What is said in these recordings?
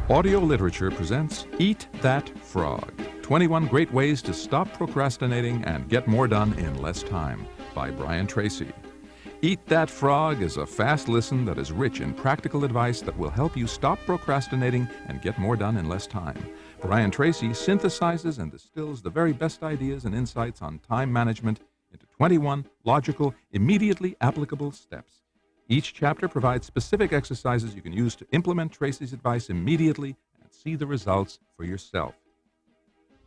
Audio Literature presents Eat That Frog, 21 Great Ways to Stop Procrastinating and Get More Done in Less Time, by Brian Tracy. Eat That Frog is a fast listen that is rich in practical advice that will help you stop procrastinating and get more done in less time. Brian Tracy synthesizes and distills the very best ideas and insights on time management into 21 logical, immediately applicable steps. Each chapter provides specific exercises you can use to implement Tracy's advice immediately and see the results for yourself.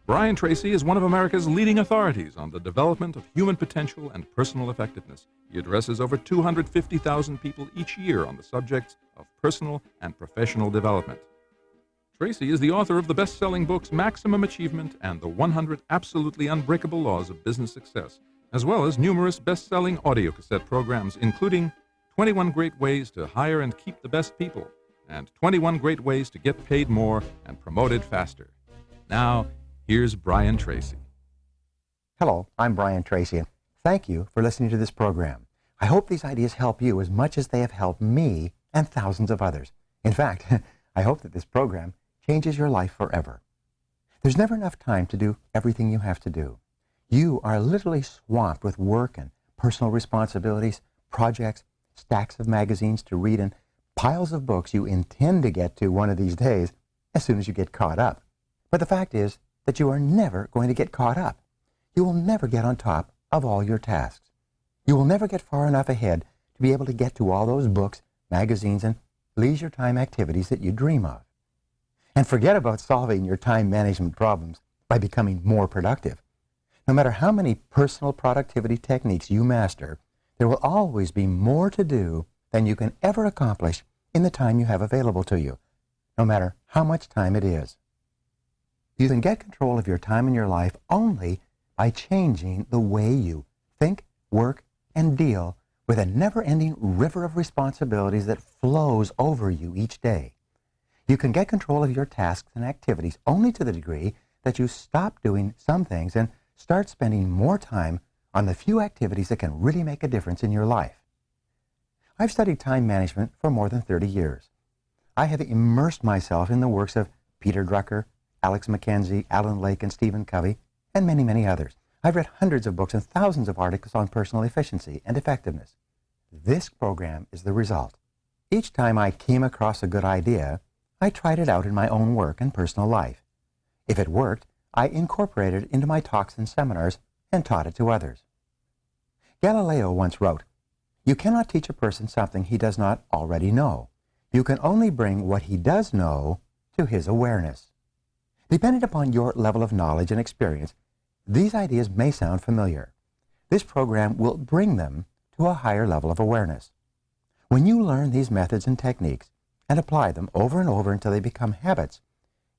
Brian Tracy is one of America's leading authorities on the development of human potential and personal effectiveness. He addresses over 250,000 people each year on the subjects of personal and professional development. Tracy is the author of the best-selling books Maximum Achievement and the 100 Absolutely Unbreakable Laws of Business Success, as well as numerous best-selling audio cassette programs, including 21 Great Ways to Hire and Keep the Best People, and 21 Great Ways to Get Paid More and Promoted Faster. Now, here's Brian Tracy. Hello, I'm Brian Tracy, and thank you for listening to this program. I hope these ideas help you as much as they have helped me and thousands of others. In fact, I hope that this program changes your life forever. There's never enough time to do everything you have to do. You are literally swamped with work and personal responsibilities, projects, stacks of magazines to read, and piles of books you intend to get to one of these days as soon as you get caught up. But the fact is that you are never going to get caught up. You will never get on top of all your tasks. You will never get far enough ahead to be able to get to all those books, magazines, and leisure time activities that you dream of. And forget about solving your time management problems by becoming more productive. No matter how many personal productivity techniques you master, there will always be more to do than you can ever accomplish in the time you have available to you, no matter how much time it is. You can get control of your time in your life only by changing the way you think, work, and deal with a never-ending river of responsibilities that flows over you each day. You can get control of your tasks and activities only to the degree that you stop doing some things and start spending more time on the few activities that can really make a difference in your life. I've studied time management for more than 30 years. I have immersed myself in the works of Peter Drucker, Alex McKenzie, Alan Lake, and Stephen Covey, and many, many others. I've read hundreds of books and thousands of articles on personal efficiency and effectiveness. This program is the result. Each time I came across a good idea, I tried it out in my own work and personal life. If it worked, I incorporated it into my talks and seminars and taught it to others. Galileo once wrote, "You cannot teach a person something he does not already know. You can only bring what he does know to his awareness." Depending upon your level of knowledge and experience, these ideas may sound familiar. This program will bring them to a higher level of awareness. When you learn these methods and techniques and apply them over and over until they become habits,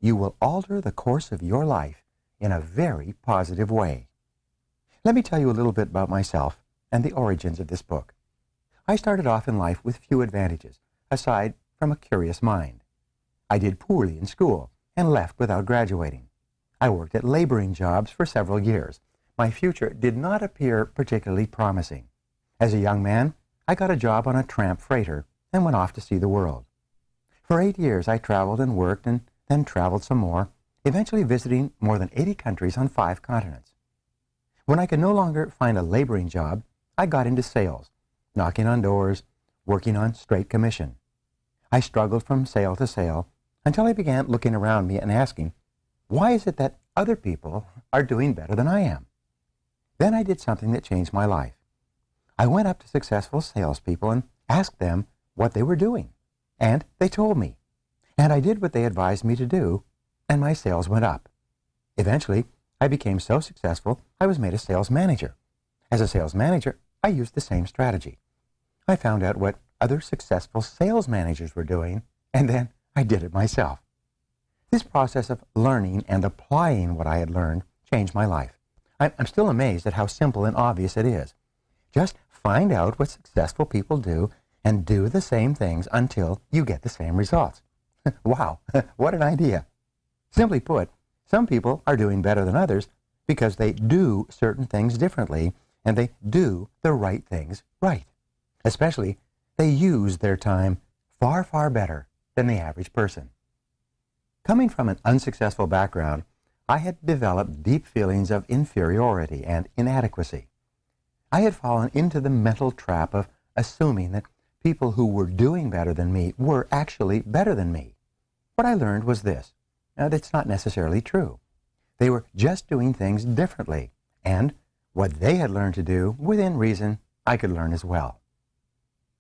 you will alter the course of your life in a very positive way. Let me tell you a little bit about myself and the origins of this book. I started off in life with few advantages, aside from a curious mind. I did poorly in school and left without graduating. I worked at laboring jobs for several years. My future did not appear particularly promising. As a young man, I got a job on a tramp freighter and went off to see the world. For 8 years, I traveled and worked and then traveled some more, eventually visiting more than 80 countries on 5 continents. When I could no longer find a laboring job, I got into sales, knocking on doors, working on straight commission. I struggled from sale to sale until I began looking around me and asking, why is it that other people are doing better than I am? Then I did something that changed my life. I went up to successful salespeople and asked them what they were doing, and they told me. And I did what they advised me to do, and my sales went up. Eventually, I became so successful, I was made a sales manager. As a sales manager, I used the same strategy. I found out what other successful sales managers were doing, and then I did it myself. This process of learning and applying what I had learned changed my life. I'm still amazed at how simple and obvious it is. Just find out what successful people do and do the same things until you get the same results. Wow, what an idea. Simply put, some people are doing better than others because they do certain things differently and they do the right things right. Especially, they use their time far, far better than the average person. Coming from an unsuccessful background, I had developed deep feelings of inferiority and inadequacy. I had fallen into the mental trap of assuming that people who were doing better than me were actually better than me. What I learned was this: that's not necessarily true. They were just doing things differently, and what they had learned to do, within reason, I could learn as well.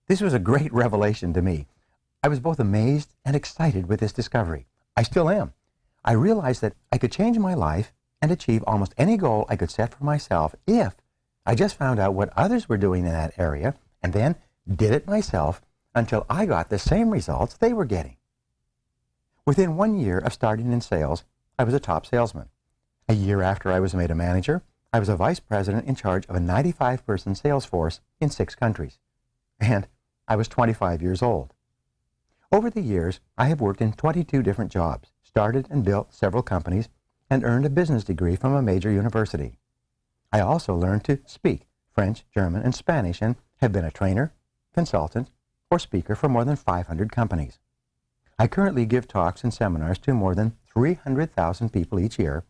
This was a great revelation to me. I was both amazed and excited with this discovery. I still am. I realized that I could change my life and achieve almost any goal I could set for myself if I just found out what others were doing in that area and then did it myself until I got the same results they were getting. Within 1 year of starting in sales, I was a top salesman. A year after I was made a manager, I was a vice president in charge of a 95-person sales force in 6 countries. And I was 25 years old. Over the years, I have worked in 22 different jobs, started and built several companies, and earned a business degree from a major university. I also learned to speak French, German, and Spanish, and have been a trainer, consultant, or speaker for more than 500 companies. I currently give talks and seminars to more than 300,000 people each year,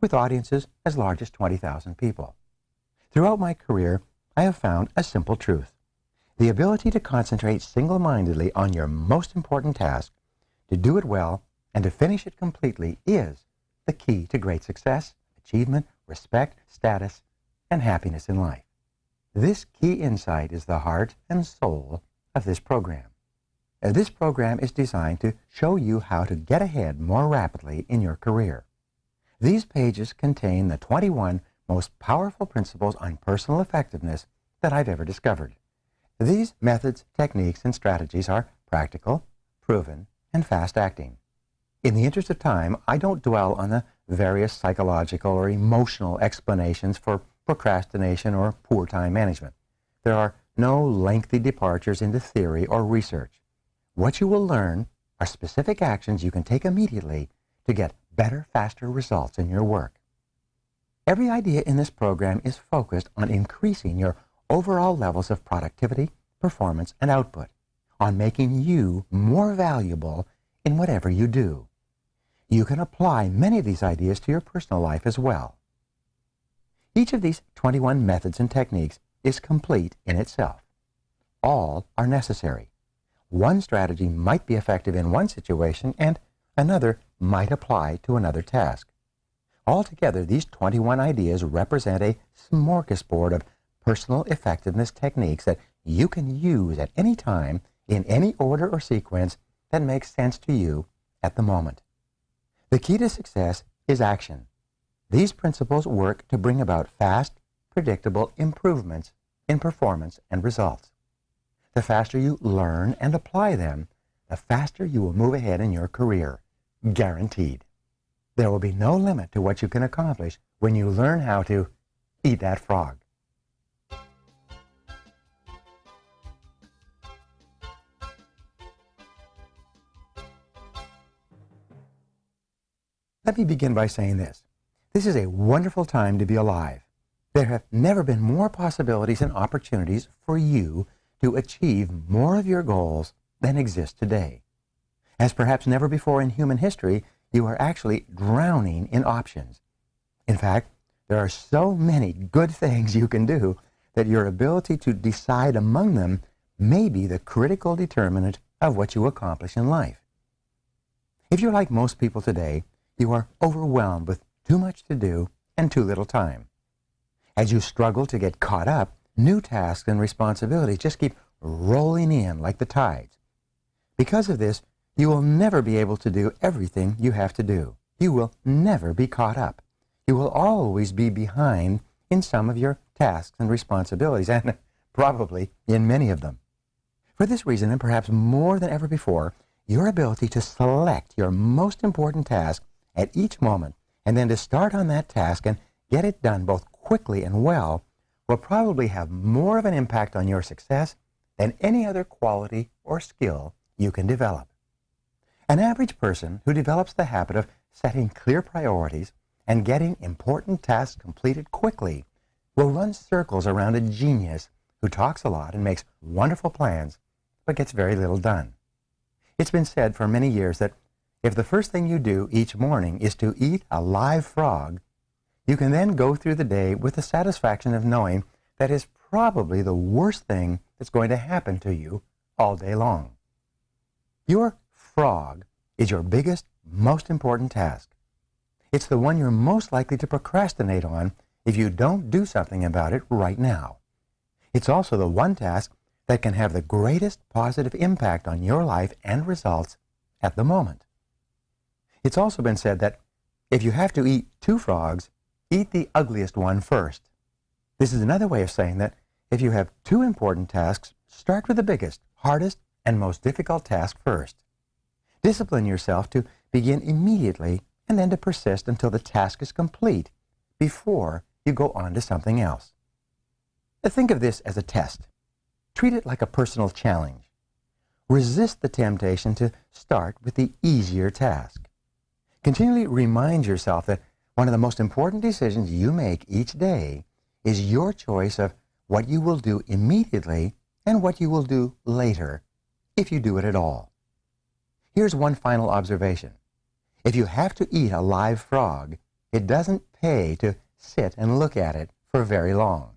with audiences as large as 20,000 people. Throughout my career, I have found a simple truth. The ability to concentrate single-mindedly on your most important task, to do it well, and to finish it completely is the key to great success, achievement, respect, status, and happiness in life. This key insight is the heart and soul of this program. This program is designed to show you how to get ahead more rapidly in your career. These pages contain the 21 most powerful principles on personal effectiveness that I've ever discovered. These methods, techniques, and strategies are practical, proven, and fast-acting. In the interest of time, I don't dwell on the various psychological or emotional explanations for procrastination or poor time management. There are no lengthy departures into theory or research. What you will learn are specific actions you can take immediately to get better, faster results in your work. Every idea in this program is focused on increasing your overall levels of productivity, performance, and output, on making you more valuable in whatever you do. You can apply many of these ideas to your personal life as well. Each of these 21 methods and techniques is complete in itself. All are necessary. One strategy might be effective in one situation, and another might apply to another task. Altogether, these 21 ideas represent a smorgasbord of personal effectiveness techniques that you can use at any time in any order or sequence that makes sense to you at the moment. The key to success is action. These principles work to bring about fast, predictable improvements in performance and results. The faster you learn and apply them, the faster you will move ahead in your career. Guaranteed. There will be no limit to what you can accomplish when you learn how to eat that frog. Let me begin by saying this. This is a wonderful time to be alive. There have never been more possibilities and opportunities for you to achieve more of your goals than exist today. As perhaps never before in human history, you are actually drowning in options. In fact, there are so many good things you can do that your ability to decide among them may be the critical determinant of what you accomplish in life. If you're like most people today, you are overwhelmed with too much to do and too little time. As you struggle to get caught up, new tasks and responsibilities just keep rolling in like the tides. Because of this, you will never be able to do everything you have to do. You will never be caught up. You will always be behind in some of your tasks and responsibilities, and probably in many of them. For this reason, and perhaps more than ever before, your ability to select your most important task at each moment and then to start on that task and get it done both quickly and well will probably have more of an impact on your success than any other quality or skill you can develop. An average person who develops the habit of setting clear priorities and getting important tasks completed quickly will run circles around a genius who talks a lot and makes wonderful plans but gets very little done. It's been said for many years that If the first thing you do each morning is to eat a live frog, you can then go through the day with the satisfaction of knowing that is probably the worst thing that's going to happen to you all day long. Your frog is your biggest, most important task. It's the one you're most likely to procrastinate on if you don't do something about it right now. It's also the one task that can have the greatest positive impact on your life and results at the moment. It's also been said that if you have to eat two frogs, eat the ugliest one first. This is another way of saying that if you have two important tasks, start with the biggest, hardest, and most difficult task first. Discipline yourself to begin immediately and then to persist until the task is complete before you go on to something else. Think of this as a test. Treat it like a personal challenge. Resist the temptation to start with the easier task. Continually remind yourself that one of the most important decisions you make each day is your choice of what you will do immediately and what you will do later, if you do it at all. Here's one final observation. If you have to eat a live frog, it doesn't pay to sit and look at it for very long.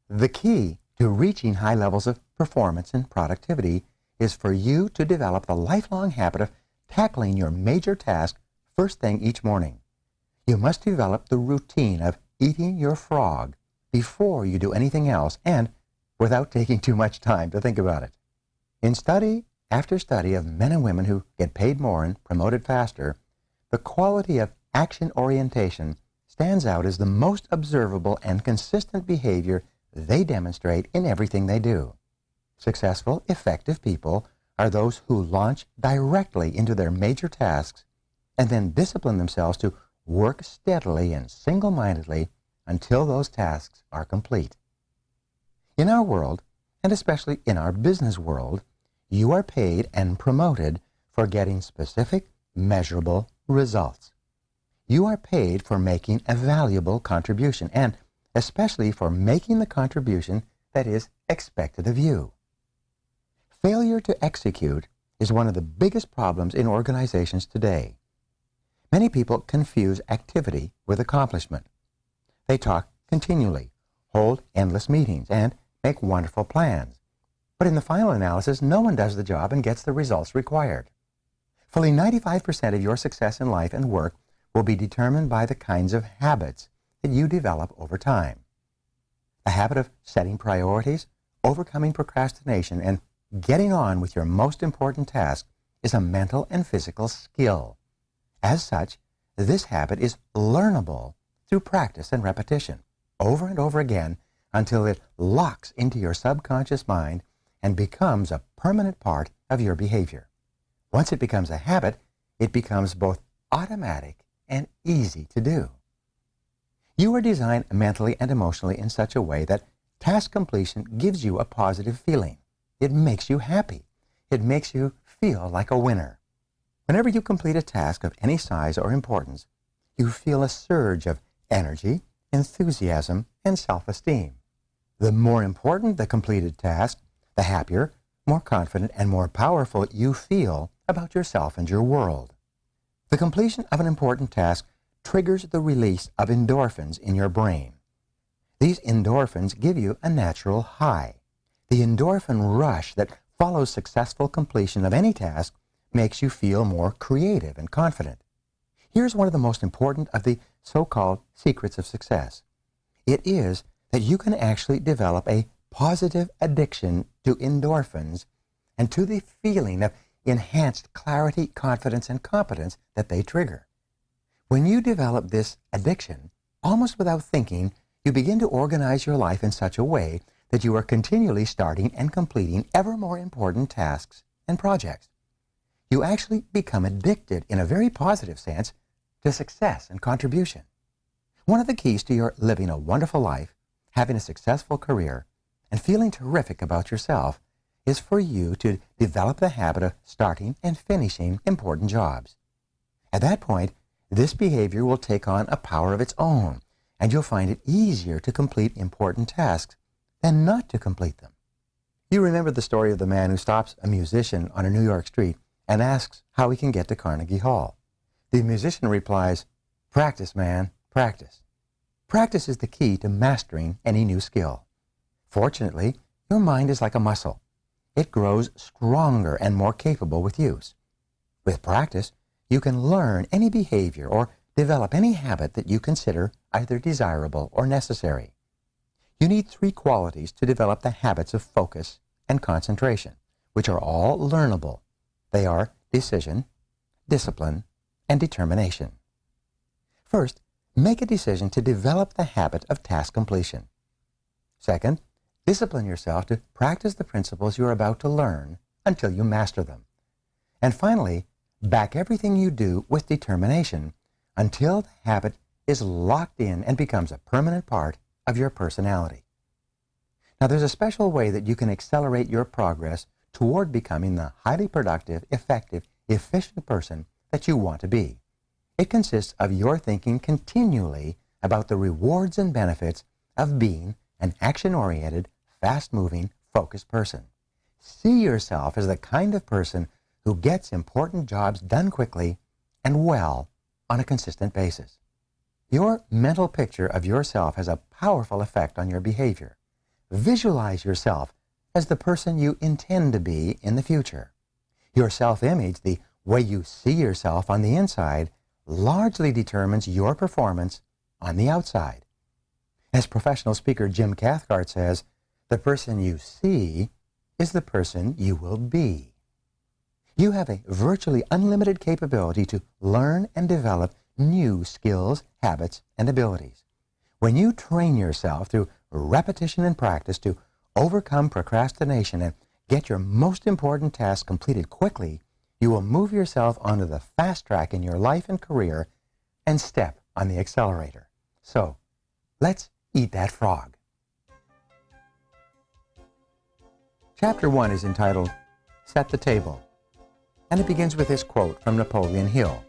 The key to reaching high levels of performance and productivity is for you to develop the lifelong habit of tackling your major task first thing each morning. You must develop the routine of eating your frog before you do anything else and without taking too much time to think about it. In study after study of men and women who get paid more and promoted faster, the quality of action orientation stands out as the most observable and consistent behavior they demonstrate in everything they do. Successful, effective people are those who launch directly into their major tasks and then discipline themselves to work steadily and single-mindedly until those tasks are complete. In our world, and especially in our business world, you are paid and promoted for getting specific, measurable results. You are paid for making a valuable contribution, and especially for making the contribution that is expected of you. Failure to execute is one of the biggest problems in organizations today. Many people confuse activity with accomplishment. They talk continually, hold endless meetings, and make wonderful plans. But in the final analysis, no one does the job and gets the results required. Fully 95% of your success in life and work will be determined by the kinds of habits that you develop over time. A habit of setting priorities, overcoming procrastination, and getting on with your most important task is a mental and physical skill. As such, this habit is learnable through practice and repetition, over and over again, until it locks into your subconscious mind and becomes a permanent part of your behavior. Once it becomes a habit, it becomes both automatic and easy to do. You are designed mentally and emotionally in such a way that task completion gives you a positive feeling. It makes you happy. It makes you feel like a winner. Whenever you complete a task of any size or importance, you feel a surge of energy, enthusiasm, and self-esteem. The more important the completed task, the happier, more confident, and more powerful you feel about yourself and your world. The completion of an important task triggers the release of endorphins in your brain. These endorphins give you a natural high. The endorphin rush that follows successful completion of any task makes you feel more creative and confident. Here's one of the most important of the so-called secrets of success. It is that you can actually develop a positive addiction to endorphins and to the feeling of enhanced clarity, confidence, and competence that they trigger. When you develop this addiction, almost without thinking, you begin to organize your life in such a way that you are continually starting and completing ever more important tasks and projects. You actually become addicted in a very positive sense to success and contribution. One of the keys to your living a wonderful life, having a successful career, and feeling terrific about yourself is for you to develop the habit of starting and finishing important jobs. At that point, this behavior will take on a power of its own, and you'll find it easier to complete important tasks than not to complete them. You remember the story of the man who stops a musician on a New York street and asks how he can get to Carnegie Hall. The musician replies, "Practice, man, practice." Practice is the key to mastering any new skill. Fortunately, your mind is like a muscle. It grows stronger and more capable with use. With practice, you can learn any behavior or develop any habit that you consider either desirable or necessary. You need 3 qualities to develop the habits of focus and concentration, which are all learnable. They are decision, discipline, and determination. First, make a decision to develop the habit of task completion. Second, discipline yourself to practice the principles you're about to learn until you master them. And finally, back everything you do with determination until the habit is locked in and becomes a permanent part of your personality. Now, there's a special way that you can accelerate your progress toward becoming the highly productive, effective, efficient person that you want to be. It consists of your thinking continually about the rewards and benefits of being an action-oriented, fast-moving, focused person. See yourself as the kind of person who gets important jobs done quickly and well on a consistent basis. Your mental picture of yourself has a powerful effect on your behavior. Visualize yourself as the person you intend to be in the future. Your self-image, the way you see yourself on the inside, largely determines your performance on the outside. As professional speaker Jim Cathcart says, the person you see is the person you will be. You have a virtually unlimited capability to learn and develop new skills, habits, and abilities. When you train yourself through repetition and practice to overcome procrastination and get your most important tasks completed quickly, you will move yourself onto the fast track in your life and career and step on the accelerator. So, let's eat that frog. Chapter 1 is entitled, Set the Table, and it begins with this quote from Napoleon Hill.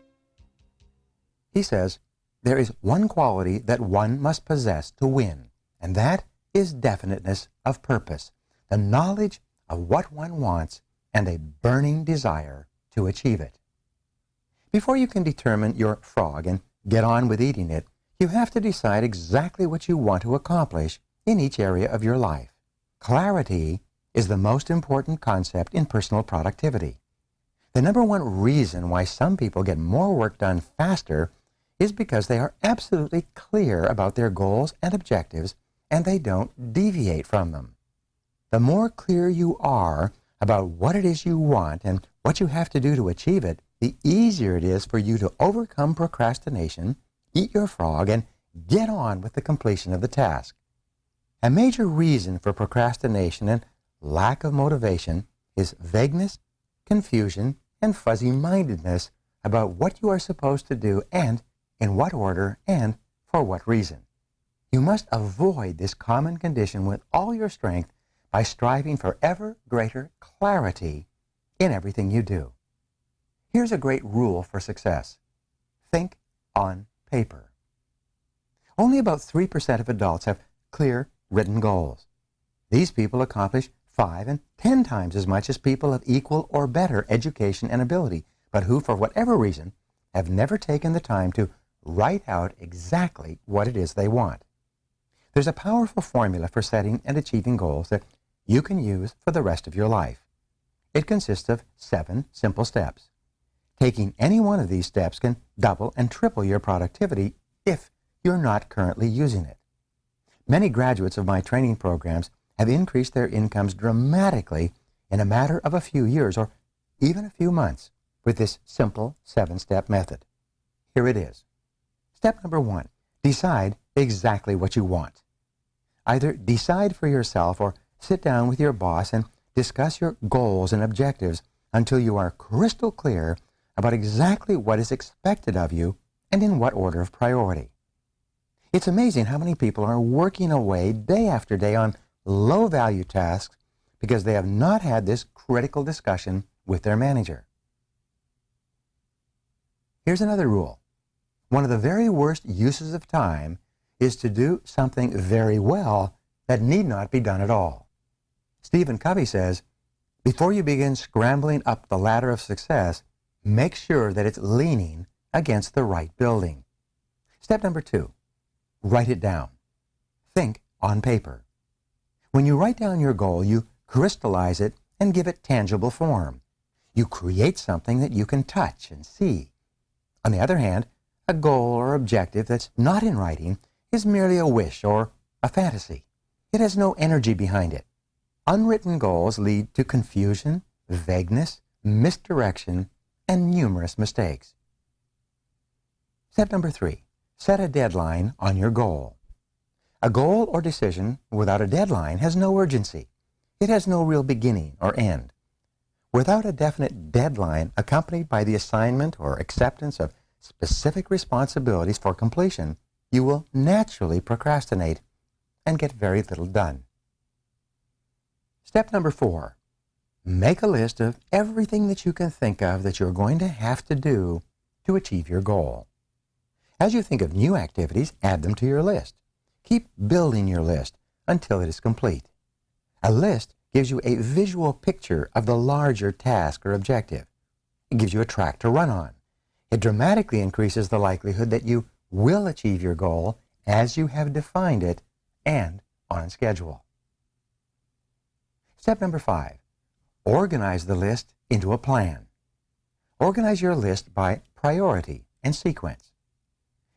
He says, "There is one quality that one must possess to win, and that is definiteness of purpose, the knowledge of what one wants, and a burning desire to achieve it." Before you can determine your frog and get on with eating it, you have to decide exactly what you want to accomplish in each area of your life. Clarity is the most important concept in personal productivity. The number one reason why some people get more work done faster is because they are absolutely clear about their goals and objectives, and they don't deviate from them. The more clear you are about what it is you want and what you have to do to achieve it, the easier it is for you to overcome procrastination, eat your frog, and get on with the completion of the task. A major reason for procrastination and lack of motivation is vagueness, confusion, and fuzzy-mindedness about what you are supposed to do and in what order and for what reason. You must avoid this common condition with all your strength by striving for ever greater clarity in everything you do. Here's a great rule for success. Think on paper. Only about 3% of adults have clear written goals. These people accomplish 5 and 10 times as much as people of equal or better education and ability, but who, for whatever reason, have never taken the time to write out exactly what it is they want. There's a powerful formula for setting and achieving goals that you can use for the rest of your life. It consists of 7 simple steps. Taking any one of these steps can double and triple your productivity if you're not currently using it. Many graduates of my training programs have increased their incomes dramatically in a matter of a few years or even a few months with this simple 7-step method. Here it is. Step number 1, decide exactly what you want. Either decide for yourself or sit down with your boss and discuss your goals and objectives until you are crystal clear about exactly what is expected of you and in what order of priority. It's amazing how many people are working away day after day on low-value tasks because they have not had this critical discussion with their manager. Here's another rule. One of the very worst uses of time is to do something very well that need not be done at all. Stephen Covey says, Before you begin scrambling up the ladder of success, make sure that it's leaning against the right building. Step number 2, write it down. Think on paper. When you write down your goal, you crystallize it and give it tangible form. You create something that you can touch and see. On the other hand, a goal or objective that's not in writing is merely a wish or a fantasy. It has no energy behind it. Unwritten goals lead to confusion, vagueness, misdirection, and numerous mistakes. Step number 3, set a deadline on your goal. A goal or decision without a deadline has no urgency. It has no real beginning or end. Without a definite deadline accompanied by the assignment or acceptance of specific responsibilities for completion, you will naturally procrastinate and get very little done. Step number 4, make a list of everything that you can think of that you're going to have to do to achieve your goal. As you think of new activities, add them to your list. Keep building your list until it is complete. A list gives you a visual picture of the larger task or objective. It gives you a track to run on. It dramatically increases the likelihood that you will achieve your goal as you have defined it and on schedule. Step number 5, organize the list into a plan. Organize your list by priority and sequence.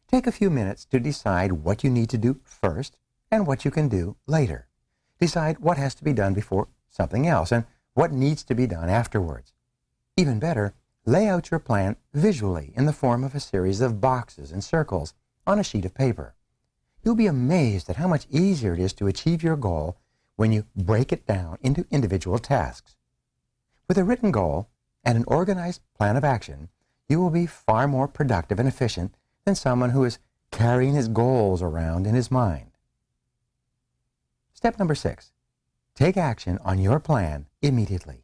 Take a few minutes to decide what you need to do first and what you can do later. Decide what has to be done before something else and what needs to be done afterwards. Even better, lay out your plan visually in the form of a series of boxes and circles on a sheet of paper. You'll be amazed at how much easier it is to achieve your goal when you break it down into individual tasks. With a written goal and an organized plan of action, you will be far more productive and efficient than someone who is carrying his goals around in his mind. Step number 6, take action on your plan immediately.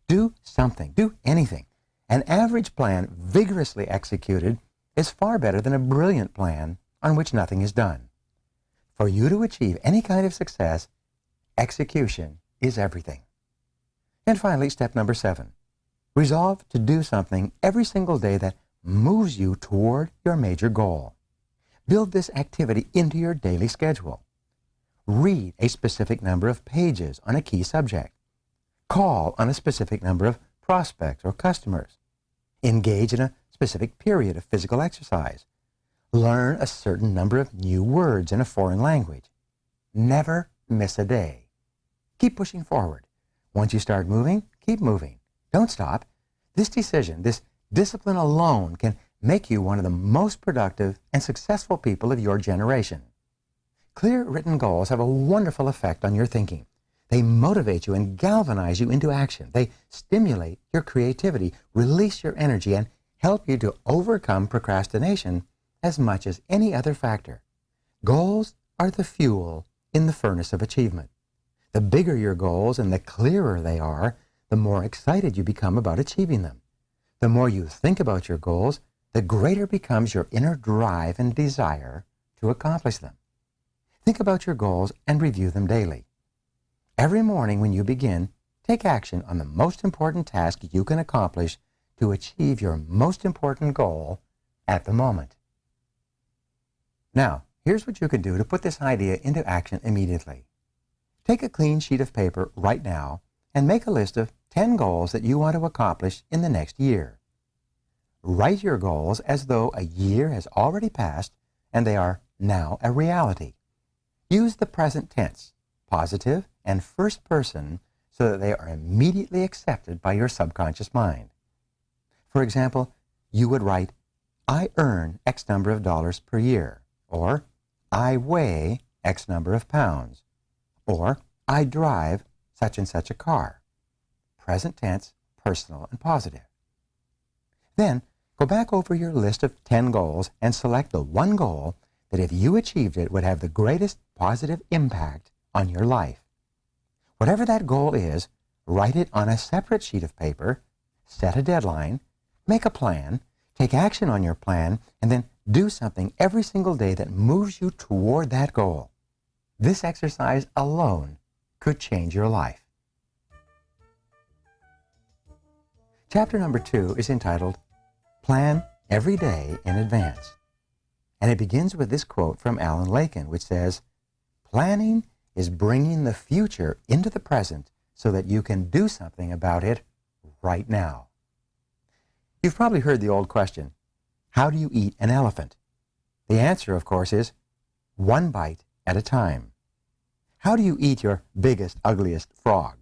Do something, do anything. An average plan vigorously executed is far better than a brilliant plan on which nothing is done. For you to achieve any kind of success, execution is everything. And finally, step number 7, resolve to do something every single day that moves you toward your major goal. Build this activity into your daily schedule. Read a specific number of pages on a key subject. Call on a specific number of prospects or customers. Engage in a specific period of physical exercise. Learn a certain number of new words in a foreign language. Never miss a day. Keep pushing forward. Once you start moving, keep moving. Don't stop. This decision, this discipline alone can make you one of the most productive and successful people of your generation. Clear written goals have a wonderful effect on your thinking. They motivate you and galvanize you into action. They stimulate your creativity, release your energy, and help you to overcome procrastination as much as any other factor. Goals are the fuel in the furnace of achievement. The bigger your goals and the clearer they are, the more excited you become about achieving them. The more you think about your goals, the greater becomes your inner drive and desire to accomplish them. Think about your goals and review them daily. Every morning when you begin, take action on the most important task you can accomplish to achieve your most important goal at the moment. Now, here's what you can do to put this idea into action immediately. Take a clean sheet of paper right now and make a list of 10 goals that you want to accomplish in the next year. Write your goals as though a year has already passed and they are now a reality. Use the present tense, positive and first person, so that they are immediately accepted by your subconscious mind. For example, you would write, I earn X number of dollars per year, or I weigh X number of pounds, or I drive such and such a car. Present tense, personal, and positive. Then, go back over your list of 10 goals and select the one goal that if you achieved it would have the greatest positive impact on your life. Whatever that goal is, write it on a separate sheet of paper, set a deadline, make a plan, take action on your plan, and then do something every single day that moves you toward that goal. This exercise alone could change your life. Chapter number 2 is entitled, Plan Every Day in Advance. And it begins with this quote from Alan Lakin, which says, "Planning is bringing the future into the present so that you can do something about it right now." You've probably heard the old question, how do you eat an elephant? The answer, of course, is one bite at a time. How do you eat your biggest, ugliest frog?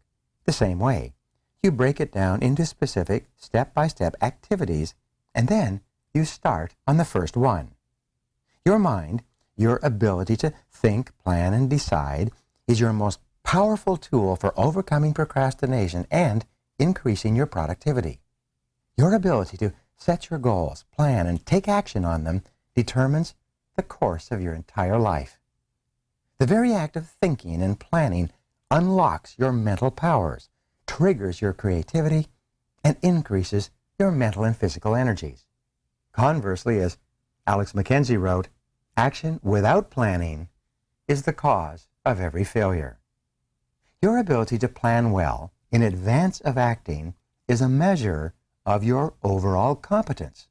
The same way. You break it down into specific step-by-step activities, and then you start on the first one. Your mind, your ability to think, plan, and decide, is your most powerful tool for overcoming procrastination and increasing your productivity. Your ability to set your goals, plan, and take action on them determines the course of your entire life. The very act of thinking and planning unlocks your mental powers, triggers your creativity, and increases your mental and physical energies. Conversely, as Alex McKenzie wrote, action without planning is the cause of every failure. Your ability to plan well in advance of acting is a measure of your overall competence.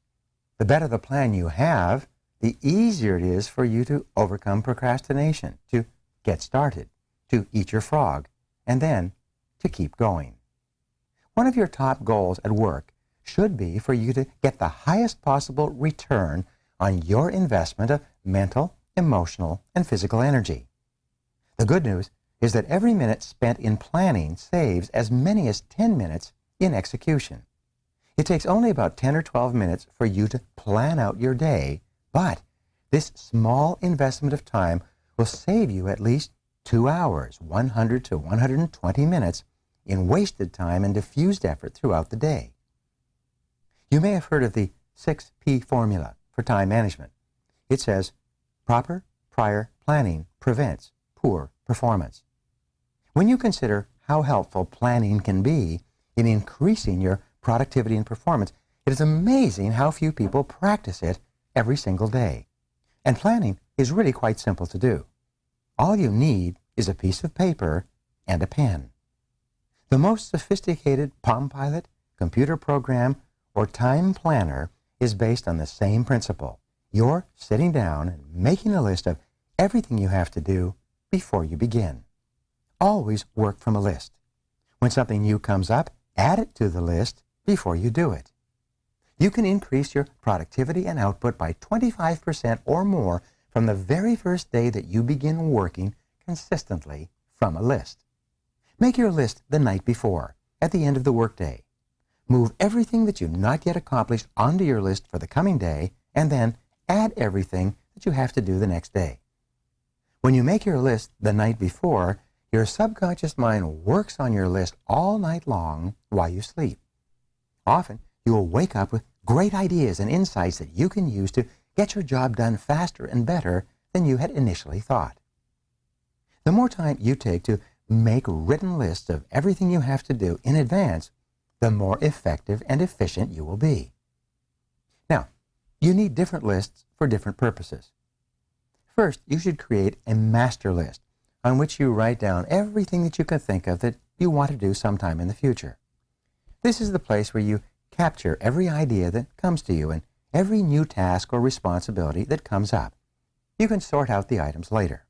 The better the plan you have, the easier it is for you to overcome procrastination, to get started, to eat your frog, and then to keep going. One of your top goals at work should be for you to get the highest possible return on your investment of mental, emotional, and physical energy. The good news is that every minute spent in planning saves as many as 10 minutes in execution. It takes only about 10 or 12 minutes for you to plan out your day, but this small investment of time will save you at least 2 hours, 100 to 120 minutes in wasted time and diffused effort throughout the day. You may have heard of the 6P formula for time management. It says, proper prior planning prevents poor performance. When you consider how helpful planning can be in increasing your productivity and performance, it is amazing how few people practice it every single day. And planning is really quite simple to do. All you need is a piece of paper and a pen. The most sophisticated Palm Pilot, computer program, or time planner is based on the same principle. You're sitting down and making a list of everything you have to do before you begin. Always work from a list. When something new comes up, add it to the list before you do it. You can increase your productivity and output by 25% or more from the very first day that you begin working consistently from a list. Make your list the night before, at the end of the workday. Move everything that you've not yet accomplished onto your list for the coming day, and then add everything that you have to do the next day. When you make your list the night before, your subconscious mind works on your list all night long while you sleep. Often, you will wake up with great ideas and insights that you can use to get your job done faster and better than you had initially thought. The more time you take to make written lists of everything you have to do in advance, the more effective and efficient you will be. Now, you need different lists for different purposes. First, you should create a master list on which you write down everything that you can think of that you want to do sometime in the future. This is the place where you capture every idea that comes to you and every new task or responsibility that comes up. You can sort out the items later.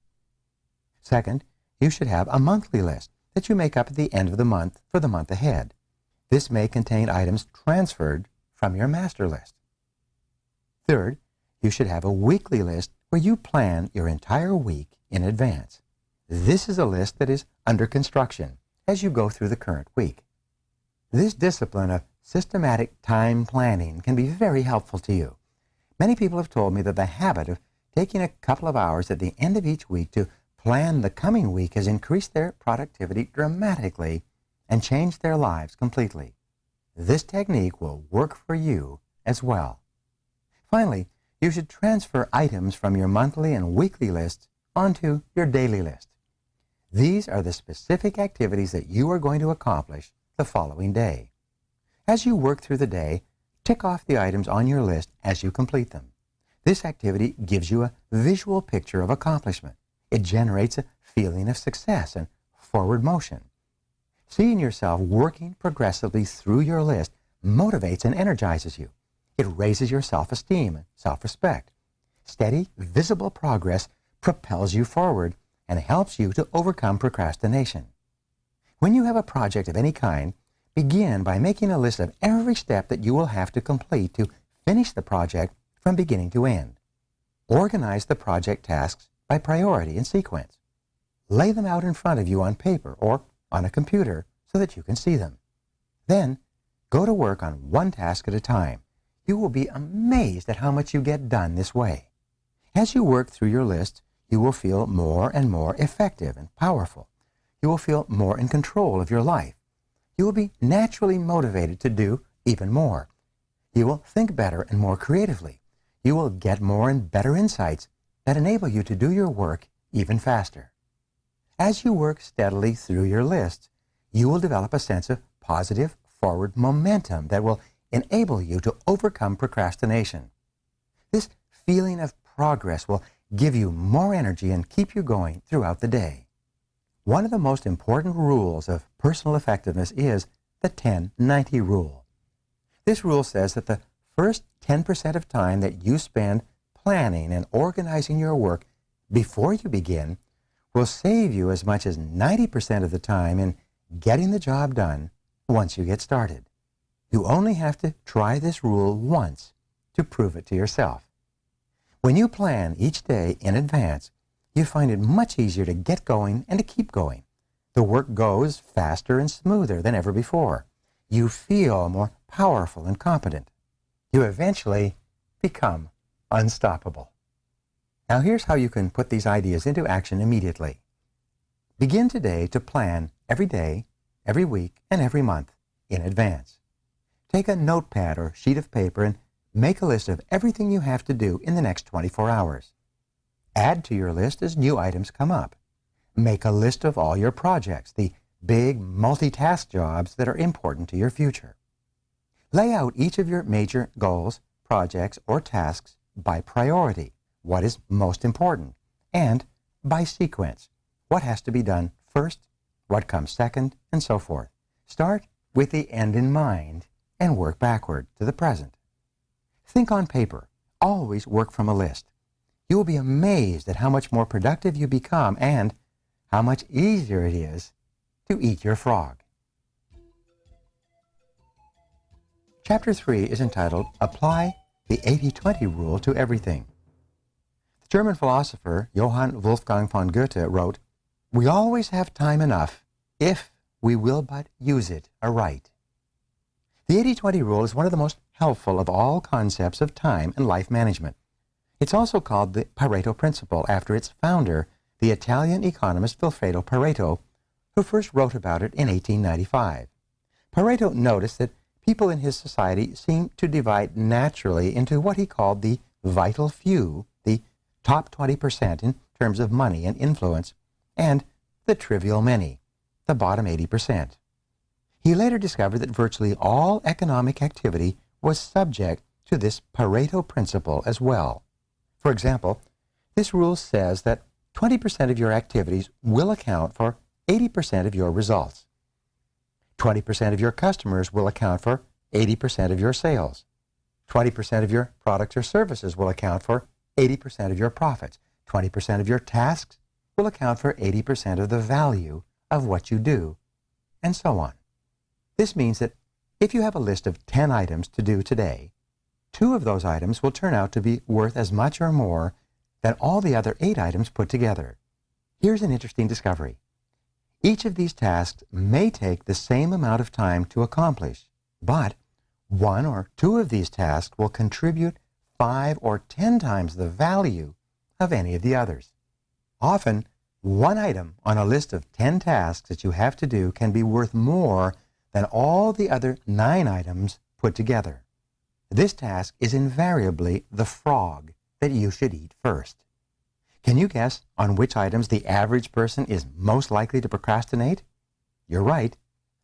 Second, you should have a monthly list that you make up at the end of the month for the month ahead. This may contain items transferred from your master list. Third, you should have a weekly list where you plan your entire week in advance. This is a list that is under construction as you go through the current week. This discipline of systematic time planning can be very helpful to you. Many people have told me that the habit of taking a couple of hours at the end of each week to plan the coming week has increased their productivity dramatically and changed their lives completely. This technique will work for you as well. Finally, you should transfer items from your monthly and weekly lists onto your daily list. These are the specific activities that you are going to accomplish the following day. As you work through the day, tick off the items on your list as you complete them. This activity gives you a visual picture of accomplishment. It generates a feeling of success and forward motion. Seeing yourself working progressively through your list motivates and energizes you. It raises your self-esteem and self-respect. Steady, visible progress propels you forward and helps you to overcome procrastination. When you have a project of any kind, begin by making a list of every step that you will have to complete to finish the project from beginning to end. Organize the project tasks by priority and sequence. Lay them out in front of you on paper or on a computer so that you can see them. Then, go to work on one task at a time. You will be amazed at how much you get done this way. As you work through your list, you will feel more and more effective and powerful. You will feel more in control of your life. You will be naturally motivated to do even more. You will think better and more creatively. You will get more and better insights that enable you to do your work even faster. As you work steadily through your list, you will develop a sense of positive forward momentum that will enable you to overcome procrastination. This feeling of progress will give you more energy and keep you going throughout the day. One of the most important rules of personal effectiveness is the 10-90 rule. This rule says that the first 10% of time that you spend planning and organizing your work before you begin will save you as much as 90% of the time in getting the job done once you get started. You only have to try this rule once to prove it to yourself. When you plan each day in advance, you find it much easier to get going and to keep going. The work goes faster and smoother than ever before. You feel more powerful and competent. You eventually become unstoppable. Now here's how you can put these ideas into action immediately. Begin today to plan every day, every week, and every month in advance. Take a notepad or sheet of paper and make a list of everything you have to do in the next 24 hours. Add to your list as new items come up. Make a list of all your projects, the big multitask jobs that are important to your future. Lay out each of your major goals, projects, or tasks by priority, what is most important, and by sequence, what has to be done first, what comes second, and so forth. Start with the end in mind and work backward to the present. Think on paper. Always work from a list. You will be amazed at how much more productive you become and how much easier it is to eat your frog. Chapter 3 is entitled, Apply the 80-20 Rule to Everything. The German philosopher Johann Wolfgang von Goethe wrote, "We always have time enough if we will but use it aright." The 80-20 rule is one of the most helpful of all concepts of time and life management. It's also called the Pareto principle after its founder, the Italian economist Vilfredo Pareto, who first wrote about it in 1895. Pareto noticed that people in his society seemed to divide naturally into what he called the vital few, the top 20% in terms of money and influence, and the trivial many, the bottom 80%. He later discovered that virtually all economic activity was subject to this Pareto principle as well. For example, this rule says that 20% of your activities will account for 80% of your results. 20% of your customers will account for 80% of your sales. 20% of your products or services will account for 80% of your profits. 20% of your tasks will account for 80% of the value of what you do, and so on. This means that if you have a list of 10 items to do today, 2 of those items will turn out to be worth as much or more than all the other 8 items put together. Here's an interesting discovery. Each of these tasks may take the same amount of time to accomplish, but 1 or 2 of these tasks will contribute 5 or 10 times the value of any of the others. Often, one item on a list of 10 tasks that you have to do can be worth more than all the other 9 items put together. This task is invariably the frog that you should eat first. Can you guess on which items the average person is most likely to procrastinate? You're right.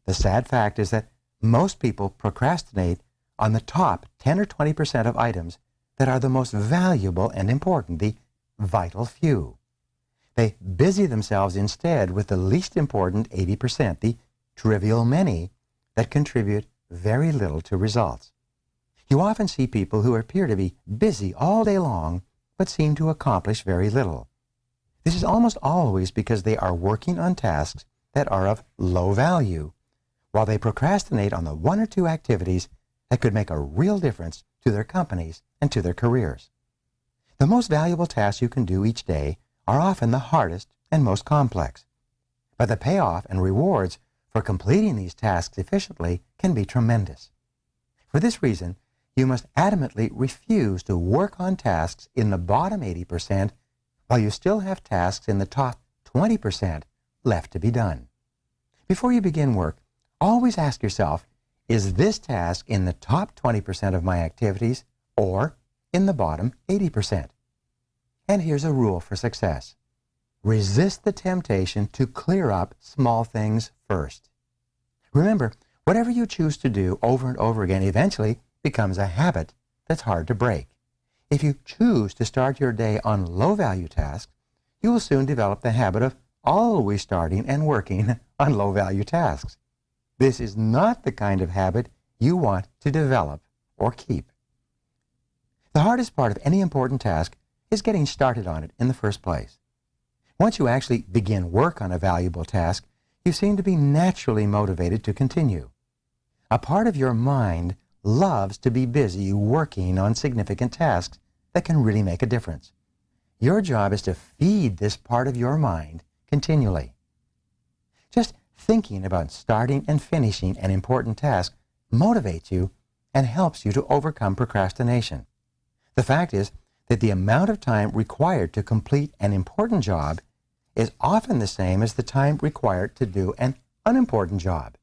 The sad fact is that most people procrastinate on the top 10 or 20% of items that are the most valuable and important, the vital few. They busy themselves instead with the least important 80%, the trivial many, that contribute very little to results. You often see people who appear to be busy all day long, but seem to accomplish very little. This is almost always because they are working on tasks that are of low value, while they procrastinate on the one or two activities that could make a real difference to their companies and to their careers. The most valuable tasks you can do each day are often the hardest and most complex. But the payoff and rewards for completing these tasks efficiently can be tremendous. For this reason, you must adamantly refuse to work on tasks in the bottom 80% while you still have tasks in the top 20% left to be done. Before you begin work, always ask yourself, is this task in the top 20% of my activities or in the bottom 80%? And here's a rule for success. Resist the temptation to clear up small things first. Remember, whatever you choose to do over and over again eventually becomes a habit that's hard to break. If you choose to start your day on low-value tasks, you will soon develop the habit of always starting and working on low-value tasks. This is not the kind of habit you want to develop or keep. The hardest part of any important task is getting started on it in the first place. Once you actually begin work on a valuable task, you seem to be naturally motivated to continue. A part of your mind loves to be busy working on significant tasks that can really make a difference. Your job is to feed this part of your mind continually. Just thinking about starting and finishing an important task motivates you and helps you to overcome procrastination. The fact is that the amount of time required to complete an important job is often the same as the time required to do an unimportant job.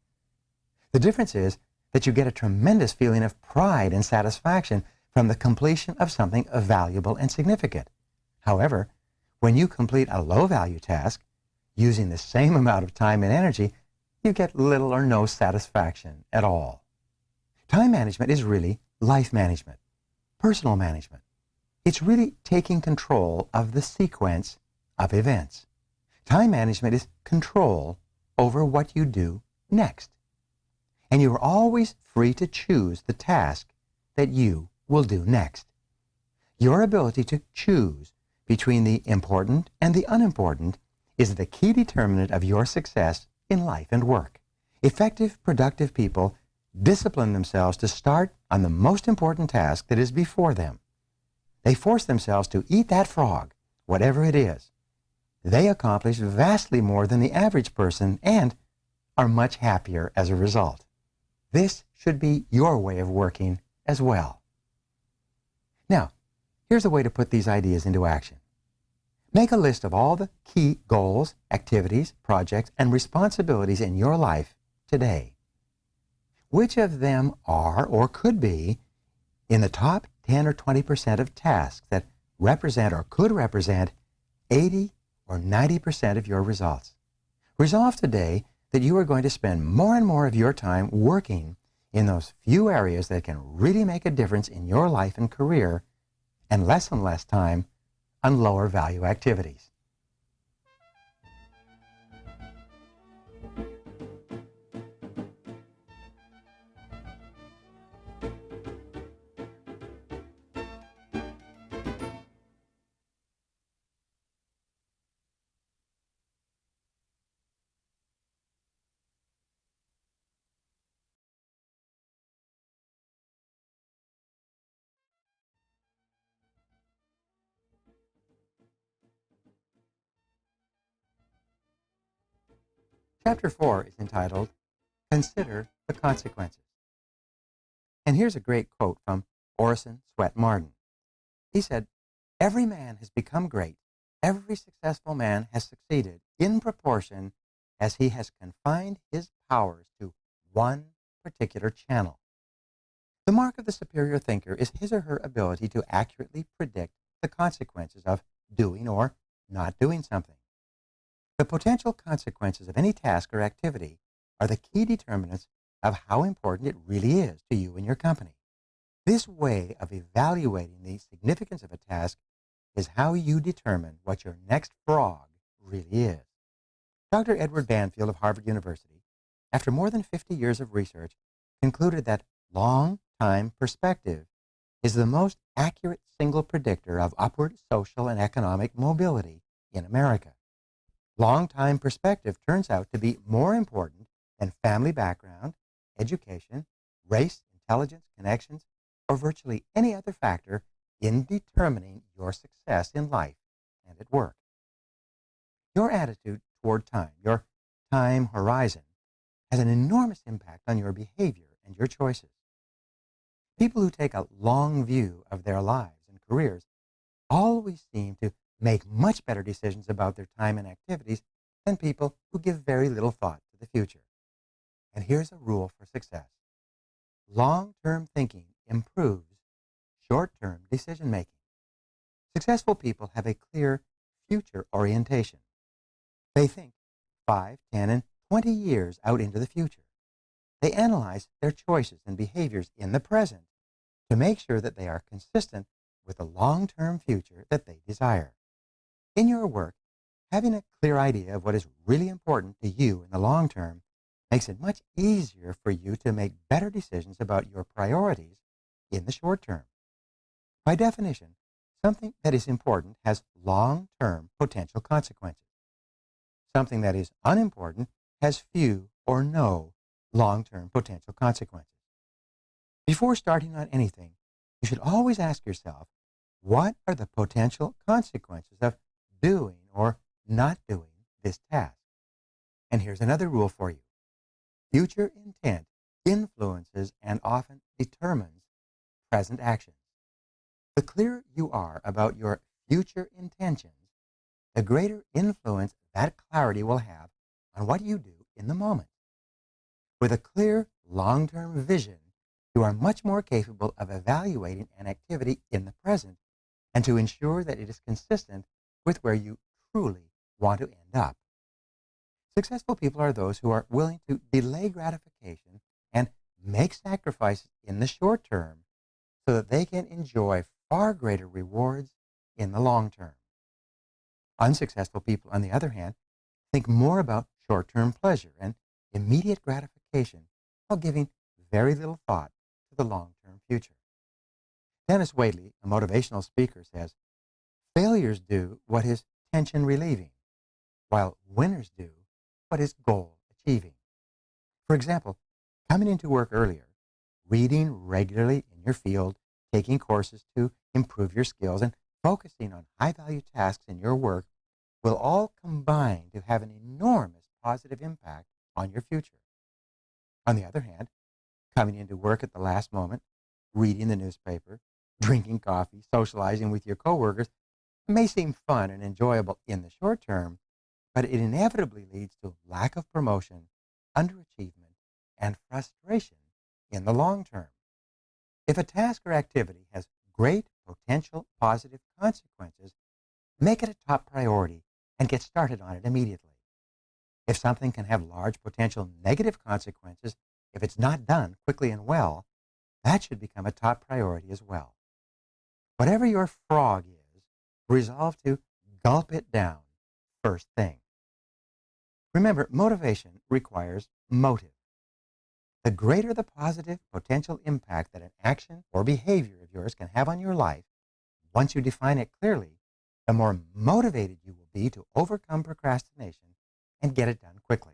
The difference is that you get a tremendous feeling of pride and satisfaction from the completion of something valuable and significant. However, when you complete a low-value task, using the same amount of time and energy, you get little or no satisfaction at all. Time management is really life management, personal management. It's really taking control of the sequence of events. Time management is control over what you do next. And you are always free to choose the task that you will do next. Your ability to choose between the important and the unimportant is the key determinant of your success in life and work. Effective, productive people discipline themselves to start on the most important task that is before them. They force themselves to eat that frog, whatever it is. They accomplish vastly more than the average person and are much happier as a result. This should be your way of working as well. Now, here's a way to put these ideas into action. Make a list of all the key goals, activities, projects, and responsibilities in your life today. Which of them are or could be in the top 10 or 20% of tasks that represent or could represent 80 or 90% of your results? Resolve today that you are going to spend more and more of your time working in those few areas that can really make a difference in your life and career, and less time on lower value activities. Chapter 4 is entitled, Consider the Consequences. And here's a great quote from Orison Swett Marden. He said, "Every man has become great, every successful man has succeeded in proportion as he has confined his powers to one particular channel. The mark of the superior thinker is his or her ability to accurately predict the consequences of doing or not doing something. The potential consequences of any task or activity are the key determinants of how important it really is to you and your company. This way of evaluating the significance of a task is how you determine what your next frog really is." Dr. Edward Banfield of Harvard University, after more than 50 years of research, concluded that long-time perspective is the most accurate single predictor of upward social and economic mobility in America. Long-time perspective turns out to be more important than family background, education, race, intelligence, connections, or virtually any other factor in determining your success in life and at work. Your attitude toward time, your time horizon, has an enormous impact on your behavior and your choices. People who take a long view of their lives and careers always seem to make much better decisions about their time and activities than people who give very little thought to the future. And here's a rule for success. Long-term thinking improves short-term decision-making. Successful people have a clear future orientation. They think 5, 10, and 20 years out into the future. They analyze their choices and behaviors in the present to make sure that they are consistent with the long-term future that they desire. In your work, having a clear idea of what is really important to you in the long term makes it much easier for you to make better decisions about your priorities in the short term. By definition, something that is important has long-term potential consequences. Something that is unimportant has few or no long-term potential consequences. Before starting on anything, you should always ask yourself, what are the potential consequences of doing or not doing this task? And here's another rule for you. Future intent influences and often determines present actions. The clearer you are about your future intentions, the greater influence that clarity will have on what you do in the moment. With a clear long-term vision, you are much more capable of evaluating an activity in the present and to ensure that it is consistent with where you truly want to end up. Successful people are those who are willing to delay gratification and make sacrifices in the short term so that they can enjoy far greater rewards in the long term. Unsuccessful people, on the other hand, think more about short-term pleasure and immediate gratification while giving very little thought to the long-term future. Dennis Waitley, a motivational speaker, says, failures do what is tension relieving, while winners do what is goal achieving. For example, coming into work earlier, reading regularly in your field, taking courses to improve your skills, and focusing on high-value tasks in your work will all combine to have an enormous positive impact on your future. On the other hand, coming into work at the last moment, reading the newspaper, drinking coffee, socializing with your coworkers may seem fun and enjoyable in the short term, but it inevitably leads to lack of promotion, underachievement, and frustration in the long term. If a task or activity has great potential positive consequences, make it a top priority and get started on it immediately. If something can have large potential negative consequences if it's not done quickly and well, that should become a top priority as well. Whatever your frog is, resolve to gulp it down first thing. Remember, motivation requires motive. The greater the positive potential impact that an action or behavior of yours can have on your life, once you define it clearly, the more motivated you will be to overcome procrastination and get it done quickly.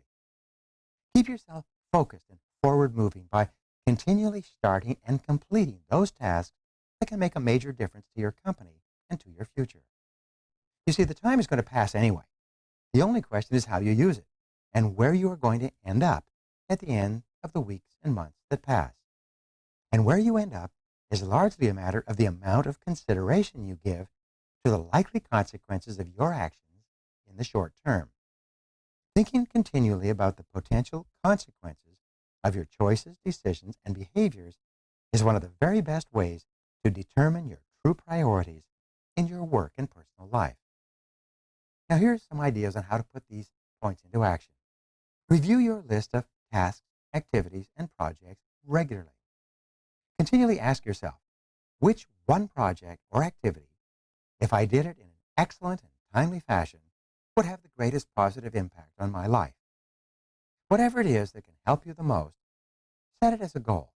Keep yourself focused and forward-moving by continually starting and completing those tasks that can make a major difference to your company and to your future. You see, the time is going to pass anyway. The only question is how you use it and where you are going to end up at the end of the weeks and months that pass. And where you end up is largely a matter of the amount of consideration you give to the likely consequences of your actions in the short term. Thinking continually about the potential consequences of your choices, decisions, and behaviors is one of the very best ways to determine your true priorities in your work and personal life. Now, here's some ideas on how to put these points into action. Review your list of tasks, activities, and projects regularly. Continually ask yourself, which one project or activity, if I did it in an excellent and timely fashion, would have the greatest positive impact on my life? Whatever it is that can help you the most, Set it as a goal.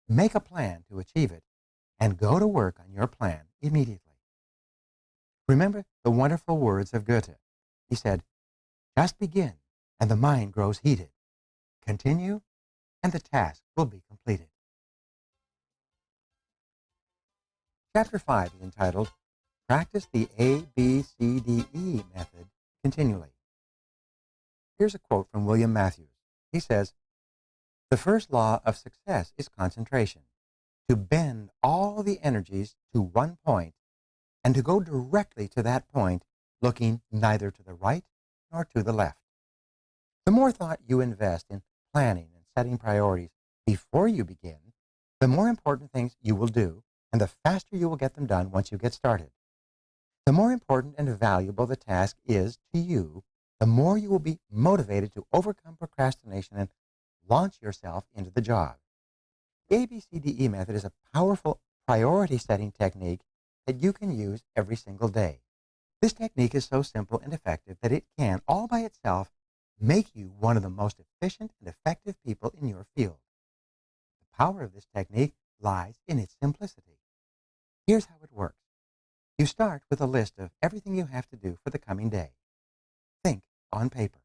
Make a plan to achieve it, and go to work on your plan immediately. Remember the wonderful words of Goethe. He said, "Just begin, and the mind grows heated. Continue, and the task will be completed." Chapter 5 is entitled, Practice the ABCDE method continually. Here's a quote from William Matthews. He says, "The first law of success is concentration, to bend all the energies to one point and to go directly to that point, looking neither to the right nor to the left. The more thought you invest in planning and setting priorities before you begin, the more important things you will do, and the faster you will get them done once you get started. The more important and valuable the task is to you, the more you will be motivated to overcome procrastination and launch yourself into the job." The ABCDE method is a powerful priority setting technique that you can use every single day. This technique is so simple and effective that it can, all by itself, make you one of the most efficient and effective people in your field. The power of this technique lies in its simplicity. Here's how it works. You start with a list of everything you have to do for the coming day. Think on paper.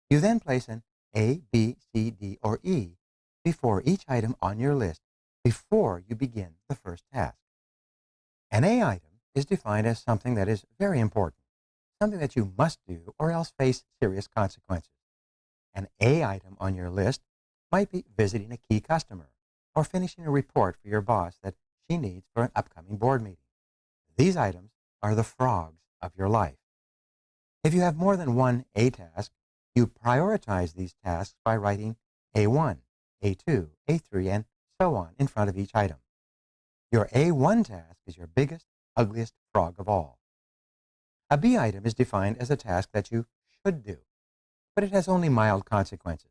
You then place an A, B, C, D, or E before each item on your list before you begin the first task. An A item is defined as something that is very important, something that you must do or else face serious consequences. An A item on your list might be visiting a key customer or finishing a report for your boss that she needs for an upcoming board meeting. These items are the frogs of your life. If you have more than one A task, you prioritize these tasks by writing A1, A2, A3, and so on in front of each item. Your A1 task is your biggest, ugliest frog of all. A B item is defined as a task that you should do, but it has only mild consequences.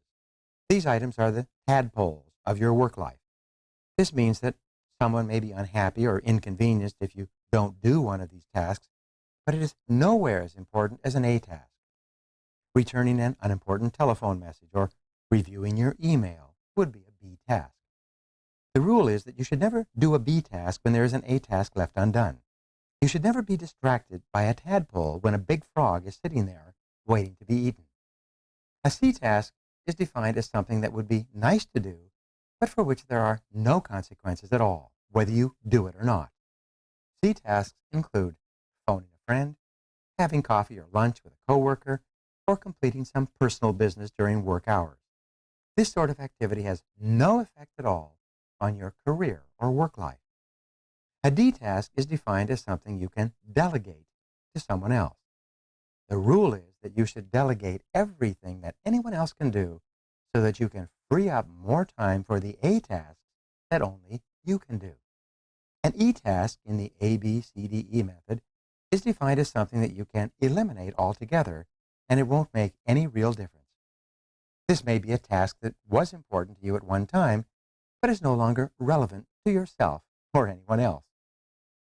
These items are the tadpoles of your work life. This means that someone may be unhappy or inconvenienced if you don't do one of these tasks, but it is nowhere as important as an A task. Returning an unimportant telephone message or reviewing your email would be a B task. The rule is that you should never do a B task when there is an A task left undone. You should never be distracted by a tadpole when a big frog is sitting there waiting to be eaten. A C task is defined as something that would be nice to do, but for which there are no consequences at all, whether you do it or not. C tasks include phoning a friend, having coffee or lunch with a coworker, or completing some personal business during work hours. This sort of activity has no effect at all on your career or work life. A D task is defined as something you can delegate to someone else. The rule is that you should delegate everything that anyone else can do so that you can free up more time for the A tasks that only you can do. An E task in the ABCDE method is defined as something that you can eliminate altogether, and it won't make any real difference. This may be a task that was important to you at one time, but is no longer relevant to yourself or anyone else.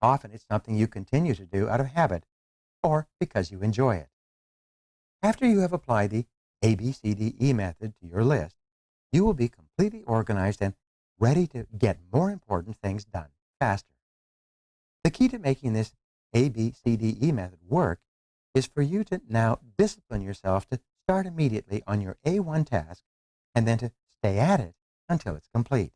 Often it's something you continue to do out of habit or because you enjoy it. After you have applied the ABCDE method to your list, you will be completely organized and ready to get more important things done faster. The key to making this ABCDE method work is for you to now discipline yourself to start immediately on your A1 task and then to stay at it until it's complete.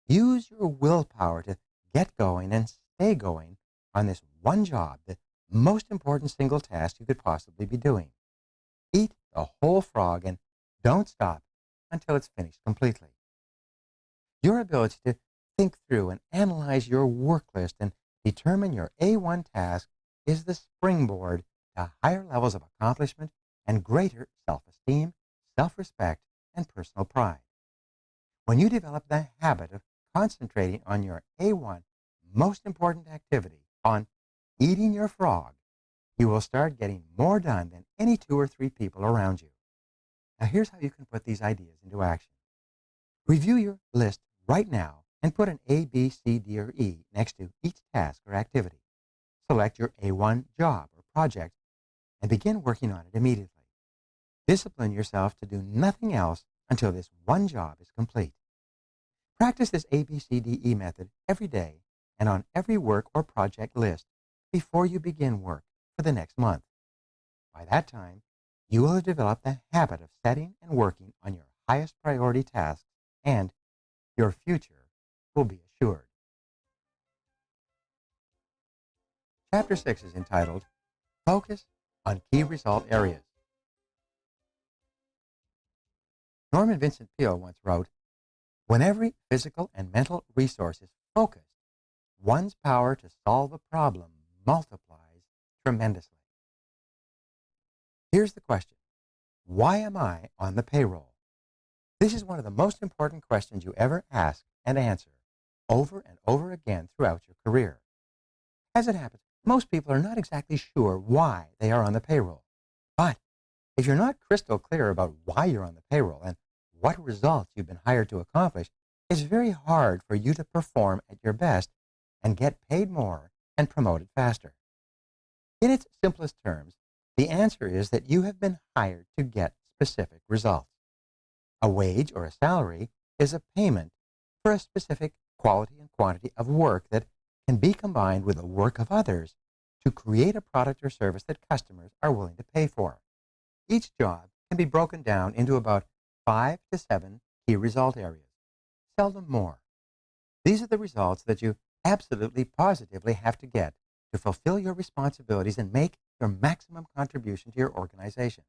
Use your willpower to get going and stay going on this one job, the most important single task you could possibly be doing. Eat the whole frog and don't stop until it's finished completely. Your ability to think through and analyze your work list and determine your A1 task is the springboard to higher levels of accomplishment and greater self-esteem, self-respect, and personal pride. When you develop the habit of concentrating on your A1 most important activity, on eating your frog, you will start getting more done than any 2 or 3 people around you. Now here's how you can put these ideas into action. Review your list right now and put an A, B, C, D, or E next to each task or activity. Select your A1 job or project and begin working on it immediately. Discipline yourself to do nothing else until this one job is complete. Practice this ABCDE method every day and on every work or project list before you begin work for the next month. By that time, you will have developed the habit of setting and working on your highest priority tasks, and your future will be assured. Chapter 6 is entitled, Focus on Key Result Areas. Norman Vincent Peale once wrote, "When every physical and mental resource is focused, one's power to solve a problem multiplies tremendously." Here's the question. Why am I on the payroll? This is one of the most important questions you ever ask and answer over and over again throughout your career. As it happens, most people are not exactly sure why they are on the payroll. But if you're not crystal clear about why you're on the payroll and what results you've been hired to accomplish, it's very hard for you to perform at your best and get paid more and promoted faster. In its simplest terms, the answer is that you have been hired to get specific results. A wage or a salary is a payment for a specific quality and quantity of work that can be combined with the work of others to create a product or service that customers are willing to pay for. Each job can be broken down into about 5 to 7 key result areas, seldom more. These are the results that you absolutely positively have to get to fulfill your responsibilities and make your maximum contribution to your organization.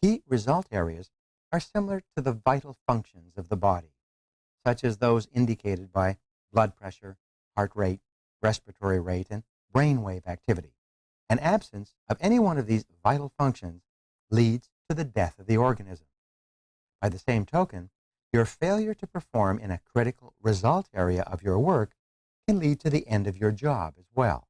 Key result areas are similar to the vital functions of the body, such as those indicated by blood pressure, heart rate, respiratory rate, and brainwave activity. An absence of any one of these vital functions leads to the death of the organism. By the same token, your failure to perform in a critical result area of your work can lead to the end of your job as well.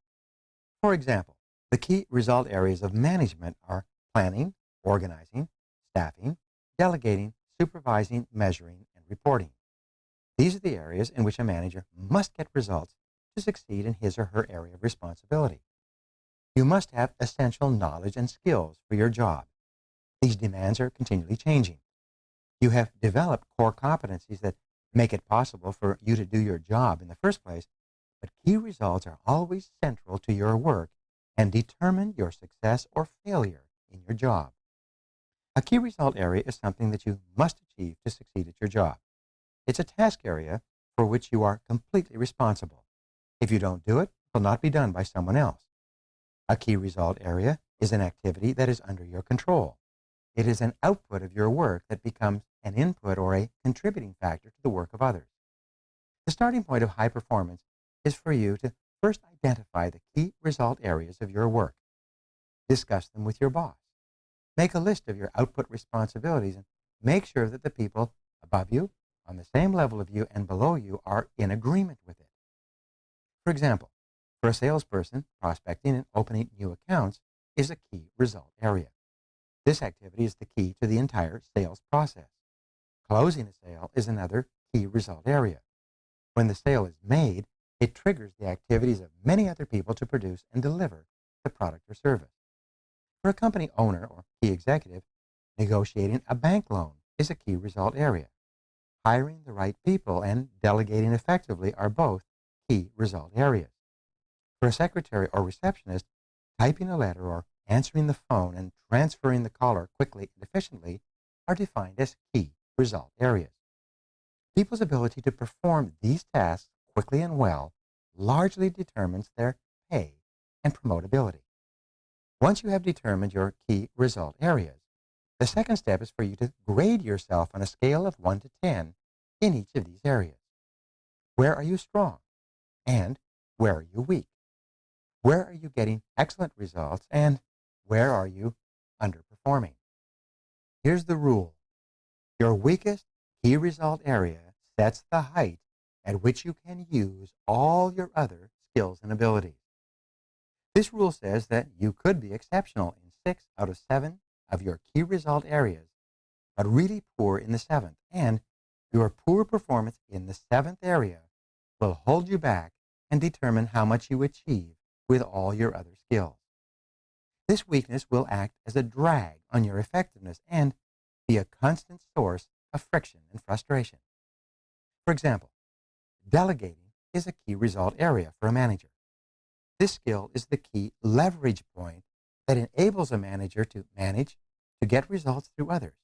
For example, the key result areas of management are planning, organizing, staffing, delegating, supervising, measuring, and reporting. These are the areas in which a manager must get results to succeed in his or her area of responsibility. You must have essential knowledge and skills for your job. These demands are continually changing. You have developed core competencies that make it possible for you to do your job in the first place, but key results are always central to your work and determine your success or failure in your job. A key result area is something that you must achieve to succeed at your job. It's a task area for which you are completely responsible. If you don't do it, it will not be done by someone else. A key result area is an activity that is under your control. It is an output of your work that becomes an input or a contributing factor to the work of others. The starting point of high performance is for you to first identify the key result areas of your work. Discuss them with your boss. Make a list of your output responsibilities and make sure that the people above you, on the same level of you, and below you are in agreement with it. For example, for a salesperson, prospecting and opening new accounts is a key result area. This activity is the key to the entire sales process. Closing a sale is another key result area. When the sale is made, it triggers the activities of many other people to produce and deliver the product or service. For a company owner or key executive, negotiating a bank loan is a key result area. Hiring the right people and delegating effectively are both key result areas. For a secretary or receptionist, typing a letter or answering the phone and transferring the caller quickly and efficiently are defined as key result areas. People's ability to perform these tasks quickly and well largely determines their pay and promotability. Once you have determined your key result areas, the second step is for you to grade yourself on a scale of 1 to 10 in each of these areas. Where are you strong? And where are you weak? Where are you getting excellent results? And where are you underperforming? Here's the rule. Your weakest key result area sets the height at which you can use all your other skills and abilities. This rule says that you could be exceptional in 6 out of 7 of your key result areas, but really poor in the 7th, and your poor performance in the 7th area will hold you back and determine how much you achieve with all your other skills. This weakness will act as a drag on your effectiveness and be a constant source of friction and frustration. For example, delegating is a key result area for a manager. This skill is the key leverage point that enables a manager to manage, to get results through others.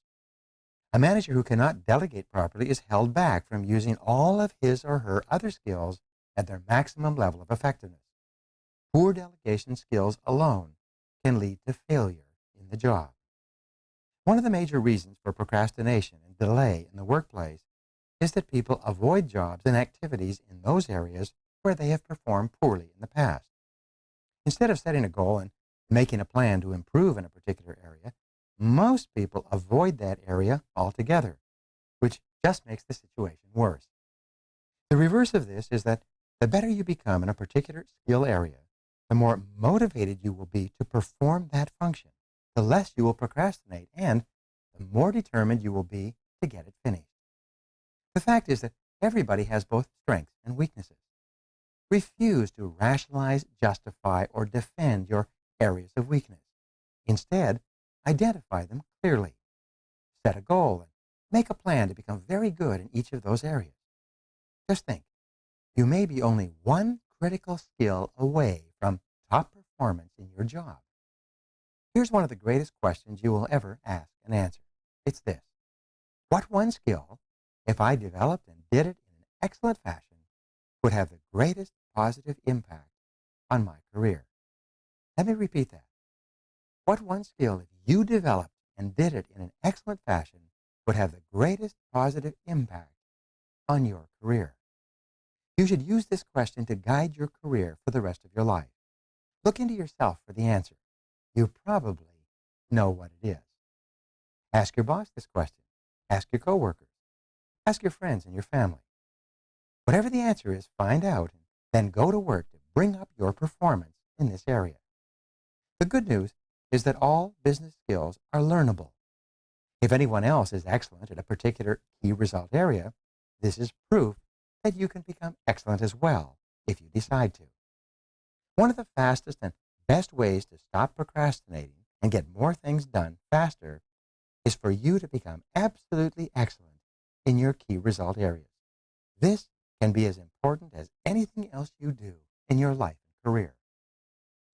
A manager who cannot delegate properly is held back from using all of his or her other skills at their maximum level of effectiveness. Poor delegation skills alone can lead to failure in the job. One of the major reasons for procrastination and delay in the workplace is that people avoid jobs and activities in those areas where they have performed poorly in the past. Instead of setting a goal and making a plan to improve in a particular area, most people avoid that area altogether, which just makes the situation worse. The reverse of this is that the better you become in a particular skill area, the more motivated you will be to perform that function, the less you will procrastinate, and the more determined you will be to get it finished. The fact is that everybody has both strengths and weaknesses. Refuse to rationalize, justify, or defend your areas of weakness. Instead, identify them clearly. Set a goal and make a plan to become very good in each of those areas. Just think, you may be only one critical skill away from top performance in your job. Here's one of the greatest questions you will ever ask and answer. It's this: what one skill, if I developed and did it in an excellent fashion, would have the greatest positive impact on my career? Let me repeat that. What one skill, if you developed and did it in an excellent fashion, would have the greatest positive impact on your career? You should use this question to guide your career for the rest of your life. Look into yourself for the answer. You probably know what it is. Ask your boss this question. Ask your coworkers. Ask your friends and your family. Whatever the answer is, find out and then go to work to bring up your performance in this area. The good news is that all business skills are learnable. If anyone else is excellent at a particular key result area, this is proof that you can become excellent as well if you decide to. One of the fastest and best ways to stop procrastinating and get more things done faster is for you to become absolutely excellent in your key result areas. This can be as important as anything else you do in your life and career.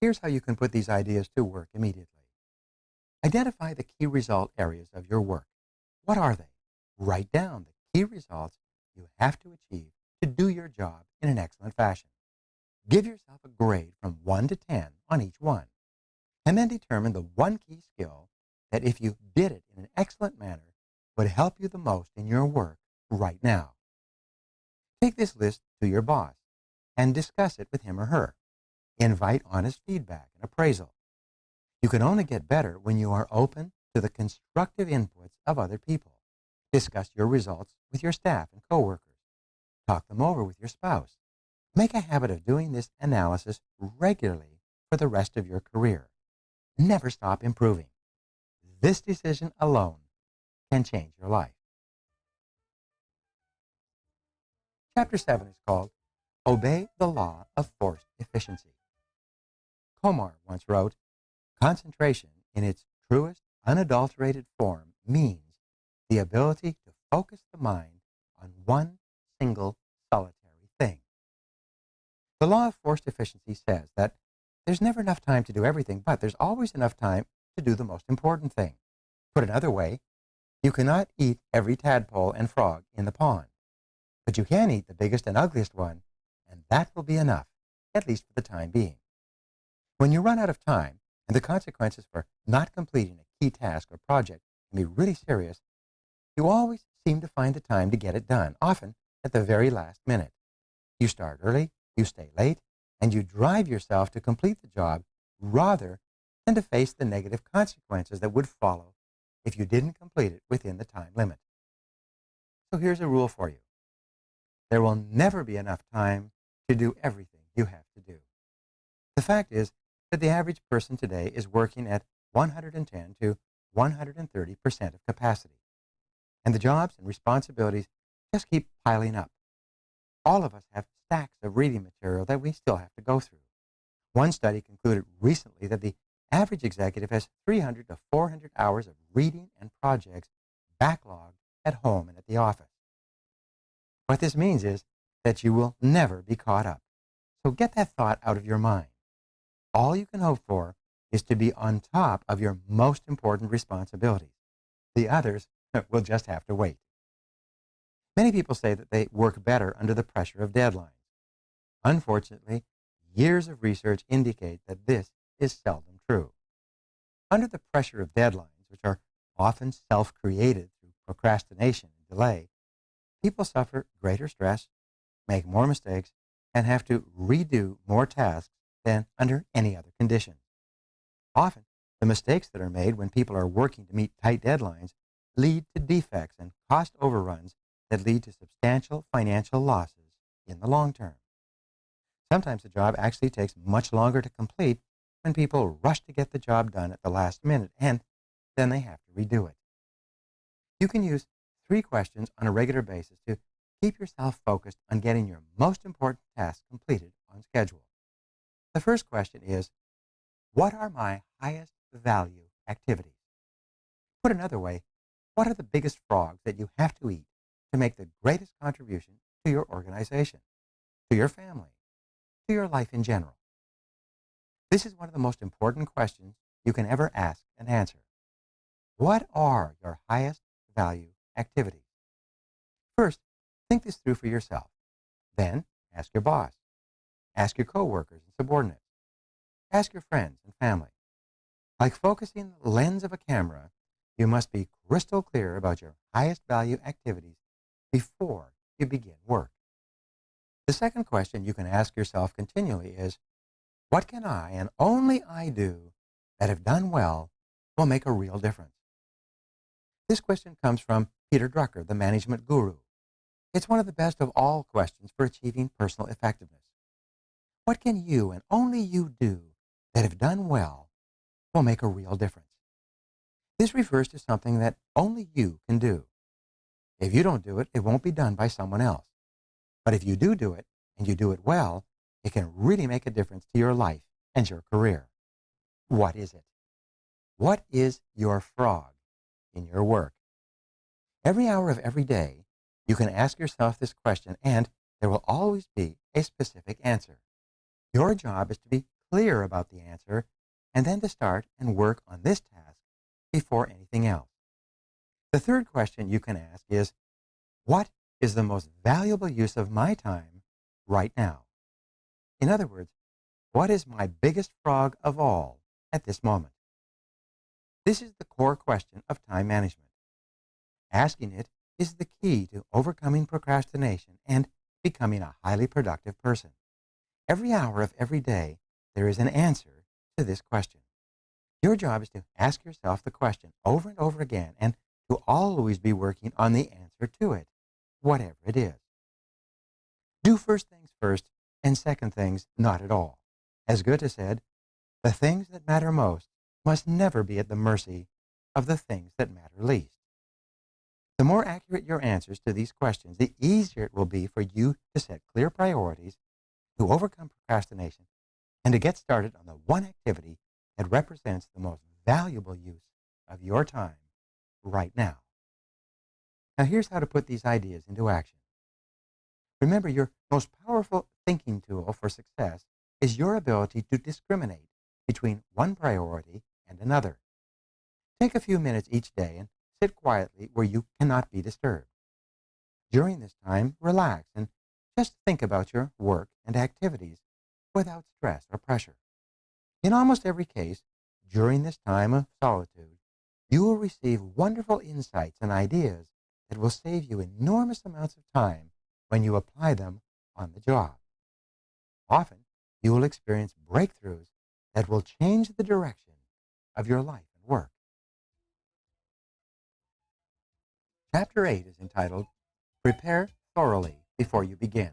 Here's how you can put these ideas to work immediately. Identify the key result areas of your work. What are they? Write down the key results you have to achieve to do your job in an excellent fashion. Give yourself a grade from 1 to 10 on each one, and then determine the one key skill that, if you did it in an excellent manner, would help you the most in your work right now. Take this list to your boss and discuss it with him or her. Invite honest feedback and appraisal. You can only get better when you are open to the constructive inputs of other people. Discuss your results with your staff and coworkers. Talk them over with your spouse. Make a habit of doing this analysis regularly for the rest of your career. Never stop improving. This decision alone can change your life. Chapter 7 is called Obey the Law of Forced Efficiency. Komar once wrote, "Concentration in its truest, unadulterated form means the ability to focus the mind on one single solitary thing." The law of forced efficiency says that there's never enough time to do everything, but there's always enough time to do the most important thing. Put another way, you cannot eat every tadpole and frog in the pond, but you can eat the biggest and ugliest one, and that will be enough, at least for the time being. When you run out of time, and the consequences for not completing a key task or project can be really serious, you always seem to find the time to get it done, often at the very last minute. You start early, you stay late, and you drive yourself to complete the job rather than to face the negative consequences that would follow if you didn't complete it within the time limit. So here's a rule for you. There will never be enough time to do everything you have to do. The fact is that the average person today is working at 110 to 130% of capacity, and the jobs and responsibilities just keep piling up. All of us have stacks of reading material that we still have to go through. One study concluded recently that the average executive has 300 to 400 hours of reading and projects backlogged at home and at the office. What this means is that you will never be caught up. So get that thought out of your mind. All you can hope for is to be on top of your most important responsibilities. The others will just have to wait. Many people say that they work better under the pressure of deadlines. Unfortunately, years of research indicate that this is seldom true. Under the pressure of deadlines, which are often self-created through procrastination and delay, people suffer greater stress, make more mistakes, and have to redo more tasks than under any other conditions. Often, the mistakes that are made when people are working to meet tight deadlines lead to defects and cost overruns that lead to substantial financial losses in the long term. Sometimes the job actually takes much longer to complete when people rush to get the job done at the last minute, and then they have to redo it. You can use 3 questions on a regular basis to keep yourself focused on getting your most important tasks completed on schedule. The first question is, what are my highest value activities? Put another way, what are the biggest frogs that you have to eat to make the greatest contribution to your organization, to your family, to your life in general? This is one of the most important questions you can ever ask and answer. What are your highest value activities? First, think this through for yourself. Then, ask your boss. Ask your coworkers and subordinates. Ask your friends and family. Like focusing the lens of a camera, you must be crystal clear about your highest value activities before you begin work. The second question you can ask yourself continually is, what can I and only I do that, if done well, will make a real difference? This question comes from Peter Drucker, the management guru. It's one of the best of all questions for achieving personal effectiveness. What can you and only you do that, if done well, will make a real difference? This refers to something that only you can do. If you don't do it, it won't be done by someone else. But if you do it, and you do it well, it can really make a difference to your life and your career. What is it? What is your frog in your work? Every hour of every day, you can ask yourself this question, and there will always be a specific answer. Your job is to be clear about the answer, and then to start and work on this task before anything else. The third question you can ask is, what is the most valuable use of my time right now? In other words, what is my biggest frog of all at this moment? This is the core question of time management. Asking it is the key to overcoming procrastination and becoming a highly productive person. Every hour of every day, there is an answer to this question. Your job is to ask yourself the question over and over again and to always be working on the answer to it, whatever it is. Do first things first and second things not at all. As Goethe said, the things that matter most must never be at the mercy of the things that matter least. The more accurate your answers to these questions, the easier it will be for you to set clear priorities, to overcome procrastination, and to get started on the one activity that represents the most valuable use of your time right now. Now, here's how to put these ideas into action. Remember, your most powerful thinking tool for success is your ability to discriminate between one priority and another. Take a few minutes each day and sit quietly where you cannot be disturbed. During this time, relax and just think about your work and activities without stress or pressure. In almost every case, during this time of solitude, you will receive wonderful insights and ideas that will save you enormous amounts of time when you apply them on the job. Often, you will experience breakthroughs that will change the direction of your life and work. Chapter 8 is entitled, Prepare Thoroughly Before You Begin.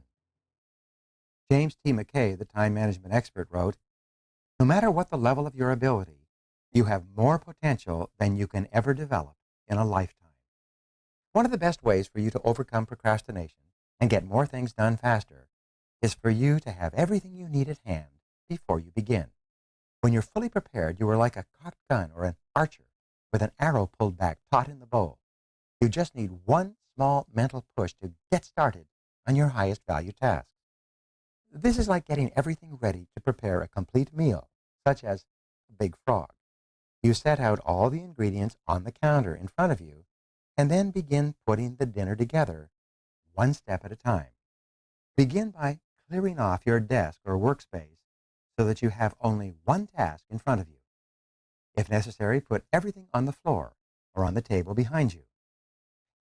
James T. McKay, the time management expert, wrote, no matter what the level of your ability, you have more potential than you can ever develop in a lifetime. One of the best ways for you to overcome procrastination and get more things done faster is for you to have everything you need at hand before you begin. When you're fully prepared, you are like a cocked gun or an archer with an arrow pulled back taut in the bow. You just need one small mental push to get started on your highest value tasks. This is like getting everything ready to prepare a complete meal, such as a big frog. You set out all the ingredients on the counter in front of you and then begin putting the dinner together one step at a time. Begin by clearing off your desk or workspace so that you have only one task in front of you. If necessary, put everything on the floor or on the table behind you.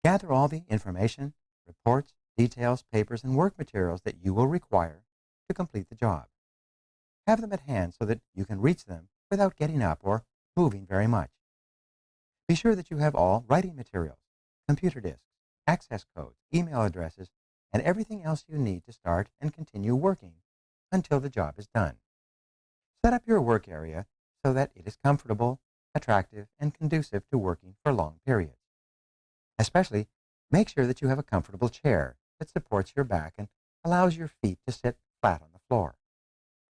Gather all the information, reports, details, papers, and work materials that you will require to complete the job. Have them at hand so that you can reach them without getting up or moving very much. Be sure that you have all writing materials, computer disks, access codes, email addresses, and everything else you need to start and continue working until the job is done. Set up your work area so that it is comfortable, attractive, and conducive to working for long periods. Especially, make sure that you have a comfortable chair that supports your back and allows your feet to sit flat on the floor.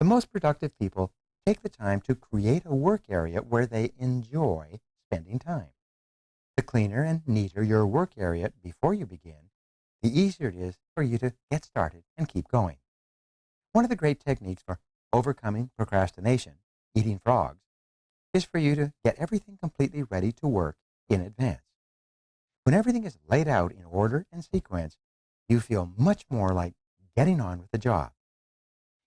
The most productive people take the time to create a work area where they enjoy spending time. The cleaner and neater your work area before you begin, the easier it is for you to get started and keep going. One of the great techniques for overcoming procrastination, eating frogs, is for you to get everything completely ready to work in advance. When everything is laid out in order and sequence, you feel much more like getting on with the job.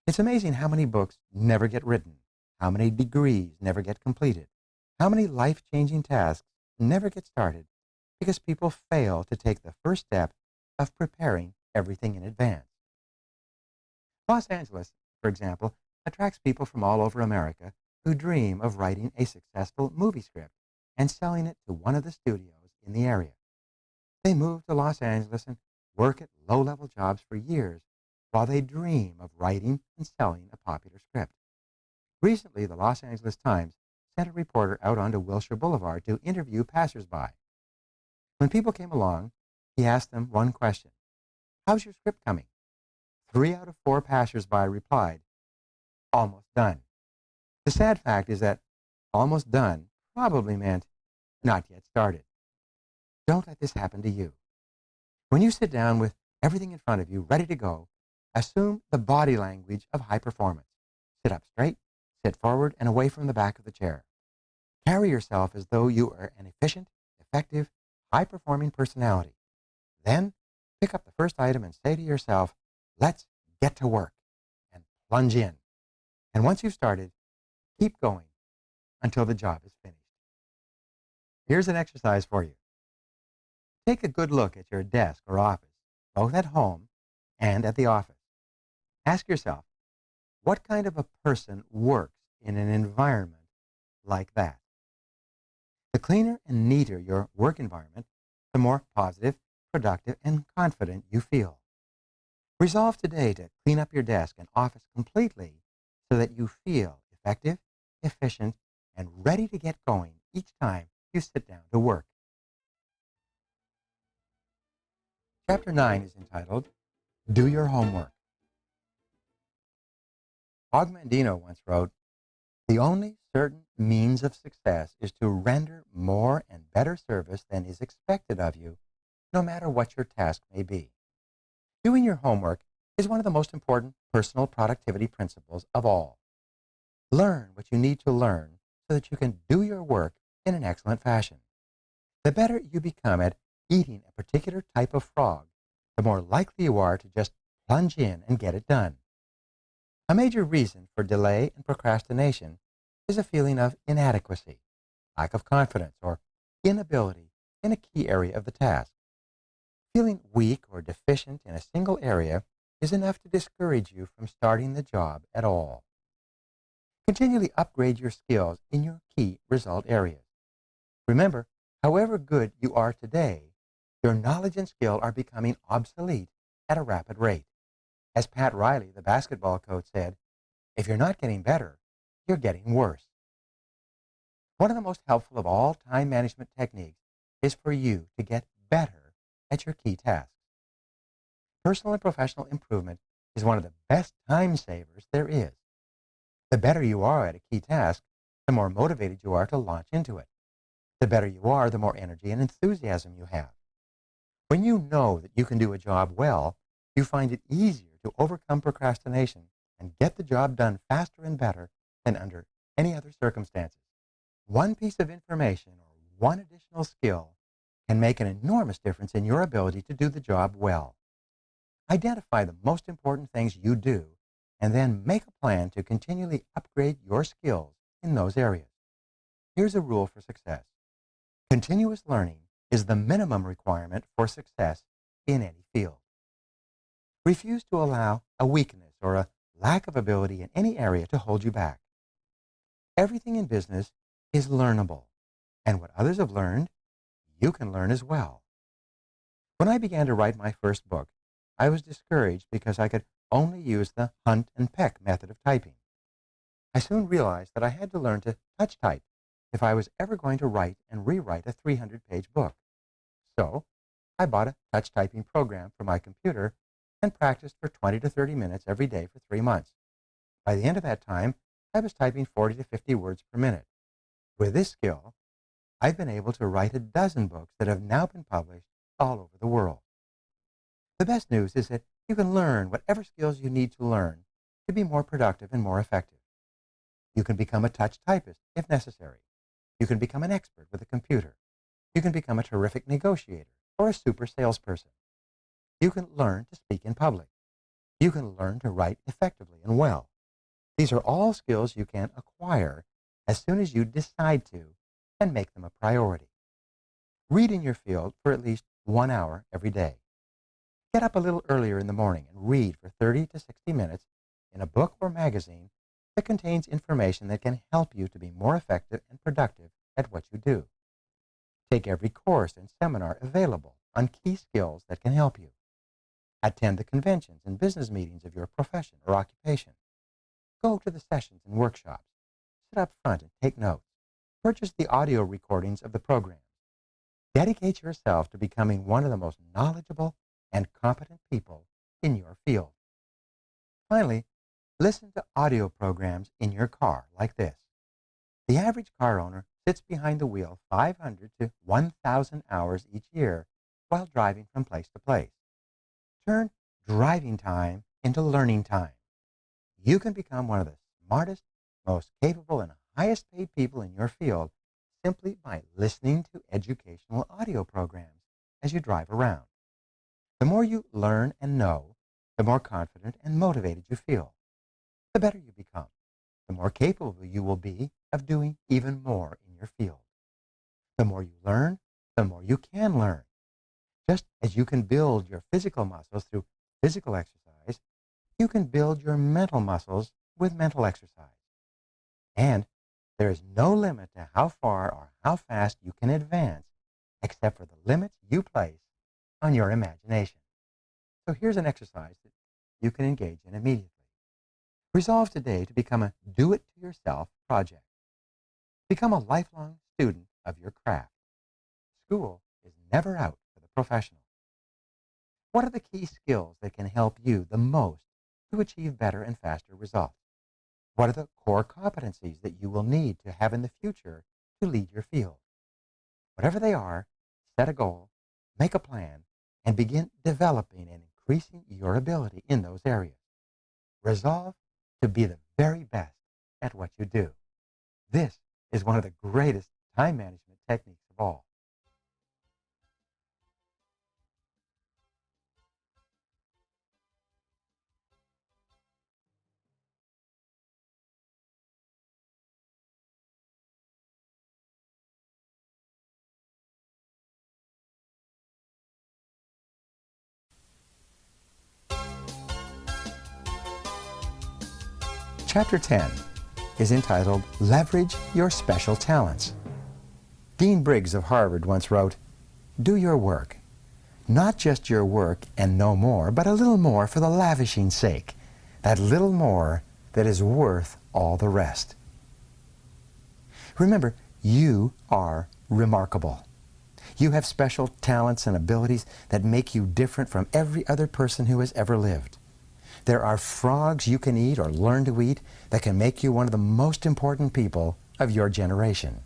It's amazing how many books never get written, how many degrees never get completed, how many life-changing tasks never get started because people fail to take the first step of preparing everything in advance. Los Angeles, for example, attracts people from all over America who dream of writing a successful movie script and selling it to one of the studios in the area. They move to Los Angeles and work at low-level jobs for years while they dream of writing and selling a popular script. Recently, the Los Angeles Times sent a reporter out onto Wilshire Boulevard to interview passersby. When people came along, he asked them one question: "How's your script coming?" 3 out of 4 passersby replied, "Almost done." The sad fact is that almost done probably meant not yet started. Don't let this happen to you. When you sit down with everything in front of you, ready to go, assume the body language of high performance. Sit up straight, sit forward and away from the back of the chair. Carry yourself as though you are an efficient, effective, high-performing personality. Then pick up the first item and say to yourself, "Let's get to work," and plunge in. And once you've started, keep going until the job is finished. Here's an exercise for you. Take a good look at your desk or office, both at home and at the office. Ask yourself, what kind of a person works in an environment like that? The cleaner and neater your work environment, the more positive, productive, and confident you feel. Resolve today to clean up your desk and office completely so that you feel effective, efficient, and ready to get going each time you sit down to work. Chapter 9 is entitled, Do Your Homework. Og Mandino once wrote, "The only certain means of success is to render more and better service than is expected of you, no matter what your task may be." Doing your homework is one of the most important personal productivity principles of all. Learn what you need to learn so that you can do your work in an excellent fashion. The better you become at eating a particular type of frog, the more likely you are to just plunge in and get it done. A major reason for delay and procrastination is a feeling of inadequacy, lack of confidence, or inability in a key area of the task. Feeling weak or deficient in a single area is enough to discourage you from starting the job at all. Continually upgrade your skills in your key result areas. Remember, however good you are today, your knowledge and skill are becoming obsolete at a rapid rate. As Pat Riley, the basketball coach, said, "If you're not getting better, you're getting worse." One of the most helpful of all time management techniques is for you to get better at your key tasks. Personal and professional improvement is one of the best time savers there is. The better you are at a key task, the more motivated you are to launch into it. The better you are, the more energy and enthusiasm you have. When you know that you can do a job well, You find it easier to overcome procrastination and get the job done faster and better than under any other circumstances. One piece of information or one additional skill can make an enormous difference in your ability to do the job well. Identify the most important things you do and then make a plan to continually upgrade your skills in those areas. Here's a rule for success. Continuous learning is the minimum requirement for success in any field. Refuse to allow a weakness or a lack of ability in any area to hold you back. Everything in business is learnable, and what others have learned, you can learn as well. When I began to write my first book, I was discouraged because I could only use the hunt and peck method of typing. I soon realized that I had to learn to touch type if I was ever going to write and rewrite a 300-page book. So I bought a touch typing program for my computer and practiced for 20 to 30 minutes every day for 3 months. By the end of that time, I was typing 40 to 50 words per minute. With this skill, I've been able to write a dozen books that have now been published all over the world. The best news is that you can learn whatever skills you need to learn to be more productive and more effective. You can become a touch typist if necessary. You can become an expert with a computer. You can become a terrific negotiator or a super salesperson. You can learn to speak in public. You can learn to write effectively and well. These are all skills you can acquire as soon as you decide to and make them a priority. Read in your field for at least 1 hour every day. Get up a little earlier in the morning and read for 30 to 60 minutes in a book or magazine that contains information that can help you to be more effective and productive at what you do. Take every course and seminar available on key skills that can help you. Attend the conventions and business meetings of your profession or occupation. Go to the sessions and workshops. Sit up front and take notes. Purchase the audio recordings of the programs. Dedicate yourself to becoming one of the most knowledgeable and competent people in your field. Finally, listen to audio programs in your car like this. The average car owner sits behind the wheel 500 to 1,000 hours each year while driving from place to place. Turn driving time into learning time. You can become one of the smartest, most capable, and highest paid people in your field simply by listening to educational audio programs as you drive around. The more you learn and know, the more confident and motivated you feel. The better you become, the more capable you will be of doing even more in your field. The more you learn, the more you can learn. Just as you can build your physical muscles through physical exercise, you can build your mental muscles with mental exercise. And there is no limit to how far or how fast you can advance except for the limits you place on your imagination. So here's an exercise that you can engage in immediately. Resolve today to become a do-it-to-yourself project. Become a lifelong student of your craft. School is never out for the professional. What are the key skills that can help you the most to achieve better and faster results? What are the core competencies that you will need to have in the future to lead your field? Whatever they are, set a goal, make a plan, and begin developing and increasing your ability in those areas. Resolve to be the very best at what you do. This is one of the greatest time management techniques of all. Chapter 10 is entitled Leverage Your Special Talents. Dean Briggs of Harvard once wrote, "Do your work. Not just your work and no more, but a little more for the lavishing sake. That little more that is worth all the rest." Remember, you are remarkable. You have special talents and abilities that make you different from every other person who has ever lived. There are frogs you can eat or learn to eat that can make you one of the most important people of your generation.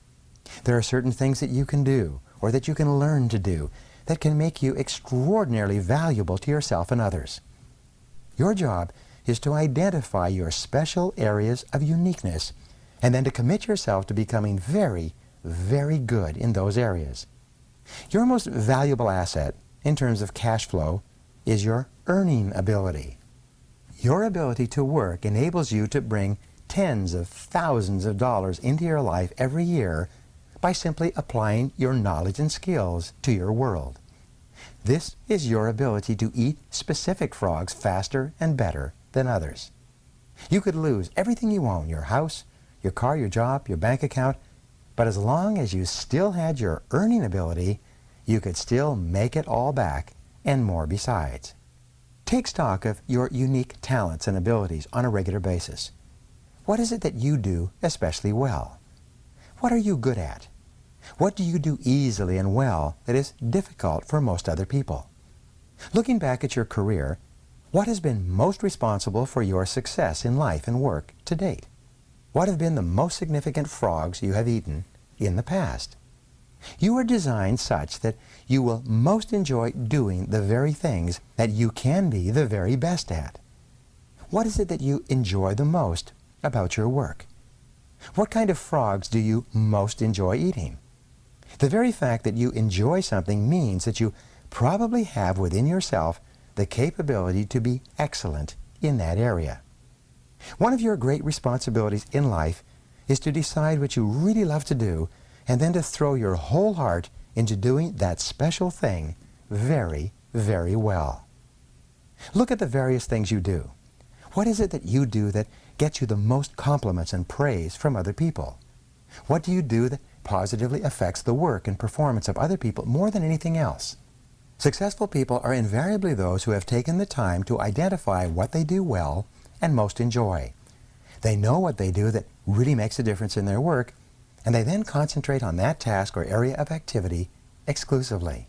There are certain things that you can do or that you can learn to do that can make you extraordinarily valuable to yourself and others. Your job is to identify your special areas of uniqueness and then to commit yourself to becoming very, very good in those areas. Your most valuable asset in terms of cash flow is your earning ability. Your ability to work enables you to bring tens of thousands of dollars into your life every year by simply applying your knowledge and skills to your world. This is your ability to eat specific frogs faster and better than others. You could lose everything you own, your house, your car, your job, your bank account, but as long as you still had your earning ability, you could still make it all back and more besides. Take stock of your unique talents and abilities on a regular basis. What is it that you do especially well? What are you good at? What do you do easily and well that is difficult for most other people? Looking back at your career, what has been most responsible for your success in life and work to date? What have been the most significant frogs you have eaten in the past? You are designed such that you will most enjoy doing the very things that you can be the very best at. What is it that you enjoy the most about your work? What kind of frogs do you most enjoy eating? The very fact that you enjoy something means that you probably have within yourself the capability to be excellent in that area. One of your great responsibilities in life is to decide what you really love to do and then to throw your whole heart into doing that special thing very, very well. Look at the various things you do. What is it that you do that gets you the most compliments and praise from other people? What do you do that positively affects the work and performance of other people more than anything else? Successful people are invariably those who have taken the time to identify what they do well and most enjoy. They know what they do that really makes a difference in their work, and they then concentrate on that task or area of activity exclusively.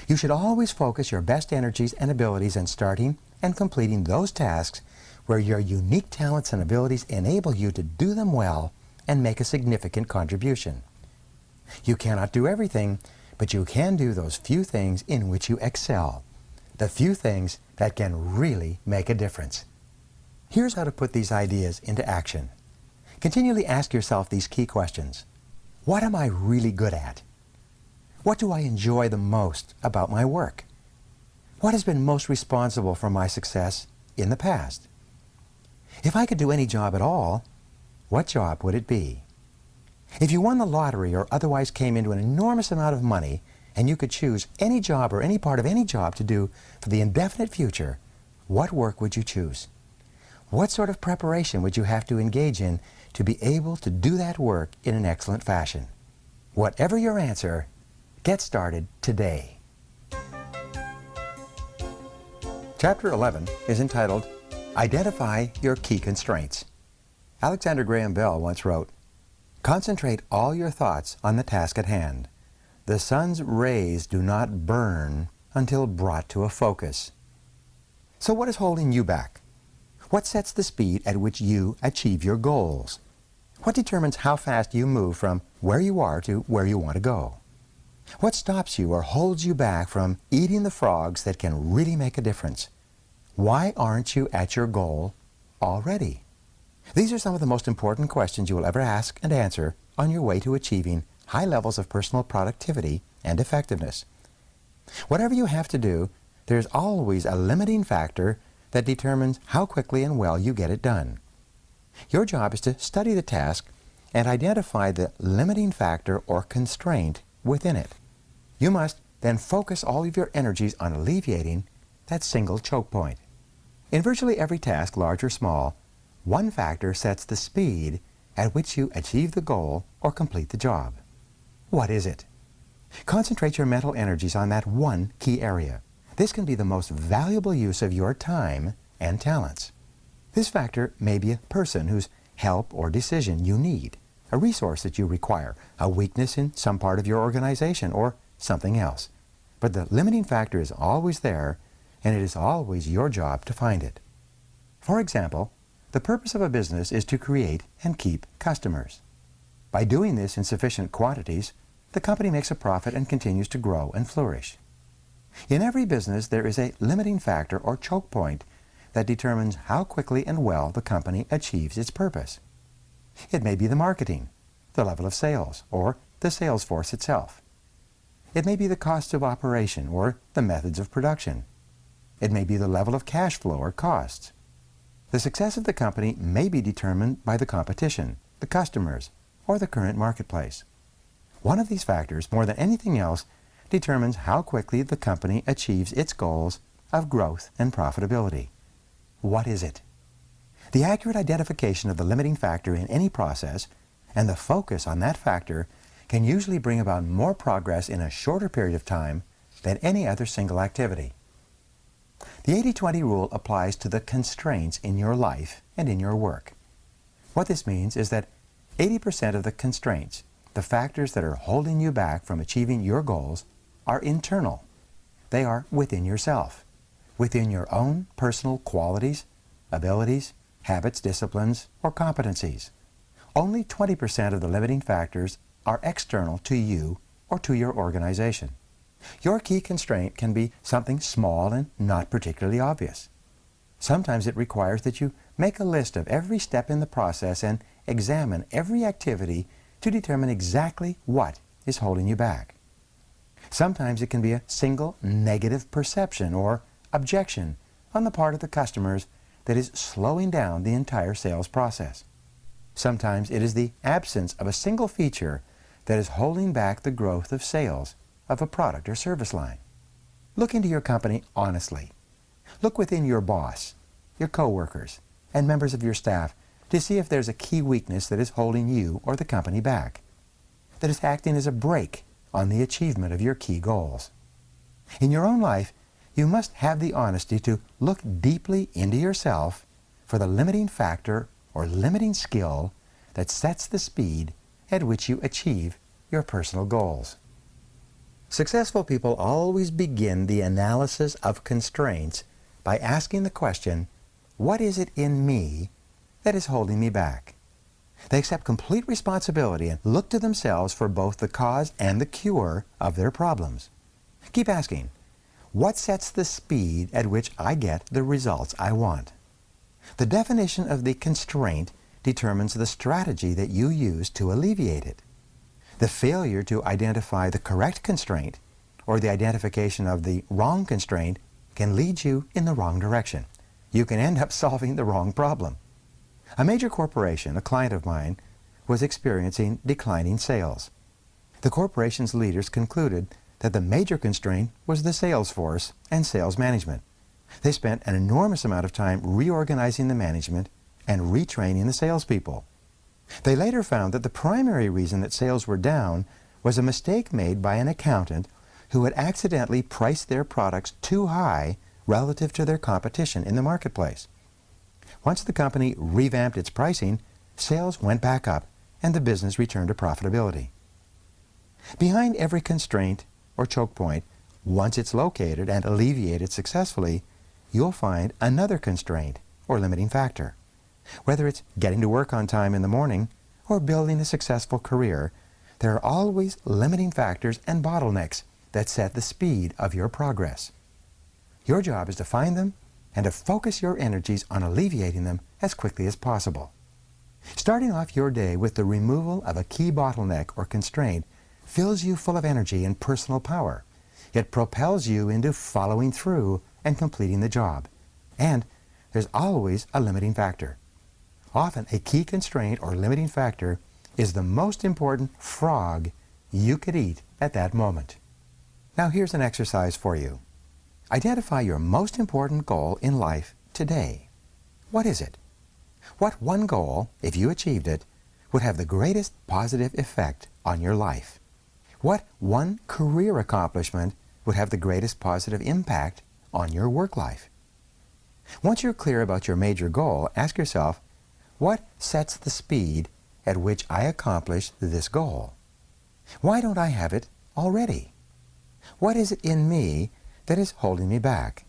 You should always focus your best energies and abilities in starting and completing those tasks where your unique talents and abilities enable you to do them well and make a significant contribution. You cannot do everything, but you can do those few things in which you excel, the few things that can really make a difference. Here's how to put these ideas into action. Continually ask yourself these key questions. What am I really good at? What do I enjoy the most about my work? What has been most responsible for my success in the past? If I could do any job at all, what job would it be? If you won the lottery or otherwise came into an enormous amount of money and you could choose any job or any part of any job to do for the indefinite future, what work would you choose? What sort of preparation would you have to engage in to be able to do that work in an excellent fashion? Whatever your answer, get started today. Chapter 11 is entitled, Identify Your Key Constraints. Alexander Graham Bell once wrote, "Concentrate all your thoughts on the task at hand. The sun's rays do not burn until brought to a focus." So what is holding you back? What sets the speed at which you achieve your goals? What determines how fast you move from where you are to where you want to go? What stops you or holds you back from eating the frogs that can really make a difference? Why aren't you at your goal already? These are some of the most important questions you will ever ask and answer on your way to achieving high levels of personal productivity and effectiveness. Whatever you have to do, there's always a limiting factor that determines how quickly and well you get it done. Your job is to study the task and identify the limiting factor or constraint within it. You must then focus all of your energies on alleviating that single choke point. In virtually every task, large or small, one factor sets the speed at which you achieve the goal or complete the job. What is it? Concentrate your mental energies on that one key area. This can be the most valuable use of your time and talents. This factor may be a person whose help or decision you need, a resource that you require, a weakness in some part of your organization, or something else. But the limiting factor is always there, and it is always your job to find it. For example, the purpose of a business is to create and keep customers. By doing this in sufficient quantities, the company makes a profit and continues to grow and flourish. In every business, there is a limiting factor or choke point that determines how quickly and well the company achieves its purpose. It may be the marketing, the level of sales, or the sales force itself. It may be the cost of operation or the methods of production. It may be the level of cash flow or costs. The success of the company may be determined by the competition, the customers, or the current marketplace. One of these factors, more than anything else, determines how quickly the company achieves its goals of growth and profitability. What is it? The accurate identification of the limiting factor in any process and the focus on that factor can usually bring about more progress in a shorter period of time than any other single activity. The 80-20 rule applies to the constraints in your life and in your work. What this means is that 80% of the constraints, the factors that are holding you back from achieving your goals, are internal. They are within yourself, within your own personal qualities, abilities, habits, disciplines, or competencies. Only 20% of the limiting factors are external to you or to your organization. Your key constraint can be something small and not particularly obvious. Sometimes it requires that you make a list of every step in the process and examine every activity to determine exactly what is holding you back. Sometimes it can be a single negative perception or objection on the part of the customers that is slowing down the entire sales process. Sometimes it is the absence of a single feature that is holding back the growth of sales of a product or service line. Look into your company honestly. Look within your boss, your coworkers, and members of your staff to see if there's a key weakness that is holding you or the company back, that is acting as a brake on the achievement of your key goals. In your own life, you must have the honesty to look deeply into yourself for the limiting factor or limiting skill that sets the speed at which you achieve your personal goals. Successful people always begin the analysis of constraints by asking the question, what is it in me that is holding me back? They accept complete responsibility and look to themselves for both the cause and the cure of their problems. Keep asking, what sets the speed at which I get the results I want? The definition of the constraint determines the strategy that you use to alleviate it. The failure to identify the correct constraint or the identification of the wrong constraint can lead you in the wrong direction. You can end up solving the wrong problem. A major corporation, a client of mine, was experiencing declining sales. The corporation's leaders concluded that the major constraint was the sales force and sales management. They spent an enormous amount of time reorganizing the management and retraining the salespeople. They later found that the primary reason that sales were down was a mistake made by an accountant who had accidentally priced their products too high relative to their competition in the marketplace. Once the company revamped its pricing, sales went back up and the business returned to profitability. Behind every constraint or choke point, once it's located and alleviated successfully, you'll find another constraint or limiting factor. Whether it's getting to work on time in the morning or building a successful career, there are always limiting factors and bottlenecks that set the speed of your progress. Your job is to find them and to focus your energies on alleviating them as quickly as possible. Starting off your day with the removal of a key bottleneck or constraint fills you full of energy and personal power. It propels you into following through and completing the job. And there's always a limiting factor. Often a key constraint or limiting factor is the most important frog you could eat at that moment. Now here's an exercise for you. Identify your most important goal in life today. What is it? What one goal, if you achieved it, would have the greatest positive effect on your life? What one career accomplishment would have the greatest positive impact on your work life? Once you're clear about your major goal, ask yourself, what sets the speed at which I accomplish this goal? Why don't I have it already? What is it in me that is holding me back?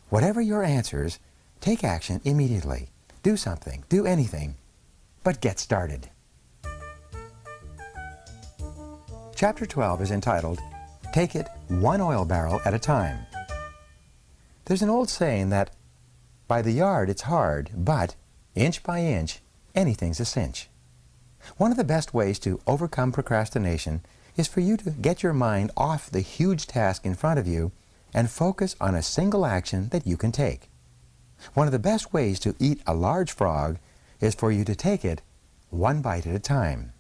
Whatever your answers, take action immediately. Do something, do anything, but get started. Chapter 12 is entitled, Take It One Oil Barrel at a Time. There's an old saying that By the yard it's hard, but inch by inch, anything's a cinch. One of the best ways to overcome procrastination is for you to get your mind off the huge task in front of you and focus on a single action that you can take. One of the best ways to eat a large frog is for you to take it one bite at a time.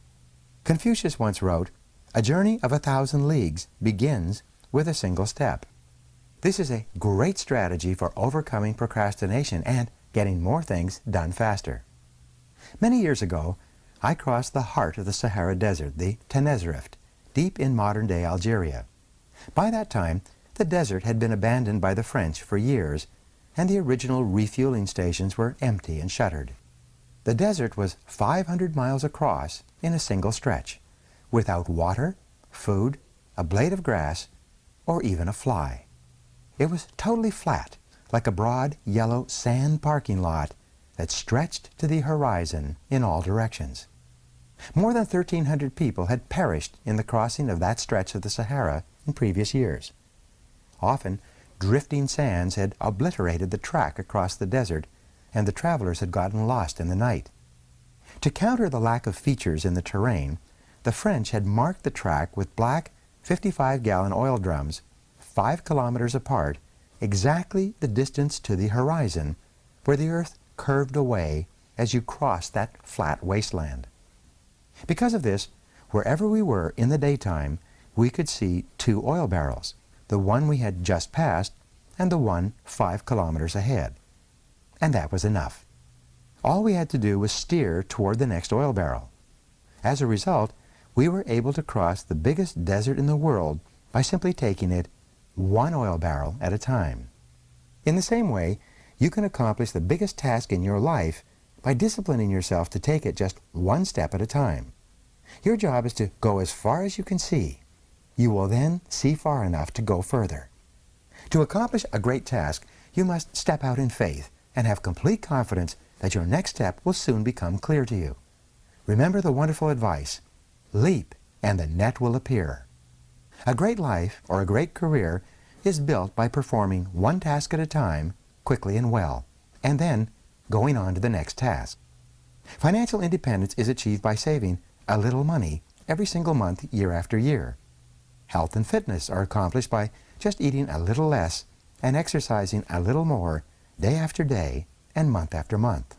Confucius once wrote, "A journey of 1,000 leagues begins with a single step." This is a great strategy for overcoming procrastination and getting more things done faster. Many years ago, I crossed the heart of the Sahara Desert, the Tenerife, deep in modern-day Algeria. By that time, the desert had been abandoned by the French for years, and the original refueling stations were empty and shuttered. The desert was 500 miles across in a single stretch, without water, food, a blade of grass, or even a fly. It was totally flat, like a broad, yellow sand parking lot that stretched to the horizon in all directions. More than 1,300 people had perished in the crossing of that stretch of the Sahara in previous years. Often, drifting sands had obliterated the track across the desert, and the travelers had gotten lost in the night. To counter the lack of features in the terrain, the French had marked the track with black 55-gallon oil drums 5 kilometers apart, exactly the distance to the horizon, where the earth curved away as you crossed that flat wasteland. Because of this, wherever we were in the daytime, we could see 2 oil barrels, the one we had just passed and the one 5 kilometers ahead. And that was enough. All we had to do was steer toward the next oil barrel. As a result, we were able to cross the biggest desert in the world by simply taking it 1 oil barrel at a time. In the same way, you can accomplish the biggest task in your life by disciplining yourself to take it just 1 step at a time. Your job is to go as far as you can see. You will then see far enough to go further. To accomplish a great task, you must step out in faith and have complete confidence that your next step will soon become clear to you. Remember the wonderful advice, leap and the net will appear. A great life or a great career is built by performing 1 task at a time, quickly and well, and then going on to the next task. Financial independence is achieved by saving a little money every single month, year after year. Health and fitness are accomplished by just eating a little less and exercising a little more day after day and month after month.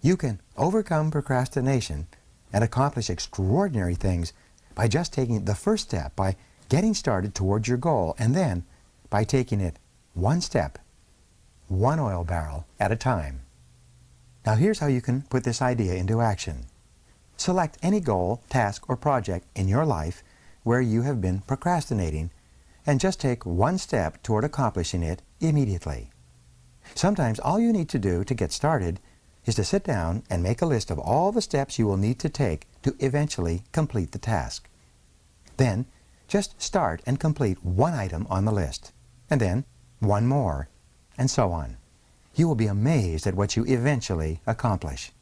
You can overcome procrastination and accomplish extraordinary things by just taking the first step, by getting started towards your goal, and then by taking it 1 step, 1 oil barrel at a time. Now here's how you can put this idea into action. Select any goal, task, or project in your life where you have been procrastinating and just take 1 step toward accomplishing it immediately. Sometimes all you need to do to get started is to sit down and make a list of all the steps you will need to take to eventually complete the task. Then, just start and complete 1 item on the list, and then 1 more, and so on. You will be amazed at what you eventually accomplish.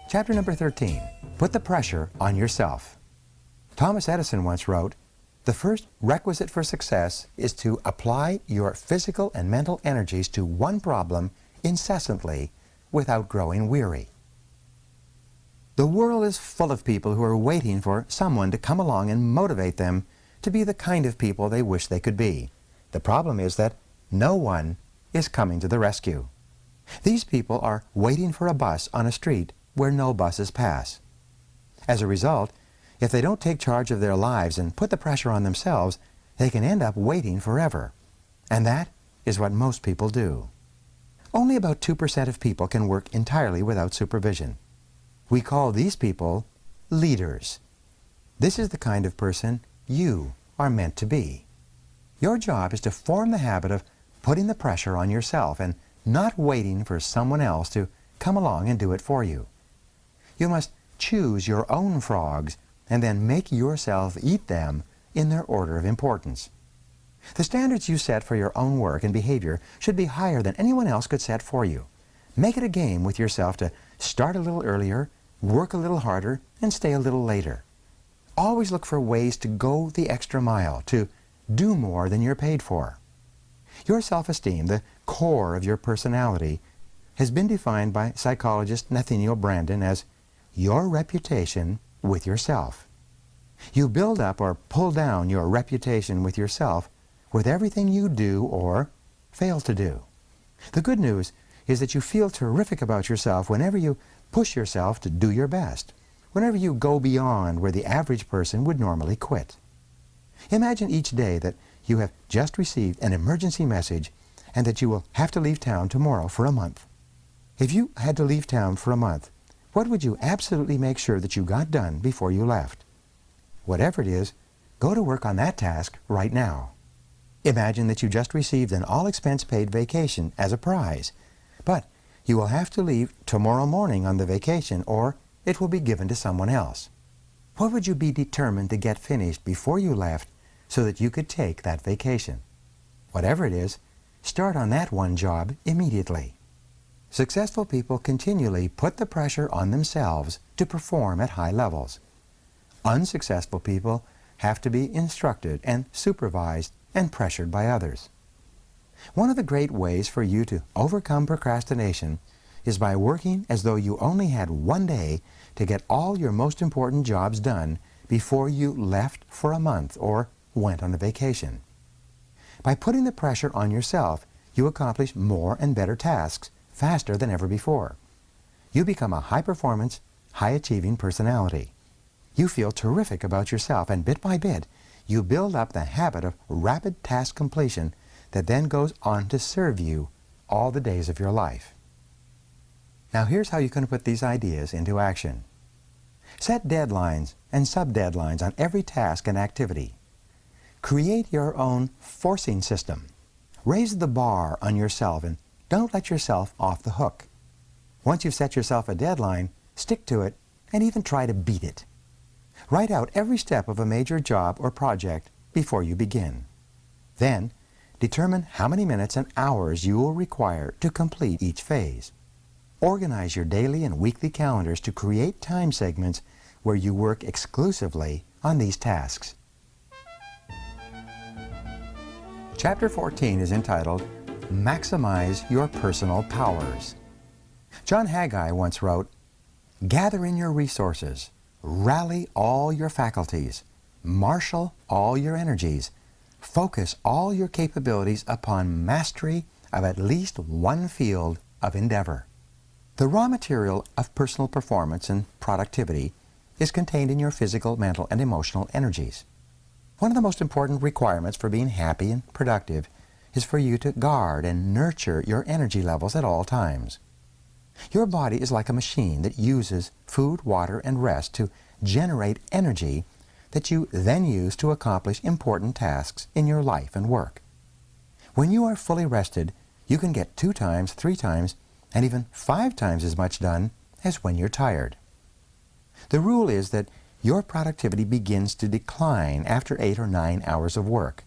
Chapter number 13, Put the Pressure on Yourself. Thomas Edison once wrote, "The first requisite for success is to apply your physical and mental energies to one problem incessantly without growing weary." The world is full of people who are waiting for someone to come along and motivate them to be the kind of people they wish they could be. The problem is that no one is coming to the rescue. These people are waiting for a bus on a street where no buses pass. As a result, if they don't take charge of their lives and put the pressure on themselves, they can end up waiting forever. And that is what most people do. Only about 2% of people can work entirely without supervision. We call these people leaders. This is the kind of person you are meant to be. Your job is to form the habit of putting the pressure on yourself and not waiting for someone else to come along and do it for you. You must choose your own frogs and then make yourself eat them in their order of importance. The standards you set for your own work and behavior should be higher than anyone else could set for you. Make it a game with yourself to start a little earlier, work a little harder, and stay a little later. Always look for ways to go the extra mile, to do more than you're paid for. Your self-esteem, the core of your personality, has been defined by psychologist Nathaniel Branden as your reputation with yourself. You build up or pull down your reputation with yourself with everything you do or fail to do. The good news is that you feel terrific about yourself whenever you push yourself to do your best, whenever you go beyond where the average person would normally quit. Imagine each day that you have just received an emergency message and that you will have to leave town tomorrow for a month. If you had to leave town for a month, what would you absolutely make sure that you got done before you left? Whatever it is, go to work on that task right now. Imagine that you just received an all-expense-paid vacation as a prize, but you will have to leave tomorrow morning on the vacation or it will be given to someone else. What would you be determined to get finished before you left so that you could take that vacation? Whatever it is, start on that one job immediately. Successful people continually put the pressure on themselves to perform at high levels. Unsuccessful people have to be instructed and supervised and pressured by others. One of the great ways for you to overcome procrastination is by working as though you only had one day to get all your most important jobs done before you left for a month or went on a vacation. By putting the pressure on yourself, you accomplish more and better tasks faster than ever before. You become a high-performance, high-achieving personality. You feel terrific about yourself, and bit by bit, you build up the habit of rapid task completion that then goes on to serve you all the days of your life. Now here's how you can put these ideas into action. Set deadlines and sub-deadlines on every task and activity. Create your own forcing system. Raise the bar on yourself and don't let yourself off the hook. Once you've set yourself a deadline, stick to it and even try to beat it. Write out every step of a major job or project before you begin. Then, determine how many minutes and hours you will require to complete each phase. Organize your daily and weekly calendars to create time segments where you work exclusively on these tasks. Chapter 14 is entitled, Maximize Your Personal Powers. John Haggai once wrote, "Gather in your resources, rally all your faculties, marshal all your energies, focus all your capabilities upon mastery of at least one field of endeavor." The raw material of personal performance and productivity is contained in your physical, mental, and emotional energies. One of the most important requirements for being happy and productive is for you to guard and nurture your energy levels at all times. Your body is like a machine that uses food, water, and rest to generate energy that you then use to accomplish important tasks in your life and work. When you are fully rested, you can get 2 times, 3 times, and even 5 times as much done as when you're tired. The rule is that your productivity begins to decline after 8 or 9 hours of work.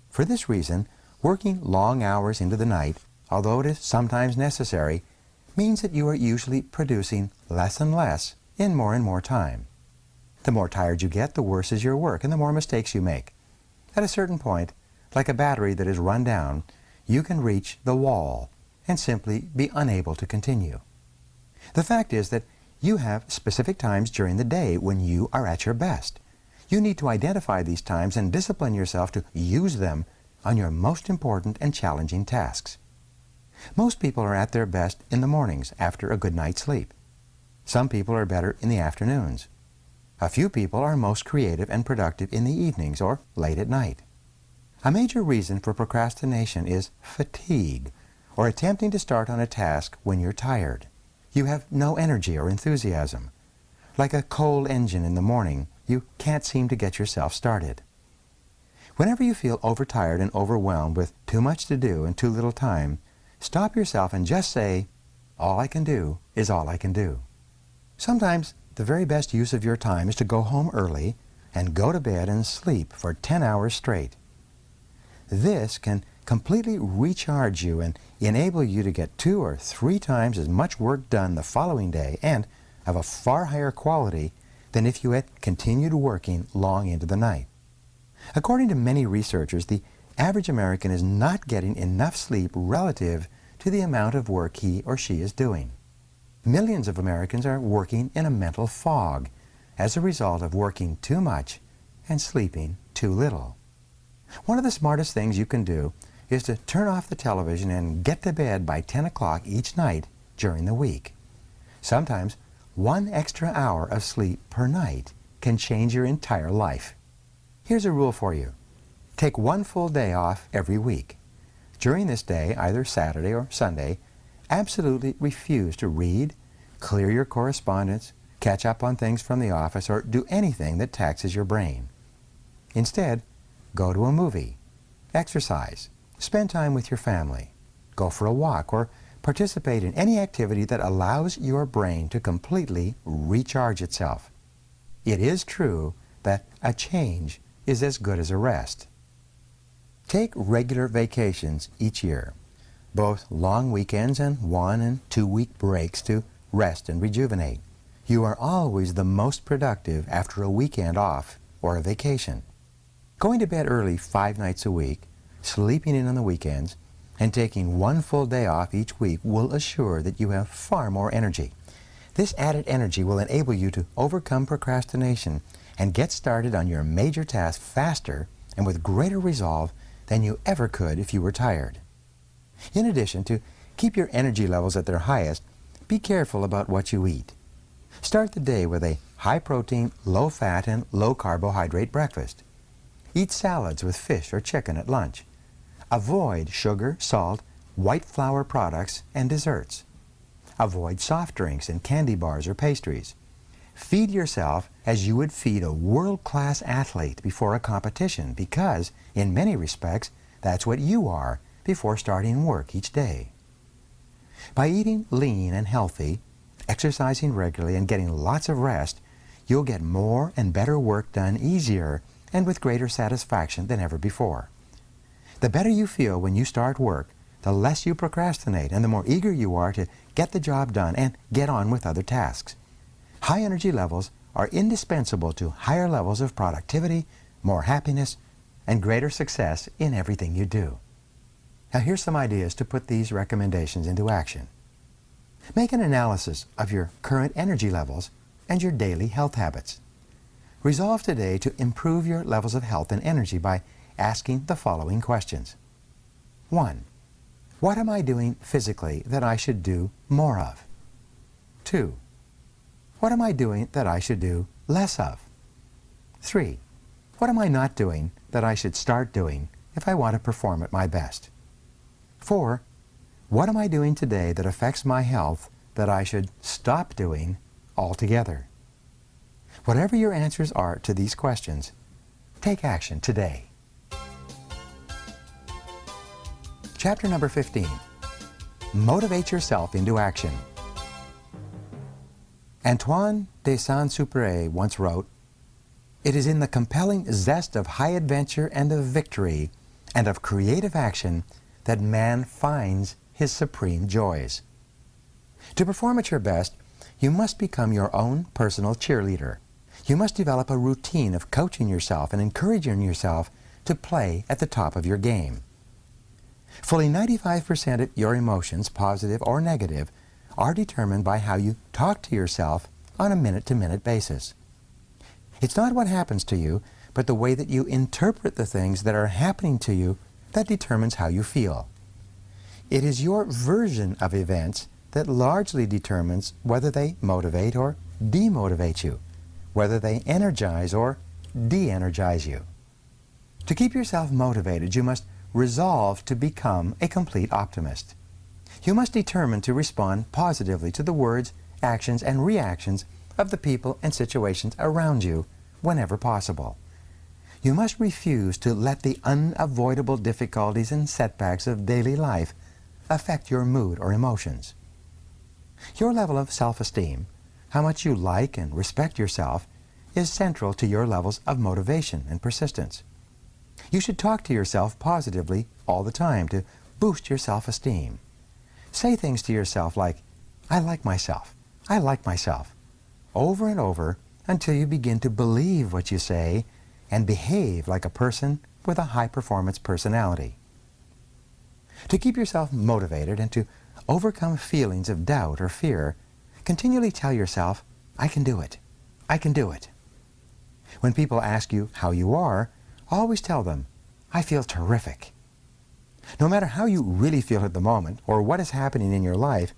For this reason, working long hours into the night, although it is sometimes necessary, means that you are usually producing less and less in more and more time. The more tired you get, the worse is your work and the more mistakes you make. At a certain point, like a battery that is run down, you can reach the wall and simply be unable to continue. The fact is that you have specific times during the day when you are at your best. You need to identify these times and discipline yourself to use them on your most important and challenging tasks. Most people are at their best in the mornings after a good night's sleep. Some people are better in the afternoons. A few people are most creative and productive in the evenings or late at night. A major reason for procrastination is fatigue, or attempting to start on a task when you're tired. You have no energy or enthusiasm. Like a coal engine in the morning, you can't seem to get yourself started. Whenever you feel overtired and overwhelmed with too much to do and too little time, stop yourself and just say, "All I can do is all I can do." Sometimes the very best use of your time is to go home early and go to bed and sleep for 10 hours straight. This can completely recharge you and enable you to get 2 or 3 times as much work done the following day and of a far higher quality than if you had continued working long into the night. According to many researchers, the average American is not getting enough sleep relative to the amount of work he or she is doing. Millions of Americans are working in a mental fog as a result of working too much and sleeping too little. One of the smartest things you can do is to turn off the television and get to bed by 10 o'clock each night during the week. Sometimes 1 extra hour of sleep per night can change your entire life. Here's a rule for you. Take 1 full day off every week. During this day, either Saturday or Sunday, absolutely refuse to read, clear your correspondence, catch up on things from the office, or do anything that taxes your brain. Instead, go to a movie, exercise, spend time with your family, go for a walk, or participate in any activity that allows your brain to completely recharge itself. It is true that a change is as good as a rest. Take regular vacations each year, both long weekends and 1- and 2-week breaks to rest and rejuvenate. You are always the most productive after a weekend off or a vacation. Going to bed early 5 nights a week, sleeping in on the weekends, and taking 1 full day off each week will assure that you have far more energy. This added energy will enable you to overcome procrastination and get started on your major task faster and with greater resolve than you ever could if you were tired. In addition, to keep your energy levels at their highest, be careful about what you eat. Start the day with a high-protein, low-fat, and low-carbohydrate breakfast. Eat salads with fish or chicken at lunch. Avoid sugar, salt, white flour products, and desserts. Avoid soft drinks and candy bars or pastries. Feed yourself as you would feed a world-class athlete before a competition because, in many respects, that's what you are before starting work each day. By eating lean and healthy, exercising regularly, and getting lots of rest, you'll get more and better work done easier and with greater satisfaction than ever before. The better you feel when you start work, the less you procrastinate and the more eager you are to get the job done and get on with other tasks. High energy levels are indispensable to higher levels of productivity, more happiness, and greater success in everything you do. Now here's some ideas to put these recommendations into action. Make an analysis of your current energy levels and your daily health habits. Resolve today to improve your levels of health and energy by asking the following questions. 1. What am I doing physically that I should do more of? 2. What am I doing that I should do less of? 3. What am I not doing that I should start doing if I want to perform at my best? 4. What am I doing today that affects my health that I should stop doing altogether? Whatever your answers are to these questions, take action today. Chapter number 15. Motivate yourself into action. Antoine de Saint-Exupéry once wrote, "It is in the compelling zest of high adventure and of victory and of creative action that man finds his supreme joys." To perform at your best, you must become your own personal cheerleader. You must develop a routine of coaching yourself and encouraging yourself to play at the top of your game. Fully 95% of your emotions, positive or negative, are determined by how you talk to yourself on a minute-to-minute basis. It's not what happens to you, but the way that you interpret the things that are happening to you that determines how you feel. It is your version of events that largely determines whether they motivate or demotivate you, whether they energize or de-energize you. To keep yourself motivated, you must resolve to become a complete optimist. You must determine to respond positively to the words, actions, and reactions of the people and situations around you whenever possible. You must refuse to let the unavoidable difficulties and setbacks of daily life affect your mood or emotions. Your level of self-esteem, how much you like and respect yourself, is central to your levels of motivation and persistence. You should talk to yourself positively all the time to boost your self-esteem. Say things to yourself like, "I like myself, I like myself," over and over until you begin to believe what you say and behave like a person with a high-performance personality. To keep yourself motivated and to overcome feelings of doubt or fear, continually tell yourself, I can do it. I can do it. When people ask you how you are, always tell them, I feel terrific. No matter how you really feel at the moment or what is happening in your life,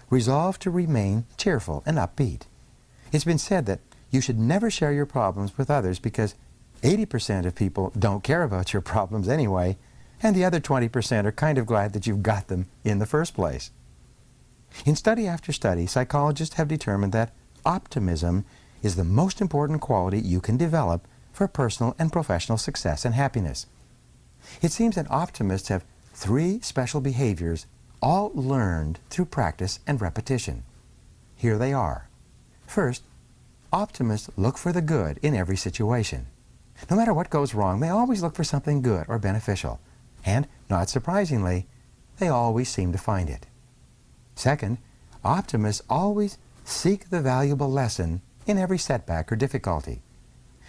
resolve to remain cheerful and upbeat. It's been said that you should never share your problems with others because 80% of people don't care about your problems anyway, and the other 20% are kind of glad that you've got them in the first place. In study after study, psychologists have determined that optimism is the most important quality you can develop for personal and professional success and happiness. It seems that optimists have 3 special behaviors, all learned through practice and repetition. Here they are. First, optimists look for the good in every situation. No matter what goes wrong, they always look for something good or beneficial. And, not surprisingly, they always seem to find it. Second, optimists always seek the valuable lesson in every setback or difficulty.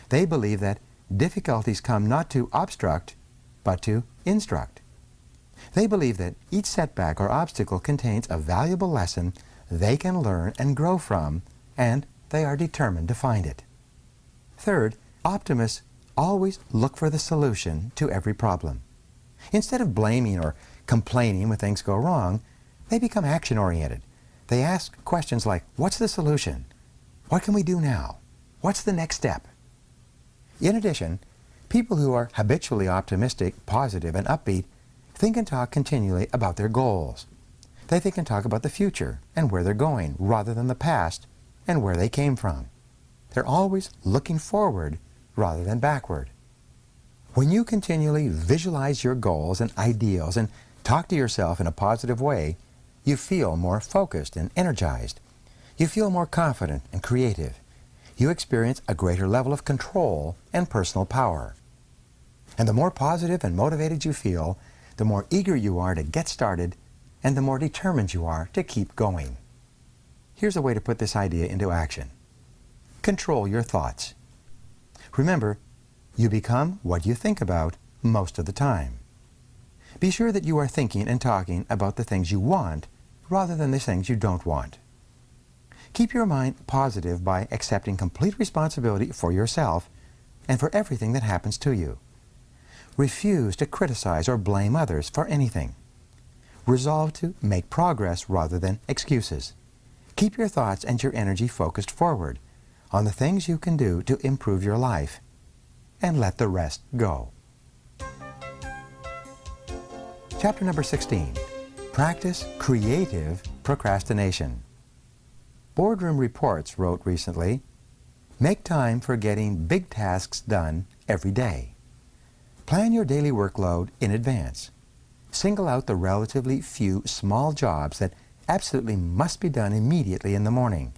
They believe that difficulties come not to obstruct, but to instruct. They believe that each setback or obstacle contains a valuable lesson they can learn and grow from, and they are determined to find it. Third, optimists always look for the solution to every problem. Instead of blaming or complaining when things go wrong, they become action-oriented. They ask questions like, what's the solution? What can we do now? What's the next step? In addition, people who are habitually optimistic, positive, and upbeat think and talk continually about their goals. They think and talk about the future and where they're going, rather than the past and where they came from. They're always looking forward rather than backward. When you continually visualize your goals and ideals and talk to yourself in a positive way, you feel more focused and energized. You feel more confident and creative. You experience a greater level of control and personal power. And the more positive and motivated you feel, the more eager you are to get started, and the more determined you are to keep going. Here's a way to put this idea into action. Control your thoughts. Remember, you become what you think about most of the time. Be sure that you are thinking and talking about the things you want rather than the things you don't want. Keep your mind positive by accepting complete responsibility for yourself and for everything that happens to you. Refuse to criticize or blame others for anything. Resolve to make progress rather than excuses. Keep your thoughts and your energy focused forward on the things you can do to improve your life, and let the rest go. Chapter number 16. Practice creative procrastination. Boardroom Reports wrote recently, make time for getting big tasks done every day. Plan your daily workload in advance. Single out the relatively few small jobs that absolutely must be done immediately in the morning.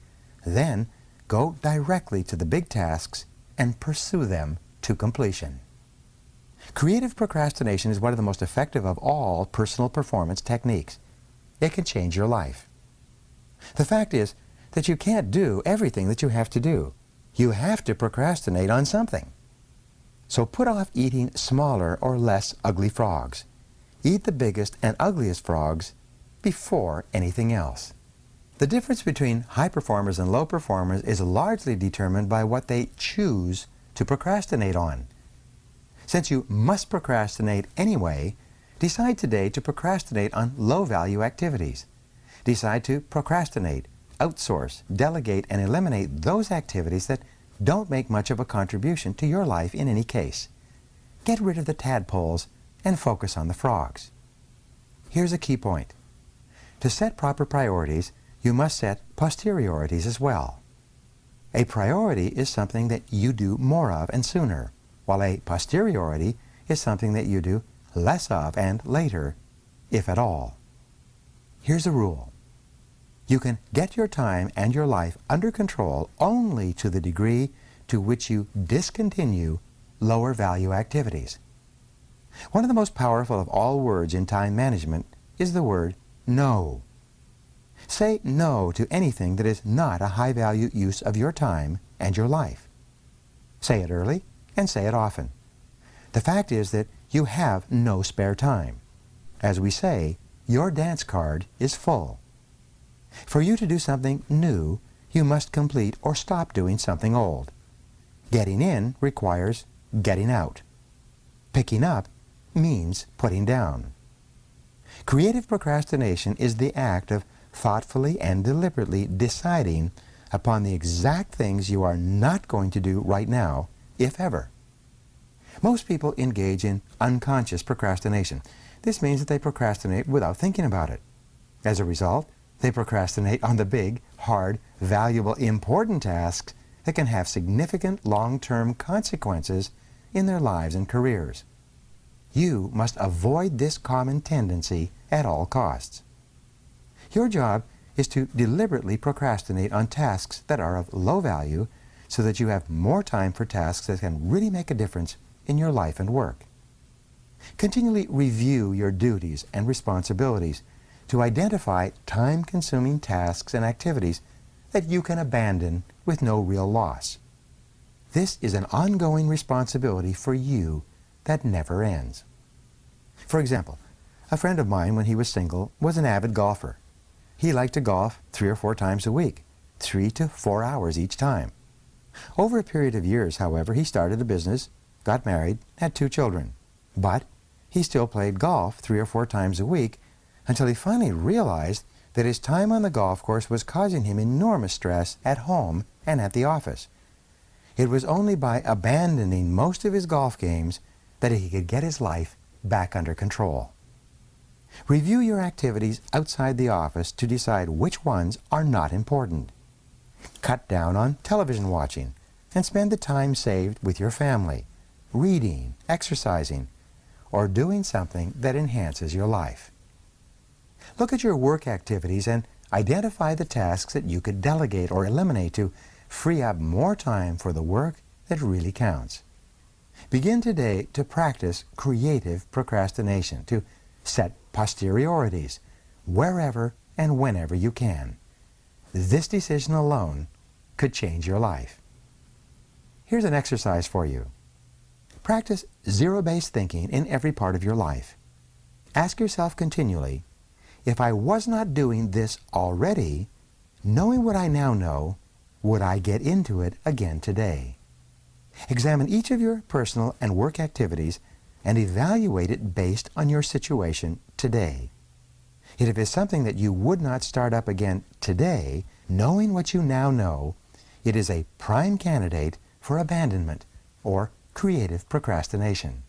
Then go directly to the big tasks and pursue them to completion. Creative procrastination is one of the most effective of all personal performance techniques. It can change your life. The fact is that you can't do everything that you have to do. You have to procrastinate on something. So put off eating smaller or less ugly frogs. Eat the biggest and ugliest frogs before anything else. The difference between high performers and low performers is largely determined by what they choose to procrastinate on. Since you must procrastinate anyway, decide today to procrastinate on low-value activities. Decide to procrastinate, outsource, delegate, and eliminate those activities that don't make much of a contribution to your life in any case. Get rid of the tadpoles and focus on the frogs. Here's a key point. To set proper priorities, you must set posteriorities as well. A priority is something that you do more of and sooner, while a posteriority is something that you do less of and later, if at all. Here's a rule. You can get your time and your life under control only to the degree to which you discontinue lower value activities. One of the most powerful of all words in time management is the word no. Say no to anything that is not a high value use of your time and your life. Say it early and say it often. The fact is that you have no spare time. As we say, your dance card is full. For you to do something new, you must complete or stop doing something old. Getting in requires getting out. Picking up means putting down. Creative procrastination is the act of thoughtfully and deliberately deciding upon the exact things you are not going to do right now, if ever. Most people engage in unconscious procrastination. This means that they procrastinate without thinking about it. As a result, they procrastinate on the big, hard, valuable, important tasks that can have significant long-term consequences in their lives and careers. You must avoid this common tendency at all costs. Your job is to deliberately procrastinate on tasks that are of low value so that you have more time for tasks that can really make a difference in your life and work. Continually review your duties and responsibilities to identify time-consuming tasks and activities that you can abandon with no real loss. This is an ongoing responsibility for you that never ends. For example, a friend of mine when he was single was an avid golfer. He liked to golf 3 or 4 times a week, 3 to 4 hours each time. Over a period of years, however, he started a business, got married, had 2 children. But he still played golf 3 or 4 times a week until he finally realized that his time on the golf course was causing him enormous stress at home and at the office. It was only by abandoning most of his golf games that he could get his life back under control. Review your activities outside the office to decide which ones are not important. Cut down on television watching and spend the time saved with your family, reading, exercising, or doing something that enhances your life. Look at your work activities and identify the tasks that you could delegate or eliminate to free up more time for the work that really counts. Begin today to practice creative procrastination, to set posteriorities wherever and whenever you can. This decision alone could change your life. Here's an exercise for you. Practice zero-based thinking in every part of your life. Ask yourself continually, if I was not doing this already, knowing what I now know, would I get into it again today? Examine each of your personal and work activities and evaluate it based on your situation today. If it is something that you would not start up again today, knowing what you now know, it is a prime candidate for abandonment or creative procrastination.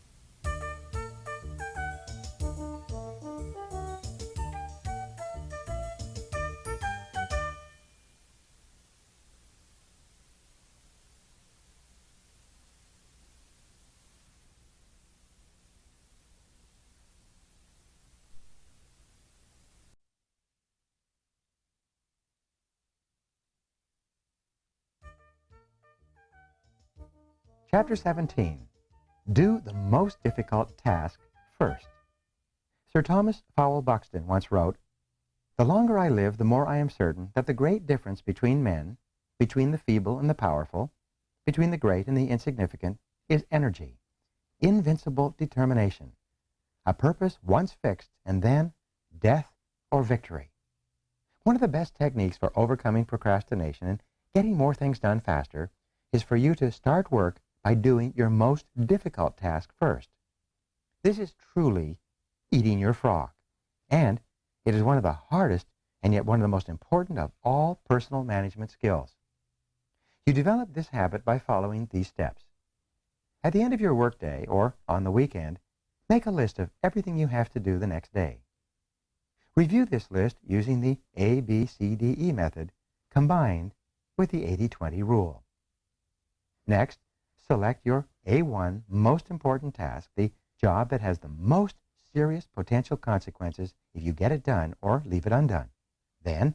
Chapter 17. Do the most difficult task first. Sir Thomas Fowell Buxton once wrote, "The longer I live, the more I am certain that the great difference between men, between the feeble and the powerful, between the great and the insignificant, is energy, invincible determination, a purpose once fixed, and then death or victory." One of the best techniques for overcoming procrastination and getting more things done faster is for you to start work by doing your most difficult task first. This is truly eating your frog, and it is one of the hardest and yet one of the most important of all personal management skills. You develop this habit by following these steps. At the end of your workday or on the weekend, make a list of everything you have to do the next day. Review this list using the ABCDE method combined with the 80-20 rule. Next, select your A1 most important task, the job that has the most serious potential consequences if you get it done or leave it undone. Then,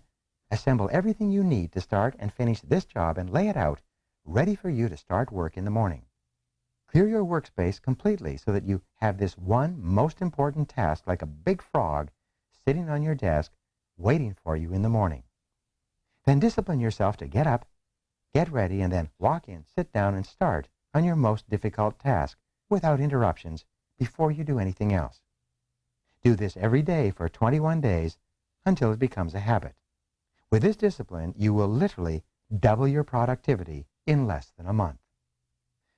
assemble everything you need to start and finish this job and lay it out, ready for you to start work in the morning. Clear your workspace completely so that you have this one most important task like a big frog sitting on your desk waiting for you in the morning. Then discipline yourself to get up, get ready, and then walk in, sit down, and start on your most difficult task, without interruptions before you do anything else. Do this every day for 21 days until it becomes a habit. With this discipline, you will literally double your productivity in less than a month.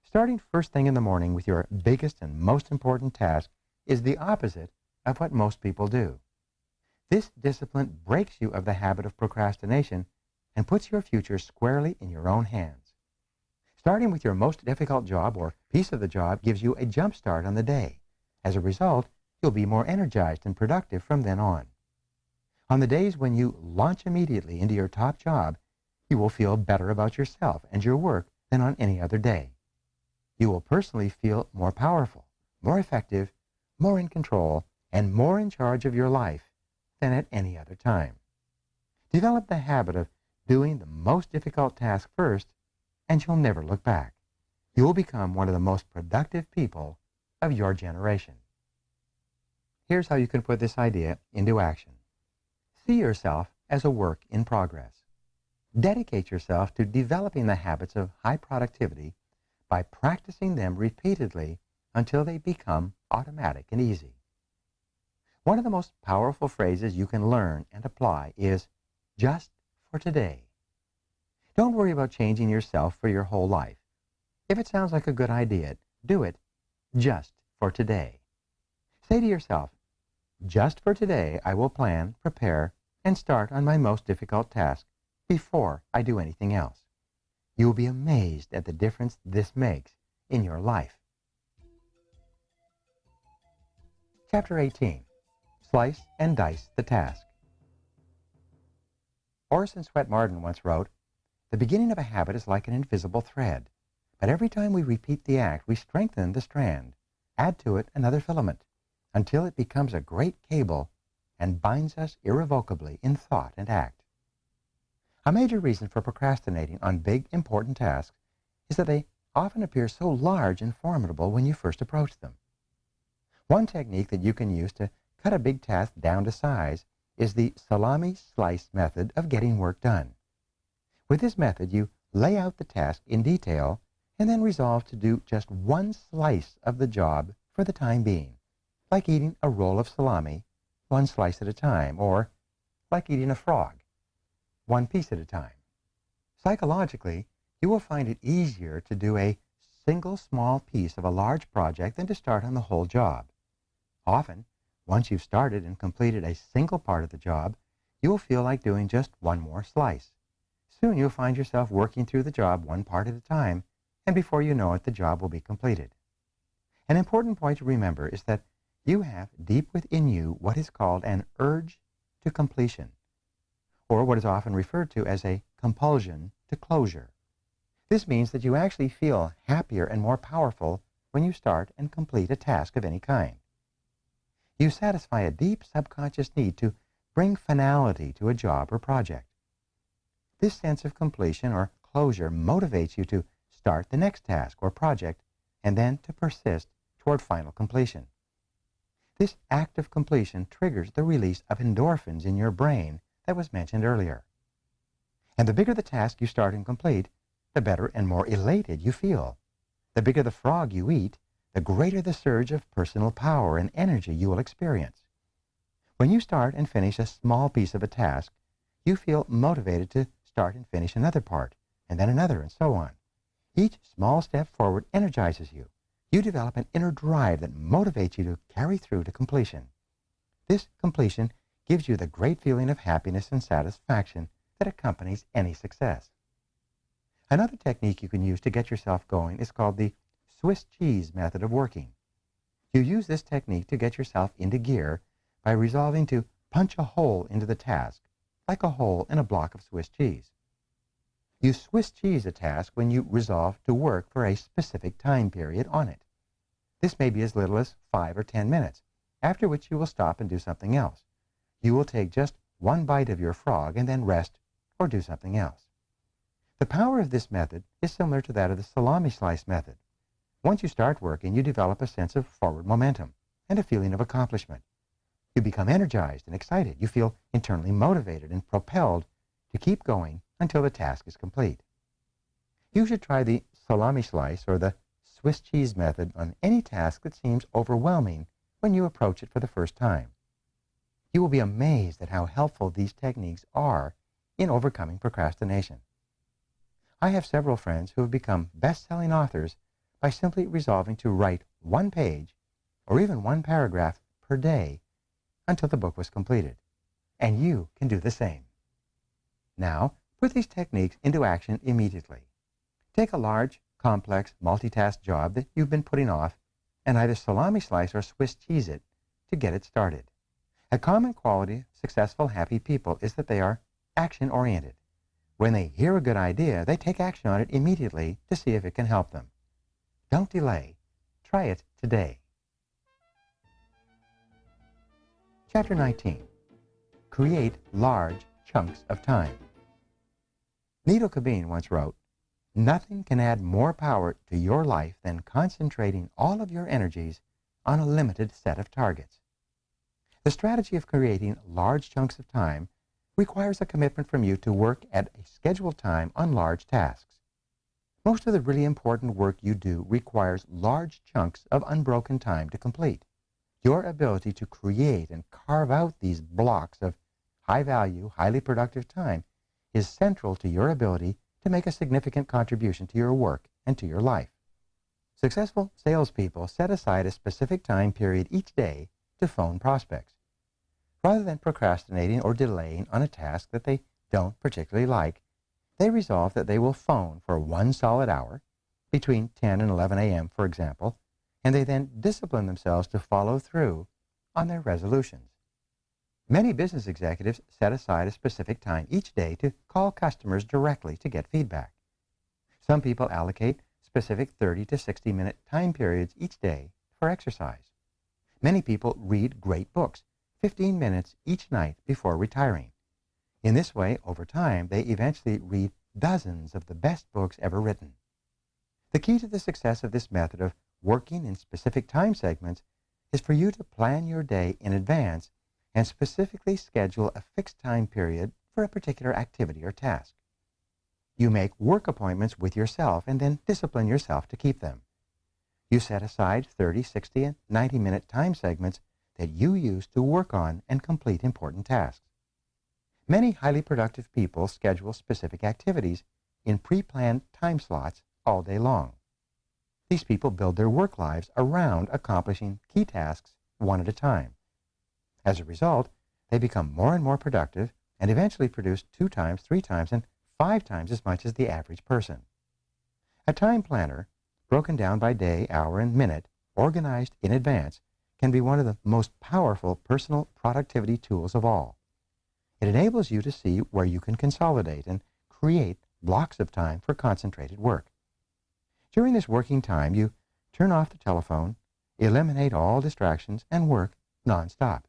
Starting first thing in the morning with your biggest and most important task is the opposite of what most people do. This discipline breaks you of the habit of procrastination and puts your future squarely in your own hands. Starting with your most difficult job or piece of the job gives you a jump start on the day. As a result, you'll be more energized and productive from then on. On the days when you launch immediately into your top job, you will feel better about yourself and your work than on any other day. You will personally feel more powerful, more effective, more in control, and more in charge of your life than at any other time. Develop the habit of doing the most difficult task first, and you'll never look back. You will become one of the most productive people of your generation. Here's how you can put this idea into action. See yourself as a work in progress. Dedicate yourself to developing the habits of high productivity by practicing them repeatedly until they become automatic and easy. One of the most powerful phrases you can learn and apply is just for today. Don't worry about changing yourself for your whole life. If it sounds like a good idea, do it just for today. Say to yourself, just for today, I will plan, prepare, and start on my most difficult task before I do anything else. You will be amazed at the difference this makes in your life. Chapter 18. Slice and dice the task. Orson Swett Marden once wrote, "The beginning of a habit is like an invisible thread, but every time we repeat the act, we strengthen the strand, add to it another filament, until it becomes a great cable and binds us irrevocably in thought and act." A major reason for procrastinating on big, important tasks is that they often appear so large and formidable when you first approach them. One technique that you can use to cut a big task down to size is the salami slice method of getting work done. With this method, you lay out the task in detail and then resolve to do just one slice of the job for the time being, like eating a roll of salami, one slice at a time, or like eating a frog, one piece at a time. Psychologically, you will find it easier to do a single small piece of a large project than to start on the whole job. Often, once you've started and completed a single part of the job, you will feel like doing just one more slice. Soon you'll find yourself working through the job one part at a time, and before you know it, the job will be completed. An important point to remember is that you have deep within you what is called an urge to completion, or what is often referred to as a compulsion to closure. This means that you actually feel happier and more powerful when you start and complete a task of any kind. You satisfy a deep subconscious need to bring finality to a job or project. This sense of completion or closure motivates you to start the next task or project and then to persist toward final completion. This act of completion triggers the release of endorphins in your brain that was mentioned earlier. And the bigger the task you start and complete, the better and more elated you feel. The bigger the frog you eat, the greater the surge of personal power and energy you will experience. When you start and finish a small piece of a task, you feel motivated to start and finish another part, and then another, and so on. Each small step forward energizes you. You develop an inner drive that motivates you to carry through to completion. This completion gives you the great feeling of happiness and satisfaction that accompanies any success. Another technique you can use to get yourself going is called the Swiss cheese method of working. You use this technique to get yourself into gear by resolving to punch a hole into the task, like a hole in a block of Swiss cheese. You Swiss cheese a task when you resolve to work for a specific time period on it. This may be as little as 5 or 10 minutes, after which you will stop and do something else. You will take just one bite of your frog and then rest or do something else. The power of this method is similar to that of the salami slice method. Once you start working, you develop a sense of forward momentum and a feeling of accomplishment. You become energized and excited. You feel internally motivated and propelled to keep going until the task is complete. You should try the salami slice or the Swiss cheese method on any task that seems overwhelming when you approach it for the first time. You will be amazed at how helpful these techniques are in overcoming procrastination. I have several friends who have become best-selling authors by simply resolving to write one page or even one paragraph per day until the book was completed. And you can do the same. Now, put these techniques into action immediately. Take a large, complex, multitask job that you've been putting off and either salami slice or Swiss cheese it to get it started. A common quality of successful, happy people is that they are action-oriented. When they hear a good idea, they take action on it immediately to see if it can help them. Don't delay. Try it today. Chapter 19. Create large chunks of time. Needle Cabine once wrote, "Nothing can add more power to your life than concentrating all of your energies on a limited set of targets." The strategy of creating large chunks of time requires a commitment from you to work at a scheduled time on large tasks. Most of the really important work you do requires large chunks of unbroken time to complete. Your ability to create and carve out these blocks of high-value, highly productive time is central to your ability to make a significant contribution to your work and to your life. Successful salespeople set aside a specific time period each day to phone prospects. Rather than procrastinating or delaying on a task that they don't particularly like, they resolve that they will phone for 1 solid hour, between 10 and 11 a.m., for example, and they then discipline themselves to follow through on their resolutions. Many business executives set aside a specific time each day to call customers directly to get feedback. Some people allocate specific 30 to 60-minute time periods each day for exercise. Many people read great books, 15 minutes each night before retiring. In this way, over time, they eventually read dozens of the best books ever written. The key to the success of this method of working in specific time segments is for you to plan your day in advance and specifically schedule a fixed time period for a particular activity or task. You make work appointments with yourself and then discipline yourself to keep them. You set aside 30, 60, and 90-minute time segments that you use to work on and complete important tasks. Many highly productive people schedule specific activities in pre-planned time slots all day long. These people build their work lives around accomplishing key tasks one at a time. As a result, they become more and more productive and eventually produce 2 times, 3 times, and 5 times as much as the average person. A time planner, broken down by day, hour, and minute, organized in advance, can be one of the most powerful personal productivity tools of all. It enables you to see where you can consolidate and create blocks of time for concentrated work. During this working time, you turn off the telephone, eliminate all distractions, and work nonstop.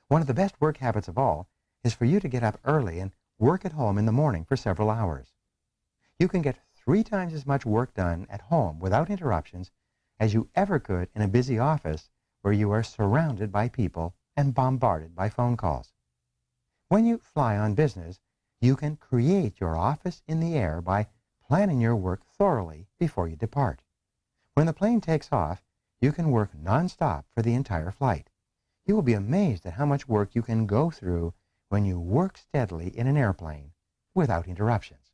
One of the best work habits of all is for you to get up early and work at home in the morning for several hours. You can get 3 times as much work done at home without interruptions as you ever could in a busy office where you are surrounded by people and bombarded by phone calls. When you fly on business, you can create your office in the air by planning your work thoroughly before you depart. When the plane takes off, you can work nonstop for the entire flight. You will be amazed at how much work you can go through when you work steadily in an airplane without interruptions.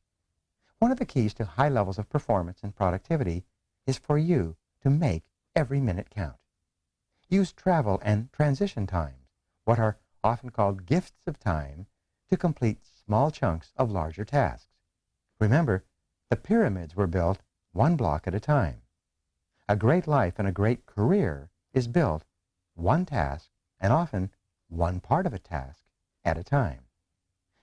One of the keys to high levels of performance and productivity is for you to make every minute count. Use travel and transition times, what are often called gifts of time, to complete small chunks of larger tasks. Remember, the pyramids were built 1 block at a time. A great life and a great career is built 1 task, and often 1 part of a task, at a time.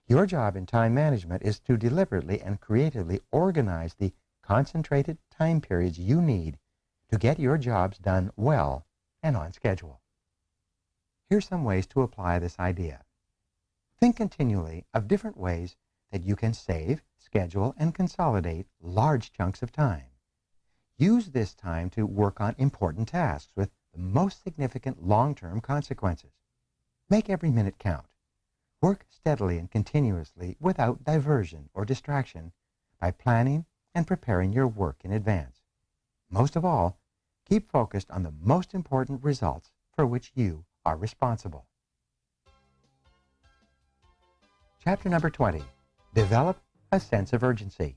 Your job in time management is to deliberately and creatively organize the concentrated time periods you need to get your jobs done well and on schedule. Here's some ways to apply this idea. Think continually of different ways that you can save, schedule, and consolidate large chunks of time. Use this time to work on important tasks with the most significant long-term consequences. Make every minute count. Work steadily and continuously without diversion or distraction by planning and preparing your work in advance. most of all, keep focused on the most important results for which you are responsible. Chapter number 20, Develop a Sense of Urgency.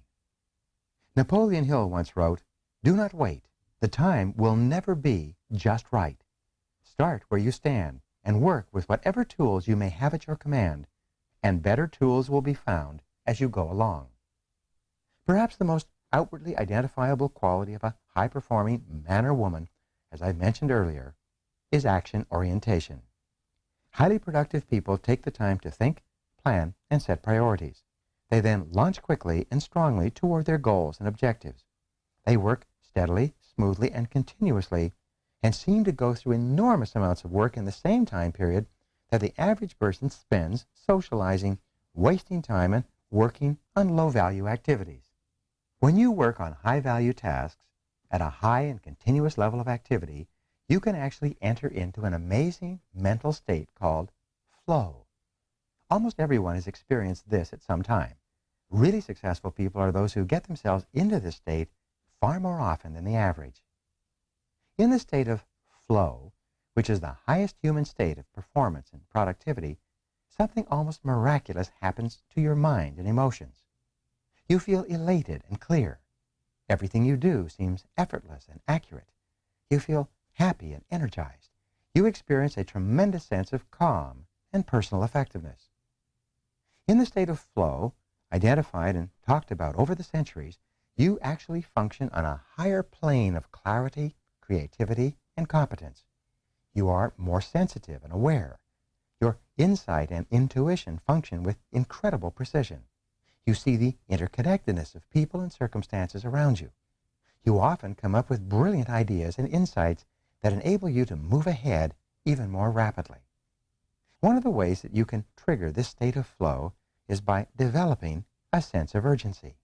Napoleon Hill once wrote, "Do not wait. The time will never be just right. Start where you stand and work with whatever tools you may have at your command, and better tools will be found as you go along." Perhaps the most outwardly identifiable quality of a high-performing man or woman, as I mentioned earlier, is action orientation. Highly productive people take the time to think, plan, and set priorities. They then launch quickly and strongly toward their goals and objectives. They work steadily, smoothly, and continuously, and seem to go through enormous amounts of work in the same time period that the average person spends socializing, wasting time, and working on low-value activities. When you work on high-value tasks at a high and continuous level of activity, you can actually enter into an amazing mental state called flow. Almost everyone has experienced this at some time. Really successful people are those who get themselves into this state far more often than the average. In the state of flow, which is the highest human state of performance and productivity, something almost miraculous happens to your mind and emotions. You feel elated and clear. Everything you do seems effortless and accurate. You feel happy and energized. You experience a tremendous sense of calm and personal effectiveness. In the state of flow, identified and talked about over the centuries, you actually function on a higher plane of clarity, creativity, and competence. You are more sensitive and aware. Your insight and intuition function with incredible precision. You see the interconnectedness of people and circumstances around you. You often come up with brilliant ideas and insights that enable you to move ahead even more rapidly. One of the ways that you can trigger this state of flow is by developing a sense of urgency.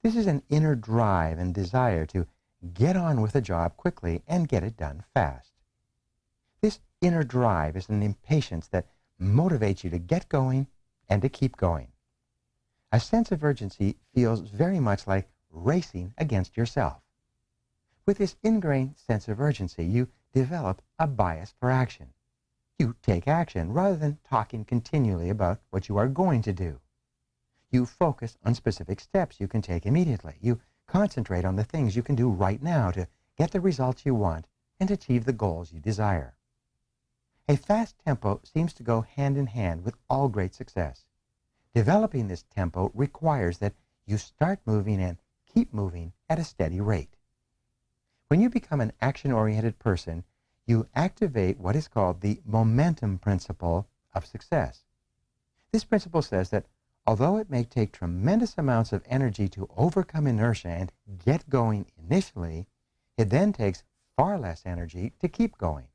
This is an inner drive and desire to get on with a job quickly and get it done fast. This inner drive is an impatience that motivates you to get going and to keep going. A sense of urgency feels very much like racing against yourself. With this ingrained sense of urgency, you develop a bias for action. You take action rather than talking continually about what you are going to do. You focus on specific steps you can take immediately. You concentrate on the things you can do right now to get the results you want and achieve the goals you desire. A fast tempo seems to go hand in hand with all great success. Developing this tempo requires that you start moving and keep moving at a steady rate. When you become an action-oriented person, you activate what is called the momentum principle of success. This principle says that although it may take tremendous amounts of energy to overcome inertia and get going initially, it then takes far less energy to keep going.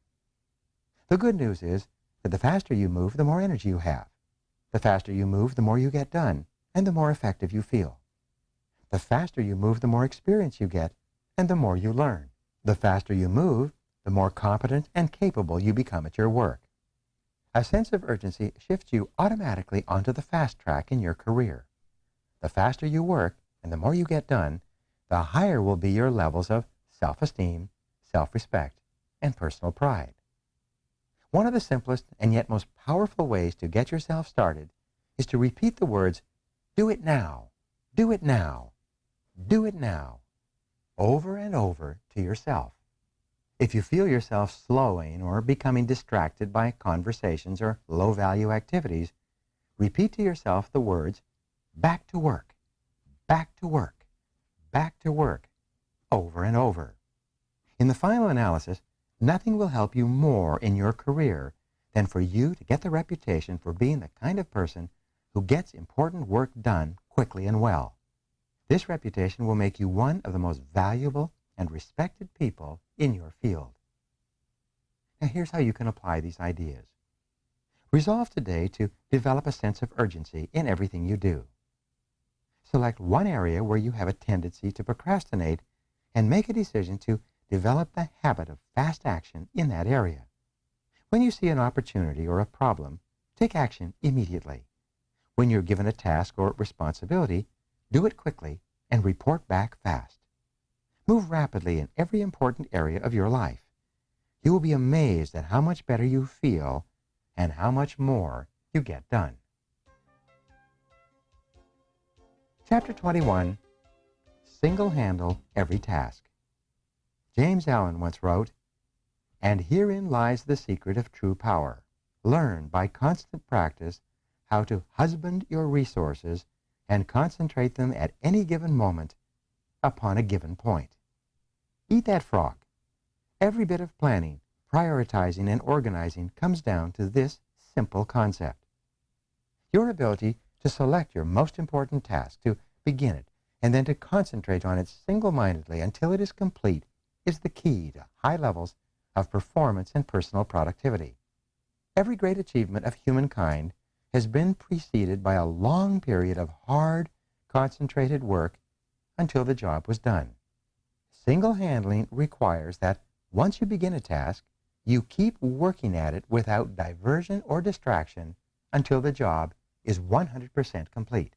The good news is that the faster you move, the more energy you have. The faster you move, the more you get done, and the more effective you feel. The faster you move, the more experience you get, and the more you learn. The faster you move, the more competent and capable you become at your work. A sense of urgency shifts you automatically onto the fast track in your career. The faster you work and the more you get done, the higher will be your levels of self-esteem, self-respect, and personal pride. One of the simplest and yet most powerful ways to get yourself started is to repeat the words, "Do it now, do it now, do it now," over and over to yourself. If you feel yourself slowing or becoming distracted by conversations or low-value activities, repeat to yourself the words, "Back to work, back to work, back to work," over and over. In the final analysis, nothing will help you more in your career than for you to get the reputation for being the kind of person who gets important work done quickly and well. This reputation will make you one of the most valuable and respected people in your field. Now here's how you can apply these ideas. Resolve today to develop a sense of urgency in everything you do. Select one area where you have a tendency to procrastinate and make a decision to develop the habit of fast action in that area. When you see an opportunity or a problem, take action immediately. When you're given a task or responsibility, do it quickly and report back fast. Move rapidly in every important area of your life. You will be amazed at how much better you feel and how much more you get done. Chapter 21, Single-Handle Every Task. James Allen once wrote, "And herein lies the secret of true power. Learn by constant practice how to husband your resources and concentrate them at any given moment upon a given point." Eat that frog. Every bit of planning, prioritizing, and organizing comes down to this simple concept. Your ability to select your most important task, to begin it, and then to concentrate on it single-mindedly until it is complete is the key to high levels of performance and personal productivity. Every great achievement of humankind has been preceded by a long period of hard, concentrated work until the job was done. Single-handling requires that once you begin a task, you keep working at it without diversion or distraction until the job is 100% complete.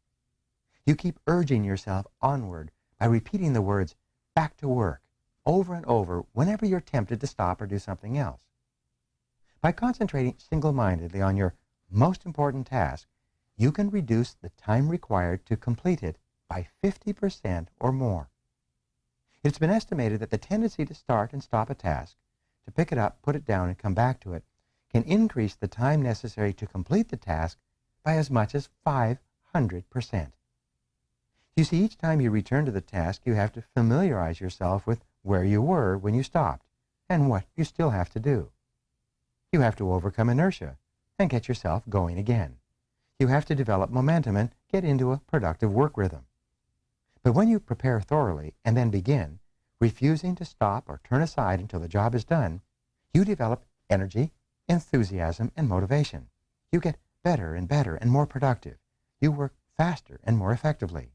You keep urging yourself onward by repeating the words "back to work" over and over whenever you're tempted to stop or do something else. By concentrating single-mindedly on your most important task, you can reduce the time required to complete it by 50% or more. It's been estimated that the tendency to start and stop a task, to pick it up, put it down, and come back to it, can increase the time necessary to complete the task by as much as 500%. You see, each time you return to the task, you have to familiarize yourself with where you were when you stopped and what you still have to do. You have to overcome inertia and get yourself going again. You have to develop momentum and get into a productive work rhythm. But when you prepare thoroughly and then begin, refusing to stop or turn aside until the job is done, you develop energy, enthusiasm, and motivation. You get better and more productive. You work faster and more effectively.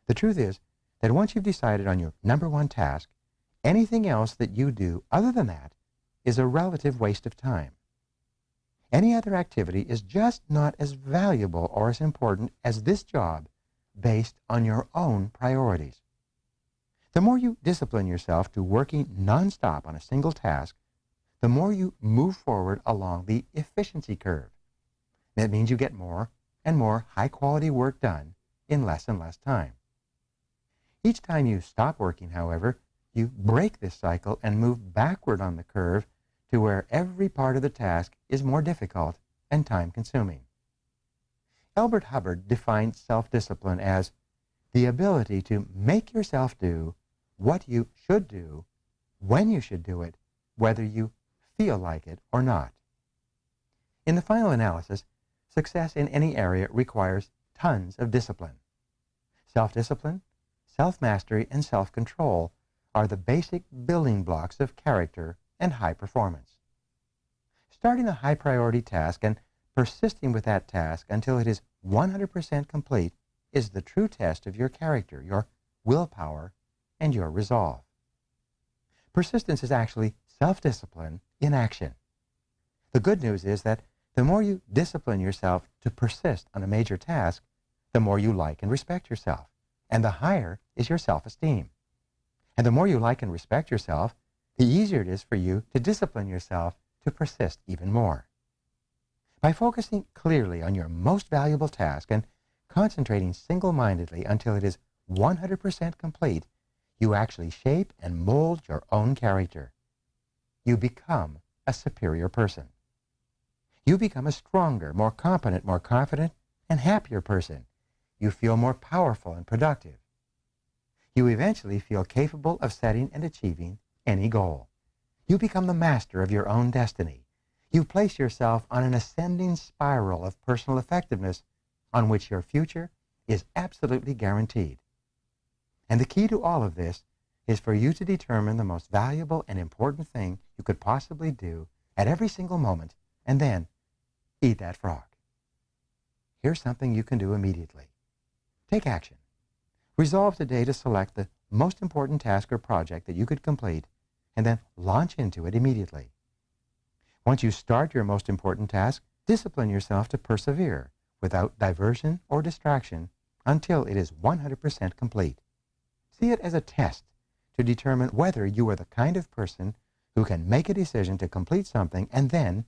The truth is that once you've decided on your number one task, anything else that you do other than that is a relative waste of time. Any other activity is just not as valuable or as important as this job based on your own priorities. The more you discipline yourself to working nonstop on a single task, the more you move forward along the efficiency curve. That means you get more and more high-quality work done in less and less time. Each time you stop working, however, you break this cycle and move backward on the curve to where every part of the task is more difficult and time-consuming. Elbert Hubbard defined self-discipline as the ability to make yourself do what you should do, when you should do it, whether you feel like it or not. In the final analysis, success in any area requires tons of discipline. Self-discipline, self-mastery, and self-control are the basic building blocks of character and high performance. Starting a high-priority task and persisting with that task until it is 100% complete is the true test of your character, your willpower, and your resolve. Persistence is actually self-discipline in action. The good news is that the more you discipline yourself to persist on a major task, the more you like and respect yourself, and the higher is your self-esteem. And the more you like and respect yourself, the easier it is for you to discipline yourself to persist even more. By focusing clearly on your most valuable task and concentrating single-mindedly until it is 100% complete, you actually shape and mold your own character. You become a superior person. You become a stronger, more competent, more confident, and happier person. You feel more powerful and productive. You eventually feel capable of setting and achieving any goal. You become the master of your own destiny. You place yourself on an ascending spiral of personal effectiveness on which your future is absolutely guaranteed. And the key to all of this is for you to determine the most valuable and important thing you could possibly do at every single moment, and then eat that frog. Here's something you can do immediately. Take action. Resolve today to select the most important task or project that you could complete, and then launch into it immediately. Once you start your most important task, discipline yourself to persevere without diversion or distraction until it is 100% complete. See it as a test to determine whether you are the kind of person who can make a decision to complete something and then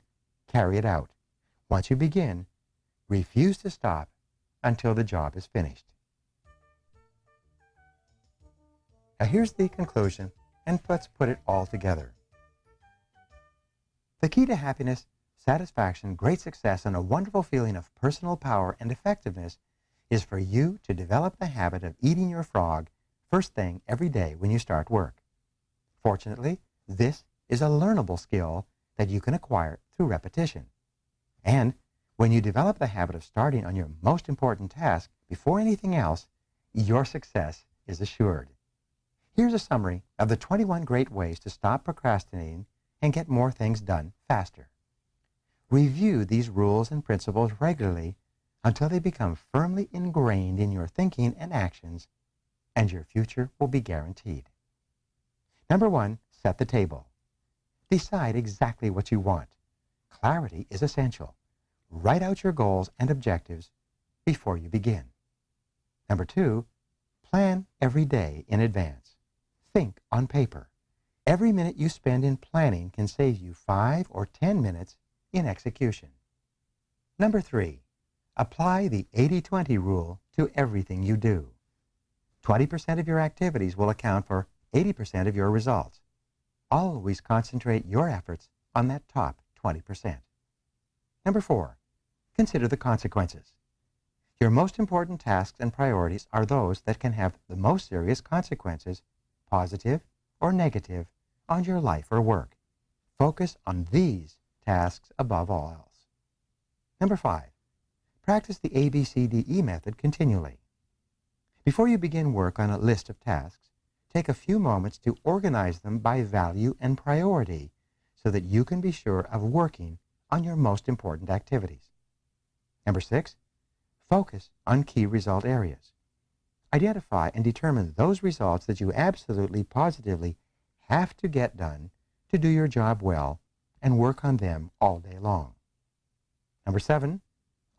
carry it out. Once you begin, refuse to stop until the job is finished. Now here's the conclusion, and let's put it all together. The key to happiness, satisfaction, great success, and a wonderful feeling of personal power and effectiveness is for you to develop the habit of eating your frog first thing every day when you start work. Fortunately, this is a learnable skill that you can acquire through repetition. And when you develop the habit of starting on your most important task before anything else, your success is assured. Here's a summary of the 21 great ways to stop procrastinating and get more things done faster. Review these rules and principles regularly until they become firmly ingrained in your thinking and actions, and your future will be guaranteed. Number 1, set the table. Decide exactly what you want. Clarity is essential. Write out your goals and objectives before you begin. Number 2, plan every day in advance. Think on paper. Every minute you spend in planning can save you 5 or 10 minutes in execution. Number 3, apply the 80-20 rule to everything you do. 20% of your activities will account for 80% of your results. Always concentrate your efforts on that top 20%. Number 4, consider the consequences. Your most important tasks and priorities are those that can have the most serious consequences, positive or negative, on your life or work. Focus on these tasks above all else. Number 5, practice the ABCDE method continually. Before you begin work on a list of tasks, take a few moments to organize them by value and priority so that you can be sure of working on your most important activities. Number 6, focus on key result areas. Identify and determine those results that you absolutely, positively have to get done to do your job well and work on them all day long. Number 7,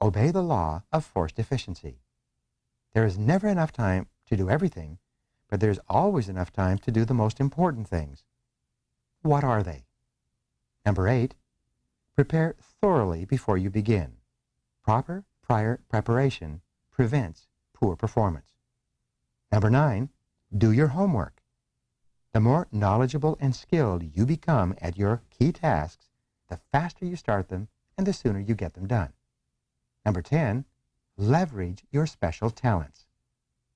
obey the law of forced efficiency. There is never enough time to do everything, but there's always enough time to do the most important things. What are they? Number 8, prepare thoroughly before you begin. Proper prior preparation prevents poor performance. Number 9, do your homework. The more knowledgeable and skilled you become at your key tasks, the faster you start them and the sooner you get them done. Number 10, leverage your special talents.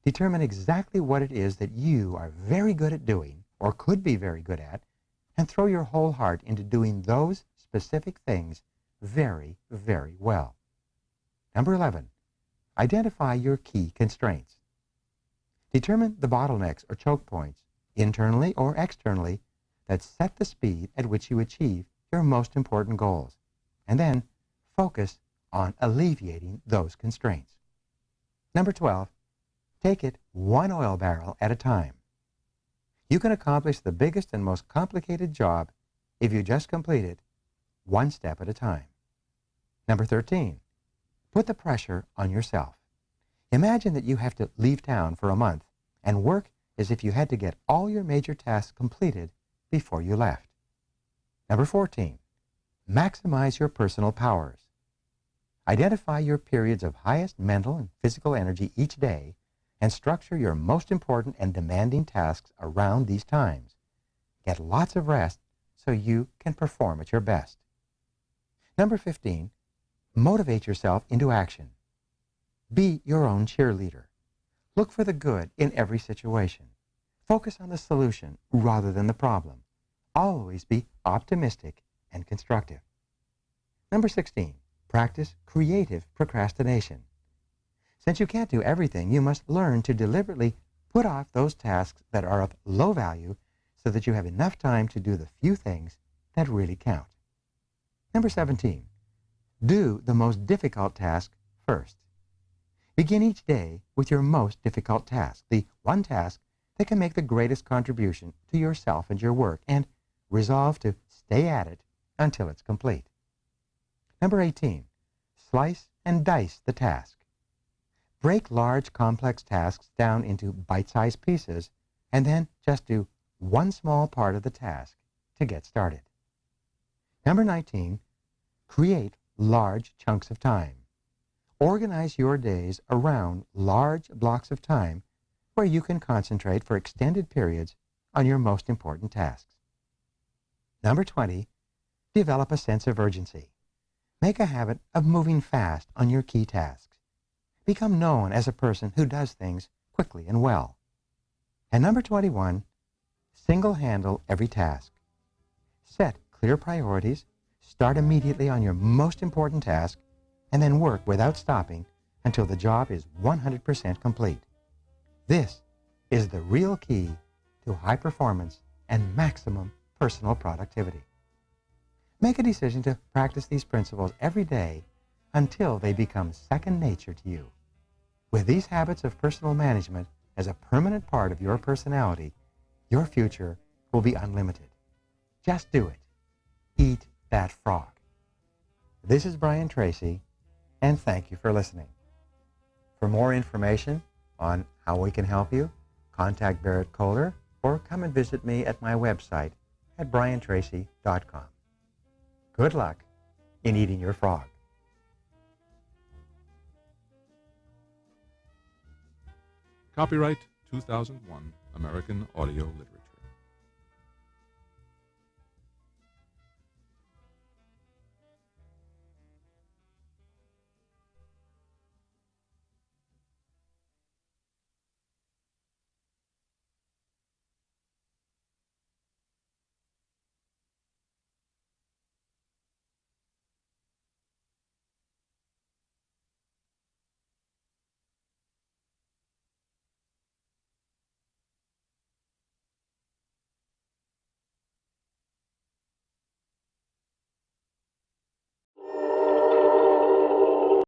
Determine exactly what it is that you are very good at doing or could be very good at, and throw your whole heart into doing those specific things very, very well. Number 11, identify your key constraints. Determine the bottlenecks or choke points, internally or externally, that set the speed at which you achieve your most important goals, and then focus on alleviating those constraints. Number 12, take it one oil barrel at a time. You can accomplish the biggest and most complicated job if you just complete it one step at a time. Number 13, put the pressure on yourself. Imagine that you have to leave town for a month and work as if you had to get all your major tasks completed before you left. Number 14, maximize your personal powers. Identify your periods of highest mental and physical energy each day and structure your most important and demanding tasks around these times. Get lots of rest so you can perform at your best. Number 15, motivate yourself into action. Be your own cheerleader. Look for the good in every situation. Focus on the solution rather than the problem. Always be optimistic and constructive. Number 16, practice creative procrastination. Since you can't do everything, you must learn to deliberately put off those tasks that are of low value so that you have enough time to do the few things that really count. Number 17, do the most difficult task first. Begin each day with your most difficult task, the one task that can make the greatest contribution to yourself and your work, and resolve to stay at it until it's complete. Number 18, slice and dice the task. Break large, complex tasks down into bite-sized pieces, and then just do one small part of the task to get started. Number 19, create large chunks of time. Organize your days around large blocks of time where you can concentrate for extended periods on your most important tasks. Number 20, develop a sense of urgency. Make a habit of moving fast on your key tasks. Become known as a person who does things quickly and well. And number 21, single-handle every task. Set clear priorities, start immediately on your most important task, and then work without stopping until the job is 100% complete. This is the real key to high performance and maximum personal productivity. Make a decision to practice these principles every day until they become second nature to you. With these habits of personal management as a permanent part of your personality, your future will be unlimited. Just do it. Eat that frog. This is Brian Tracy, and thank you for listening. For more information on how we can help you, contact Barrett Kohler or come and visit me at my website at briantracy.com. Good luck in eating your frog. Copyright 2001, American Audio Literature.